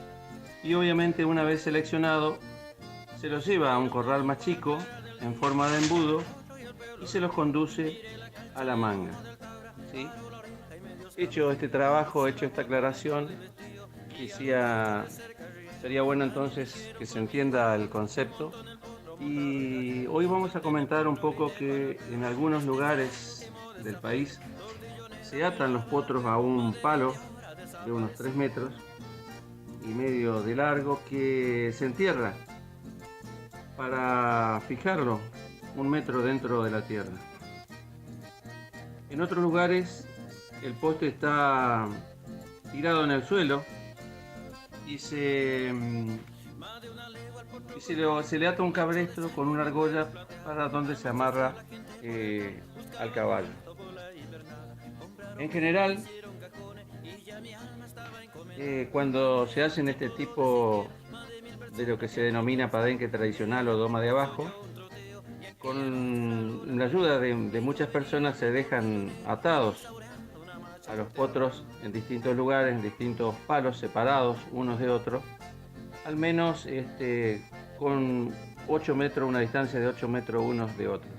y obviamente una vez seleccionado se los lleva a un corral más chico en forma de embudo y se los conduce a la manga, ¿sí? Hecho este trabajo, hecho esta aclaración, sería bueno entonces que se entienda el concepto. Y hoy vamos a comentar un poco que en algunos lugares del país se atan los potros a un palo de unos 3 metros y medio de largo que se entierra para fijarlo 1 metro dentro de la tierra. En otros lugares el poste está tirado en el suelo y se le ata un cabestro con una argolla para donde se amarra al caballo. En general, cuando se hacen este tipo de lo que se denomina padenque tradicional o doma de abajo, con la ayuda de muchas personas se dejan atados a los potros en distintos lugares, en distintos palos separados unos de otros, al menos con 8 metros, una distancia de 8 metros unos de otros.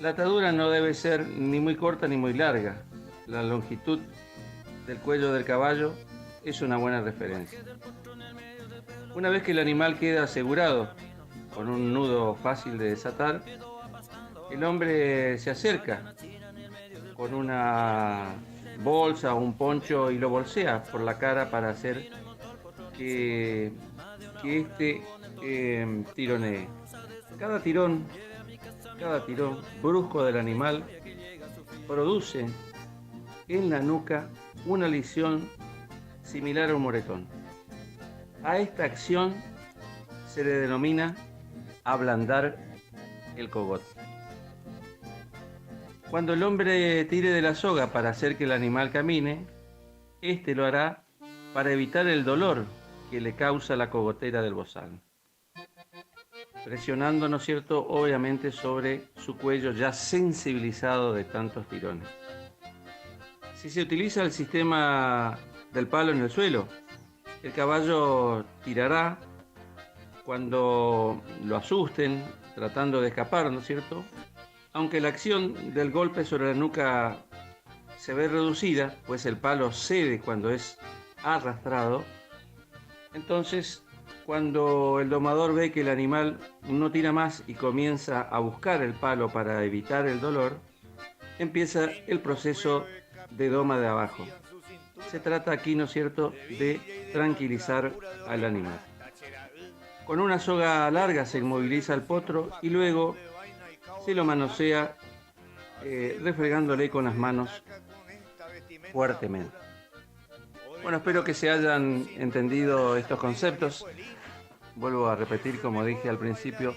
La atadura no debe ser ni muy corta ni muy larga. La longitud del cuello del caballo es una buena referencia. Una vez que el animal queda asegurado con un nudo fácil de desatar, el hombre se acerca con una bolsa o un poncho y lo bolsea por la cara para hacer que tironee. Cada tirón brusco del animal produce en la nuca una lesión similar a un moretón. A esta acción se le denomina ablandar el cogote. Cuando el hombre tire de la soga para hacer que el animal camine, este lo hará para evitar el dolor que le causa la cogotera del bozal, presionando, ¿no es cierto?, obviamente sobre su cuello ya sensibilizado de tantos tirones. Si se utiliza el sistema del palo en el suelo, el caballo tirará cuando lo asusten, tratando de escapar, ¿no es cierto? Aunque la acción del golpe sobre la nuca se ve reducida, pues el palo cede cuando es arrastrado. Entonces, cuando el domador ve que el animal no tira más y comienza a buscar el palo para evitar el dolor, empieza el proceso de doma de abajo. Se trata aquí, ¿no es cierto?, de tranquilizar al animal. Con una soga larga se inmoviliza al potro y luego se lo manosea refregándole con las manos fuertemente. Bueno, espero que se hayan entendido estos conceptos. Vuelvo a repetir, como dije al principio,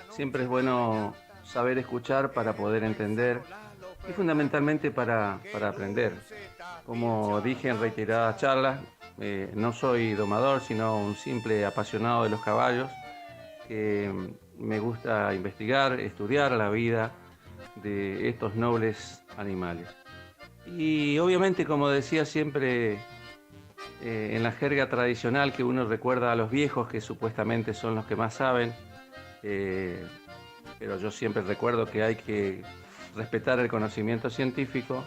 siempre es bueno saber escuchar para poder entender y fundamentalmente para aprender. Como dije en reiteradas charlas, no soy domador, sino un simple apasionado de los caballos, que me gusta investigar, estudiar la vida de estos nobles animales. Y obviamente, como decía siempre, en la jerga tradicional que uno recuerda a los viejos, que supuestamente son los que más saben, pero yo siempre recuerdo que hay que respetar el conocimiento científico.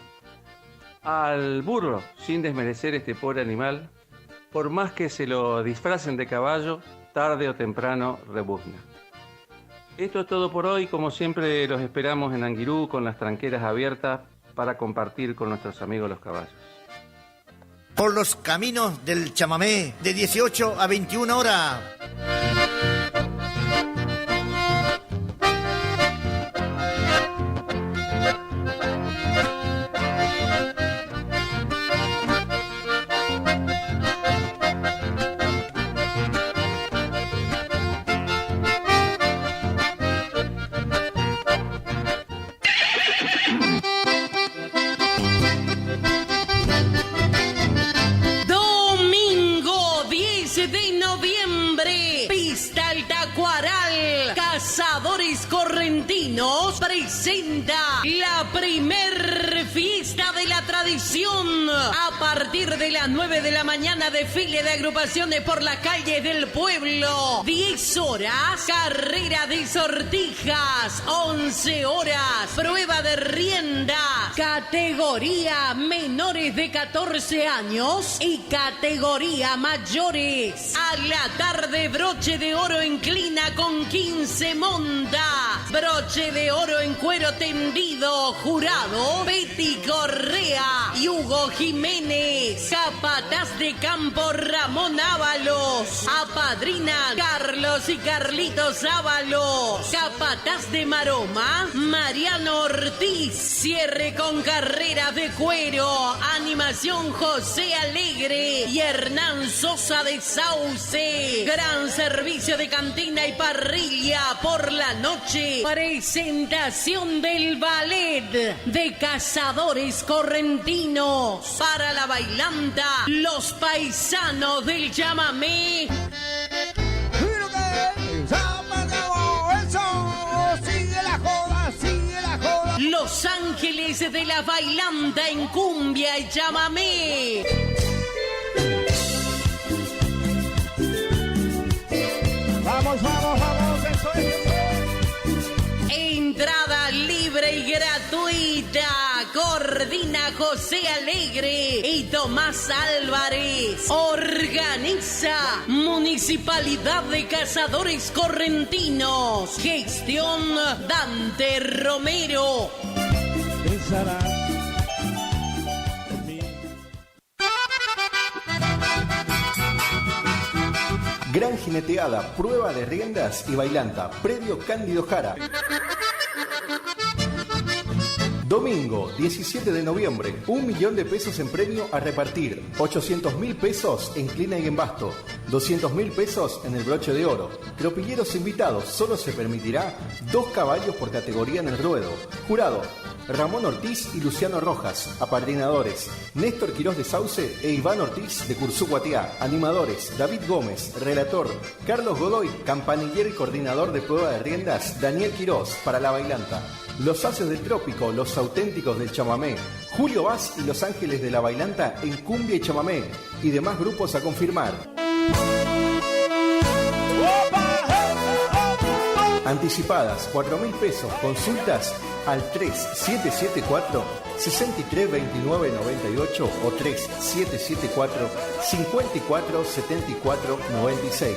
Al burro, sin desmerecer este pobre animal, por más que se lo disfracen de caballo, tarde o temprano rebuzna. Esto es todo por hoy. Como siempre, los esperamos en Anguirú con las tranqueras abiertas para compartir con nuestros amigos los caballos. Por los caminos del chamamé, de 18 a 21 horas. Domingo 10 de noviembre, Pista Alta Cuaral, Cazadores Correntinos presenta la primer fiesta de la tradición. A partir de las 9 de la mañana, desfile de agrupaciones por las calles del pueblo. 10 horas, carrera de sortijas. 11 horas, prueba de rienda. Categoría menores de 14 años y categoría mayores. A la tarde, broche de oro en clina con 15 montas. Broche de oro en cuero tendido. Jurado, Betty Correa y Hugo Jiménez. Capataz de campo, Ramón Ábalos. Apadrina, Carlos y Carlitos Ábalos. Capataz de maroma, Mariano Ortiz. Cierre con carreras de cuero. Animación, José Alegre y Hernán Sosa de Sauce. Gran servicio de cantina y parrilla por la noche. Presentación del ballet de Cazadores Correntinos. Para la bailanta, los paisanos del chamamé. Los Ángeles de la bailanta en cumbia y chamamé. Vamos, vamos, vamos, eso es. Entrada libre y gratuita. Coordina José Alegre y Tomás Álvarez. Organiza Municipalidad de Cazadores Correntinos. Gestión Dante Romero. Gran jineteada, prueba de riendas y bailanta, predio Cándido Jara. Domingo 17 de noviembre, 1 millón de pesos en premio a repartir, 800.000 pesos en clina y en basto, 200.000 pesos en el broche de oro. Tropilleros invitados, solo se permitirá 2 caballos por categoría en el ruedo. Jurado, Ramón Ortiz y Luciano Rojas. Apadrinadores, Néstor Quirós de Sauce e Iván Ortiz de Curzú-Guatiá. Animadores, David Gómez. Relator, Carlos Godoy. Campanillero y coordinador de prueba de riendas, Daniel Quirós, para la bailanta. Los Haces del Trópico, los auténticos del chamamé. Julio Vaz y Los Ángeles de la bailanta en cumbia y chamamé. Y demás grupos a confirmar. ¡Opa! Anticipadas 4.000 pesos. Consultas al 3774-632998 o 3774-547496.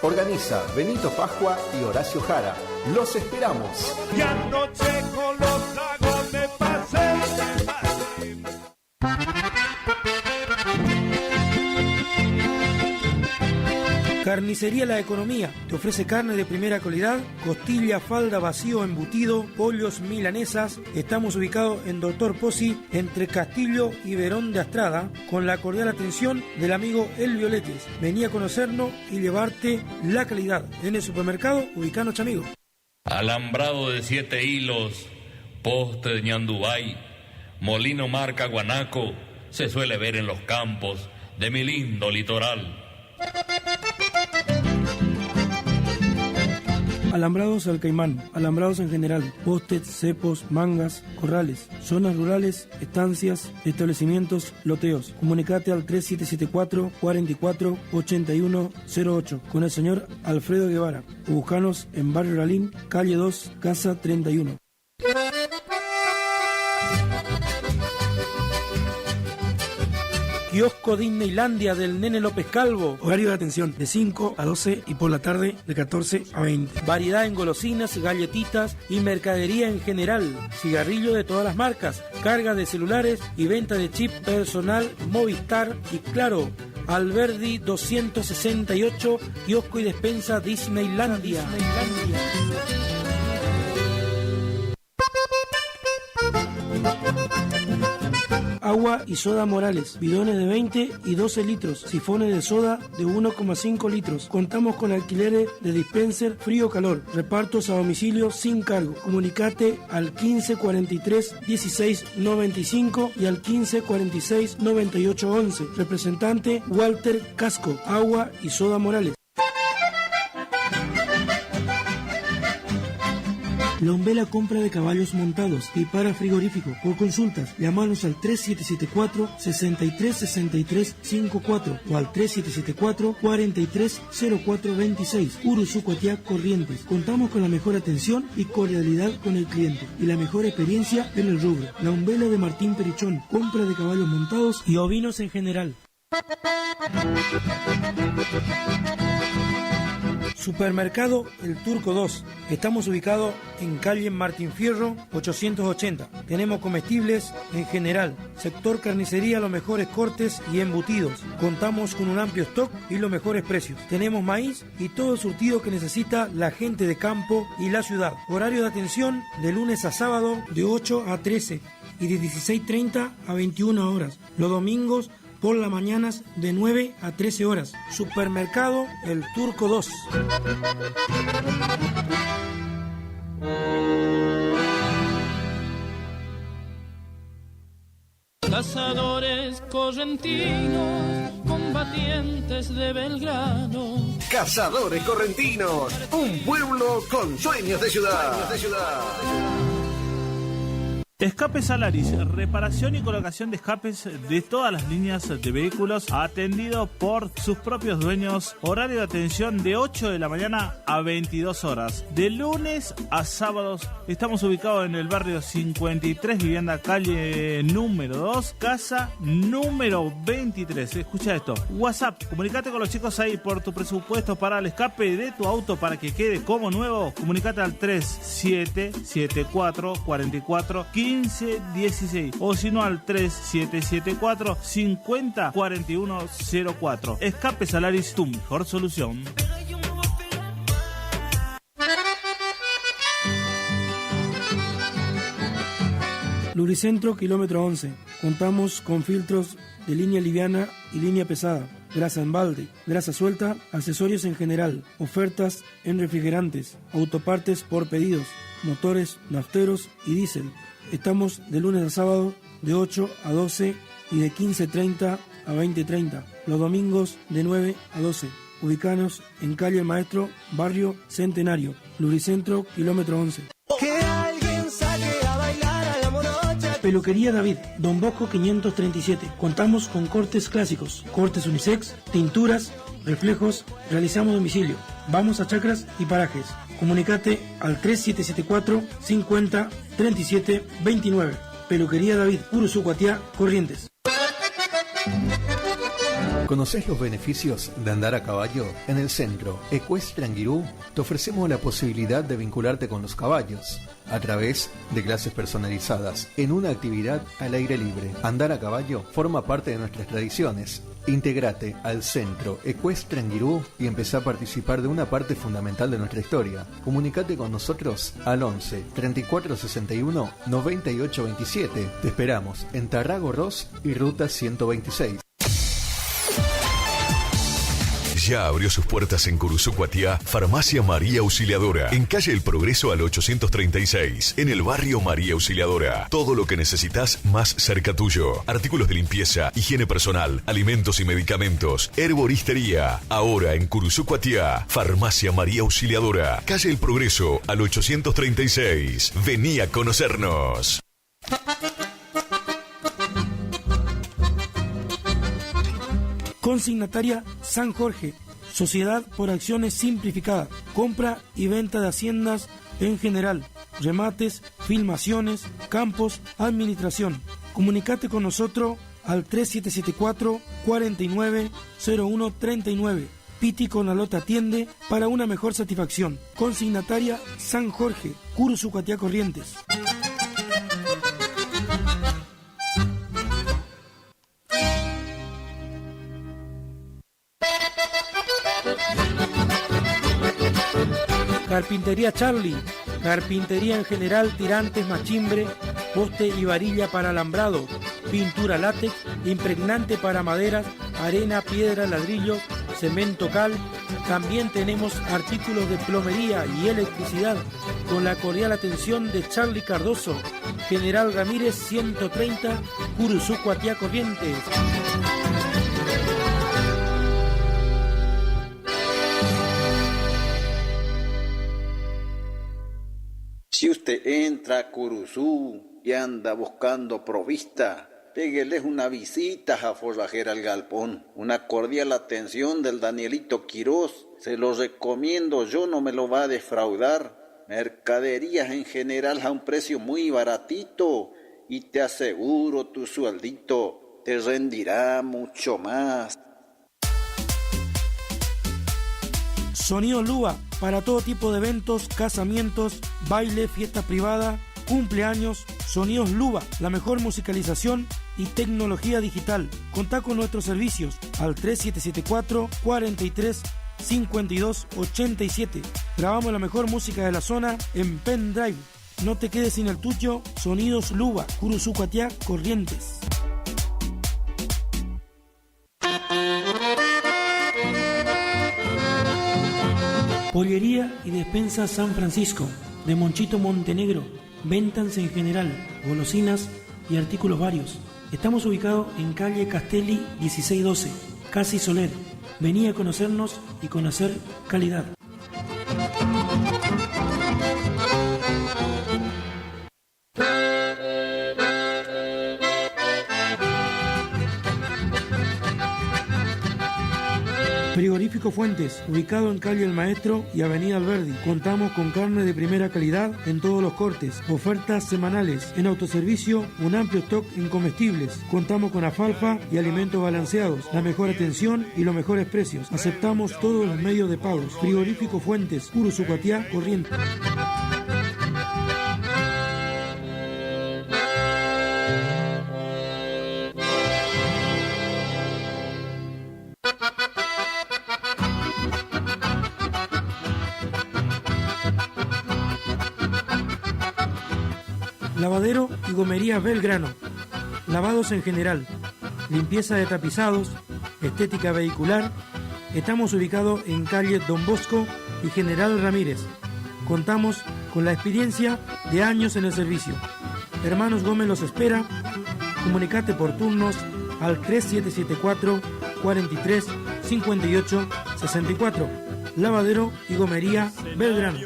Organiza Benito Pascua y Horacio Jara. ¡Los esperamos! Y anoche con los tragos me pasé de Carnicería La Economía te ofrece carne de primera calidad, costilla, falda, vacío, embutido, pollos, milanesas. Estamos ubicados en Doctor Pozzi, entre Castillo y Verón de Astrada, con la cordial atención del amigo El Violetis. Vení a conocernos y llevarte la calidad. En el supermercado, ubicanos, amigo. Alambrado de 7 hilos, poste de ñandubay, molino marca guanaco, se suele ver en los campos de mi lindo litoral. Alambrados al caimán, alambrados en general, postes, cepos, mangas, corrales, zonas rurales, estancias, establecimientos, loteos. Comunicate al 3774-448108 con el señor Alfredo Guevara. O buscanos en Barrio Ralín, calle 2, casa 31. Kiosco Disneylandia del Nene López Calvo. Horario de atención de 5 a 12 y por la tarde de 14 a 20. Variedad en golosinas, galletitas y mercadería en general. Cigarrillo de todas las marcas. Carga de celulares y venta de chip personal Movistar y Claro. Alberdi 268, kiosco y despensa Disneylandia. Agua y soda Morales, bidones de 20 y 12 litros, sifones de soda de 1,5 litros. Contamos con alquileres de dispenser frío-calor, repartos a domicilio sin cargo. Comunicate al 1543 1695 y al 1546 9811. Representante Walter Casco, Agua y soda Morales. La Umbela compra de caballos montados y para frigorífico. Por consultas, llamanos al 3774-636354 o al 3774-430426. Uruzucuatiá, Corrientes. Contamos con la mejor atención y cordialidad con el cliente y la mejor experiencia en el rubro. La Umbela de Martín Perichón, compra de caballos montados y ovinos en general. Supermercado El Turco 2. Estamos ubicados en calle Martín Fierro 880. Tenemos comestibles en general. Sector carnicería, los mejores cortes y embutidos. Contamos con un amplio stock y los mejores precios. Tenemos maíz y todo el surtido que necesita la gente de campo y la ciudad. Horario de atención de lunes a sábado de 8 a 13 y de 16:30 a 21 horas. Los domingos por las mañanas de 9 a 13 horas. Supermercado El Turco 2. Cazadores correntinos, combatientes de Belgrano. Cazadores Correntinos, un pueblo con sueños de ciudad. Escape Salaris, reparación y colocación de escapes de todas las líneas de vehículos, atendido por sus propios dueños. Horario de atención de 8 de la mañana a 22 horas. De lunes a sábados estamos ubicados en el barrio 53, vivienda calle número 2, casa número 23. Escucha esto. WhatsApp, comunicate con los chicos ahí por tu presupuesto para el escape de tu auto para que quede como nuevo. Comunicate al 3774 44 1516 o si no al 3774 50 4104. Escape Salaris, tu mejor solución. Lubricentro kilómetro 11. Contamos con filtros de línea liviana y línea pesada, grasa en balde, grasa suelta, accesorios en general, ofertas en refrigerantes, autopartes por pedidos, motores, nafteros y diésel. Estamos de lunes a sábado de 8 a 12 y de 15:30 a 20:30. Los domingos de 9 a 12. Ubicanos en calle El Maestro, barrio Centenario. Lubricentro kilómetro 11. Que alguien saque a bailar a la morocha. Peluquería David, Don Bosco 537. Contamos con cortes clásicos, cortes unisex, tinturas reflejos, realizamos domicilio. Vamos a chacras y parajes. Comunicate al 3774 50 37 29. Peluquería David, Uruzucuatiá, Corrientes. ¿Conocés los beneficios de andar a caballo? En el centro Ecuestre Anguirú te ofrecemos la posibilidad de vincularte con los caballos a través de clases personalizadas en una actividad al aire libre. Andar a caballo forma parte de nuestras tradiciones. Intégrate al centro Ecuestre Anguirú y empezá a participar de una parte fundamental de nuestra historia. Comunicate con nosotros al 11 34 61 98 27. Te esperamos en Tarrago Ross y Ruta 126. Ya abrió sus puertas en Curuzucuatiá, Farmacia María Auxiliadora, en calle El Progreso al 836, en el barrio María Auxiliadora. Todo lo que necesitas más cerca tuyo. Artículos de limpieza, higiene personal, alimentos y medicamentos, herboristería. Ahora en Curuzucuatiá, Farmacia María Auxiliadora, calle El Progreso al 836. Vení a conocernos. Consignataria San Jorge, Sociedad por Acciones Simplificada, compra y venta de haciendas en general, remates, filmaciones, campos, administración. Comunicate con nosotros al 3774 49 01 39. Piti Conalota atiende para una mejor satisfacción. Consignataria San Jorge, Uruzucuatiá, Corrientes. Carpintería Charlie, carpintería en general, tirantes, machimbre, poste y varilla para alambrado, pintura látex, impregnante para maderas, arena, piedra, ladrillo, cemento, cal. También tenemos artículos de plomería y electricidad con la cordial atención de Charlie Cardoso, General Ramírez 130, Uruzucuatiá, Corrientes. Si usted entra a Curuzú y anda buscando provista, pégueles una visita a Forrajera al Galpón. Una cordial atención del Danielito Quirós. Se lo recomiendo, yo no me lo va a defraudar. Mercaderías en general a un precio muy baratito y te aseguro tu sueldito te rendirá mucho más. Sonido Luba, para todo tipo de eventos, casamientos, baile, fiesta privada, cumpleaños. Sonidos Luba, la mejor musicalización y tecnología digital. Contá con nuestros servicios al 3774 43 52 87. Grabamos la mejor música de la zona en pendrive. No te quedes sin el tuyo. Sonidos Luba, Uruzucuatiá, Corrientes. Pollería y despensa San Francisco, de Monchito Montenegro. Ventas en general, golosinas y artículos varios. Estamos ubicados en calle Castelli 1612, Casi Soler. Vení a conocernos y conocer calidad. Frigorífico Fuentes, ubicado en calle El Maestro y avenida Alberdi. Contamos con carne de primera calidad en todos los cortes, ofertas semanales. En autoservicio, un amplio stock en comestibles. Contamos con alfalfa y alimentos balanceados, la mejor atención y los mejores precios. Aceptamos todos los medios de pagos. Frigorífico Fuentes, Uruzucuatiá, Corrientes. Lavadero y gomería Belgrano. Lavados en general, limpieza de tapizados, estética vehicular. Estamos ubicados en calle Don Bosco y General Ramírez. Contamos con la experiencia de años en el servicio. Hermanos Gómez los espera. Comunicate por turnos al 3774 43 58 64. Lavadero y gomería Belgrano.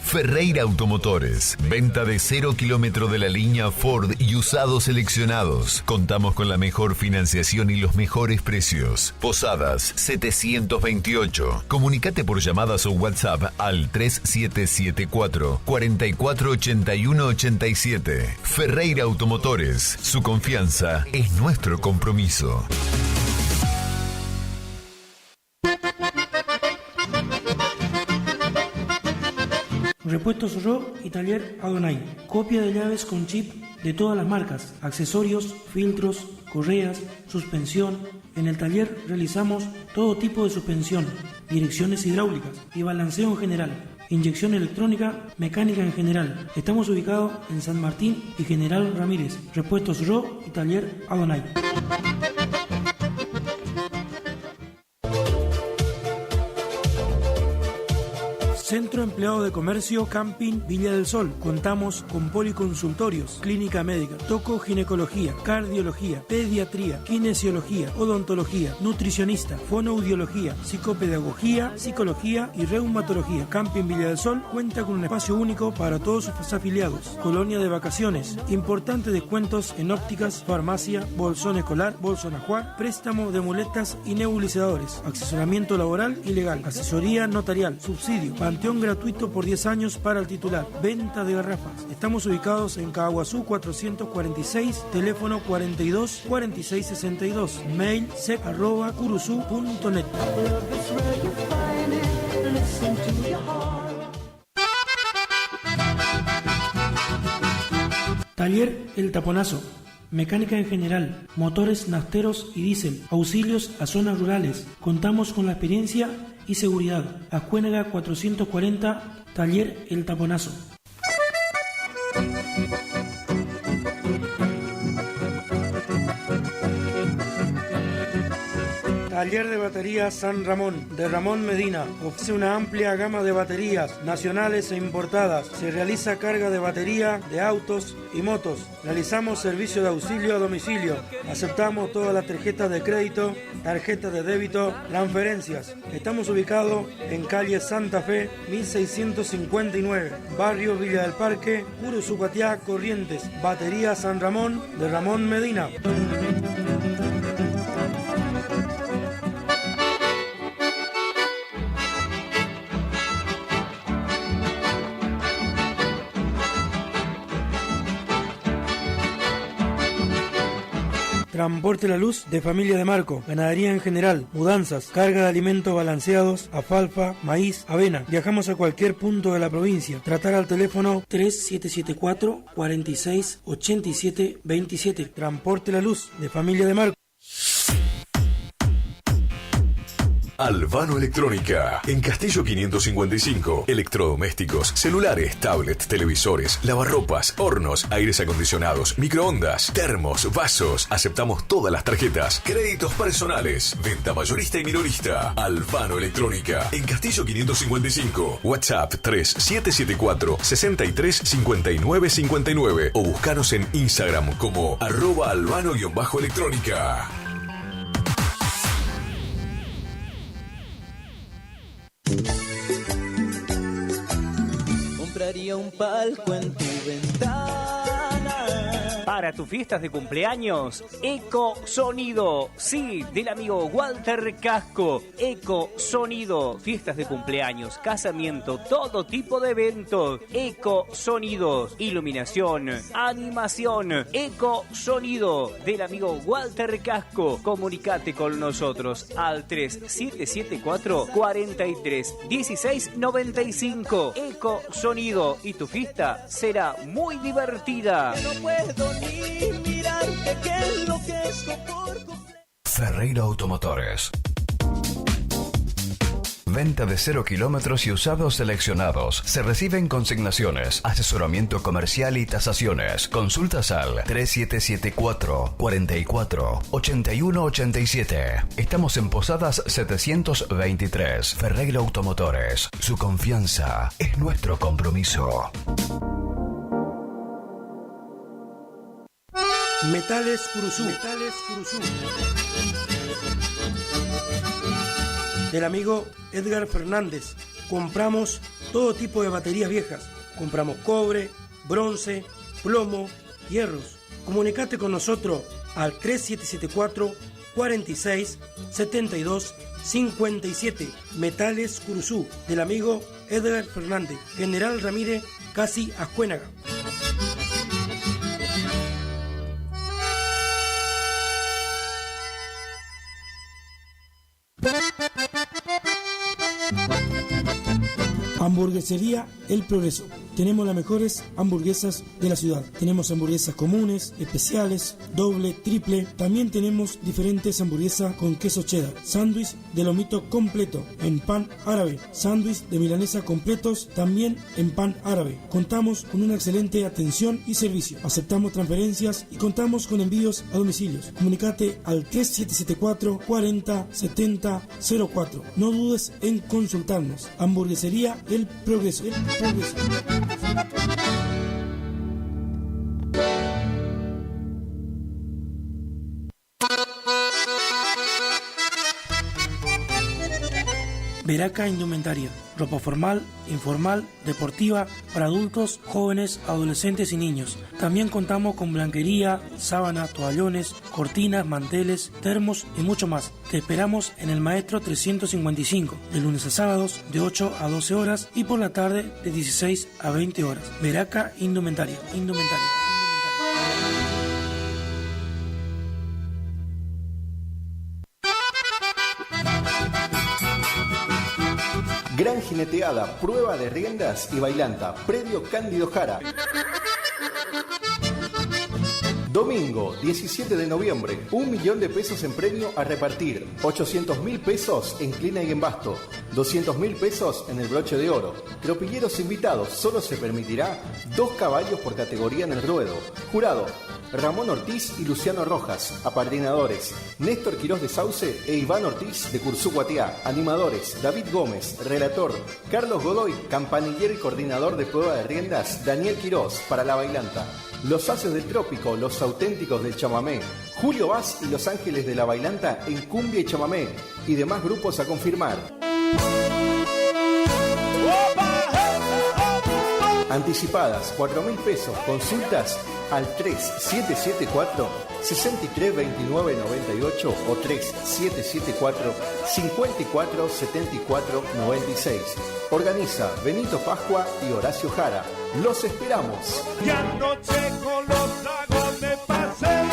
Ferreira Automotores. Venta de 0 kilómetro de la línea Ford y usados seleccionados. Contamos con la mejor financiación y los mejores precios. Posadas 728. Comunicate por llamadas o WhatsApp al 3774 448187. Ferreira Automotores. Su confianza es nuestro compromiso. Repuestos Zorro y Taller Adonai. Copia de llaves con chip de todas las marcas, accesorios, filtros, correas, suspensión. En el taller realizamos todo tipo de suspensión, direcciones hidráulicas y balanceo en general, inyección electrónica, mecánica en general. Estamos ubicados en San Martín y General Ramírez. Repuestos Zorro y Taller Adonai. Centro Empleado de Comercio Camping Villa del Sol. Contamos con policonsultorios, clínica médica, tocoginecología, cardiología, pediatría, kinesiología, odontología, nutricionista, fonoaudiología, psicopedagogía, psicología y reumatología. Camping Villa del Sol cuenta con un espacio único para todos sus afiliados. Colonia de vacaciones, importantes descuentos en ópticas, farmacia, bolsón escolar, bolsón ajuar, préstamo de muletas y nebulizadores, asesoramiento laboral y legal, asesoría notarial, subsidio, panteón gratuito por 10 años para el titular, venta de garrafas. Estamos ubicados en Caguazú 446, teléfono 42 46 62, mail sec@curuzú.net. Taller El Taponazo. Mecánica en general, motores nafteros y diésel, auxilios a zonas rurales. Contamos con la experiencia y seguridad. Ascuénaga 440, Taller El Taponazo. Taller de Baterías San Ramón, de Ramón Medina. Ofrece una amplia gama de baterías nacionales e importadas. Se realiza carga de batería de autos y motos. Realizamos servicio de auxilio a domicilio. Aceptamos todas las tarjetas de crédito, tarjetas de débito, transferencias. Estamos ubicados en calle Santa Fe, 1659, barrio Villa del Parque, Curuzú, Corrientes. Batería San Ramón, de Ramón Medina. Transporte La Luz de Familia de Marco, ganadería en general, mudanzas, carga de alimentos balanceados, alfalfa, maíz, avena. Viajamos a cualquier punto de la provincia. Tratar al teléfono 3774 46 87 27. Transporte La Luz de Familia de Marco. Albano Electrónica, en Castillo 555. Electrodomésticos, celulares, tablets, televisores, lavarropas, hornos, aires acondicionados, microondas, termos, vasos. Aceptamos todas las tarjetas. Créditos personales. Venta mayorista y minorista. Albano Electrónica, en Castillo 555. WhatsApp 3774 635959 o buscanos en Instagram como @albano_electrónica. Compraría un palco en tu ventana. Para tus fiestas de cumpleaños, Eco Sonido. Sí, del amigo Walter Casco. Eco Sonido. Fiestas de cumpleaños, casamiento, todo tipo de eventos. Eco Sonido. Iluminación, animación. Eco Sonido. Del amigo Walter Casco. Comunicate con nosotros al 3774 43 16 95. Eco Sonido. Y tu fiesta será muy divertida. No puedo ni mirarte, que enloquezco por completo. Ferreira Automotores. Venta de 0 kilómetros y usados seleccionados. Se reciben consignaciones, asesoramiento comercial y tasaciones. Consultas al 3774 44 81 87. Estamos en Posadas 723. Ferreira Automotores. Su confianza es nuestro compromiso. Metales Curuzú. Metales Curuzú. Del amigo Edgar Fernández. Compramos todo tipo de baterías viejas. Compramos cobre, bronce, plomo, hierros. Comunicate con nosotros al 3774 46 72 57. Metales Curuzú, del amigo Edgar Fernández, General Ramírez, casi Ascuénaga. Hamburguesería El Progreso. Tenemos las mejores hamburguesas de la ciudad. Tenemos hamburguesas comunes, especiales, doble, triple. También tenemos diferentes hamburguesas con queso cheddar. Sándwich de lomito completo en pan árabe. Sándwich de milanesa completos también en pan árabe. Contamos con una excelente atención y servicio. Aceptamos transferencias y contamos con envíos a domicilios. Comunicate al 3774 40 70 04. No dudes en consultarnos. Hamburguesería El Progreso. El Progreso. Veraca Indumentaria, ropa formal, informal, deportiva, para adultos, jóvenes, adolescentes y niños. También contamos con blanquería, sábanas, toallones, cortinas, manteles, termos y mucho más. Te esperamos en el Maestro 355, de lunes a sábados de 8 a 12 horas y por la tarde de 16 a 20 horas. Veraca Indumentaria. Gran Jineteada, prueba de riendas y bailanta, predio Cándido Jara. Domingo 17 de noviembre, 1 millón de pesos en premio a repartir, 800.000 pesos en Clina y Embasto, 200.000 pesos en el broche de oro. Tropilleros invitados, solo se permitirá 2 caballos por categoría en el ruedo. Jurado, Ramón Ortiz y Luciano Rojas. Apadrinadores, Néstor Quirós de Sauce e Iván Ortiz de Curzú Guatiá. Animadores, David Gómez. Relator, Carlos Godoy. Campanillero y coordinador de prueba de riendas, Daniel Quirós, para la bailanta. Los Haces del Trópico, los auténticos del chamamé. Julio Vaz y Los Ángeles de la Bailanta en cumbia y chamamé. Y demás grupos a confirmar. Anticipadas, 4.000 pesos. Consultas al 3774 632998 o 3774 547496. Organiza Benito Pascua y Horacio Jara. Los esperamos. Y anoche con los tragos me pasé.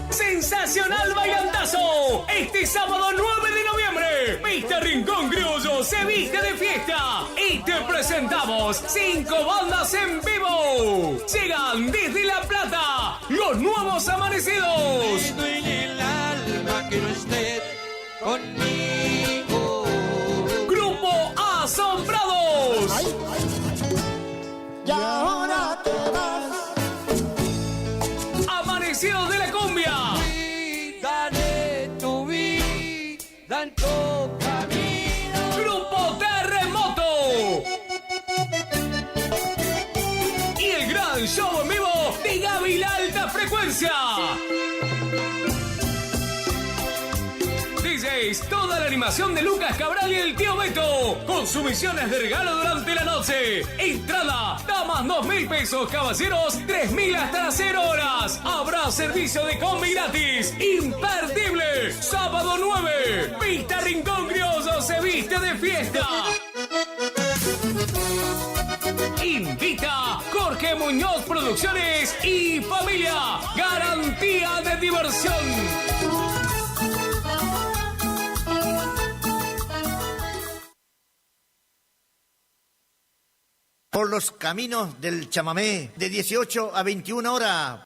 ¡Sensacional bailantazo! Este sábado 9 de noviembre, Pista Rincón Criollo se viste de fiesta y te presentamos 5 bandas en vivo. Llegan desde La Plata, Los Nuevos Amanecidos. Me duele el alma que no esté conmigo. Grupo Asombrados. Y ahora te vas. Amanecidos de la Cumbia. Dale tu vida en tu camino. Grupo Terremoto. Y el gran show en vivo de Gaby La Alta Frecuencia. DJs, toda la animación de Lucas Cabral y el tío Beto, con sumisiones de regalo durante la noche. Entrada, damas 2.000 pesos, caballeros 3.000 hasta las 0 horas. Habrá servicio de combi gratis. Imperdible. Sábado 9, Pista Rincón Criollo se viste de fiesta. Invita Jorge Muñoz Producciones y familia. Garantía de diversión. Por los caminos del chamamé, de 18 a 21 horas.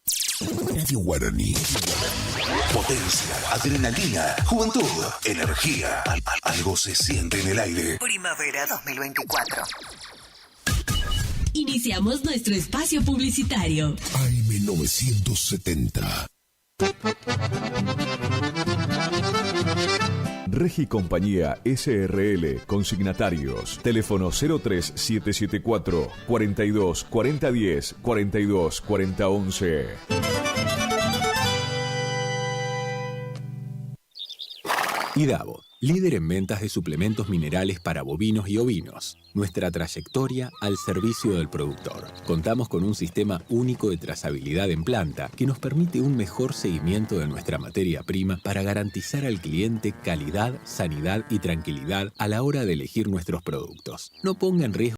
Radio Guaraní. Potencia, adrenalina, juventud, energía. Algo se siente en el aire. Primavera 2024. Iniciamos nuestro espacio publicitario. AM 970. Regi Compañía SRL, consignatarios, teléfono 03774 42 4010 42 4011. IDAVO, líder en ventas de suplementos minerales para bovinos y ovinos. Nuestra trayectoria al servicio del productor. Contamos con un sistema único de trazabilidad en planta que nos permite un mejor seguimiento de nuestra materia prima para garantizar al cliente calidad, sanidad y tranquilidad a la hora de elegir nuestros productos. No ponga en riesgo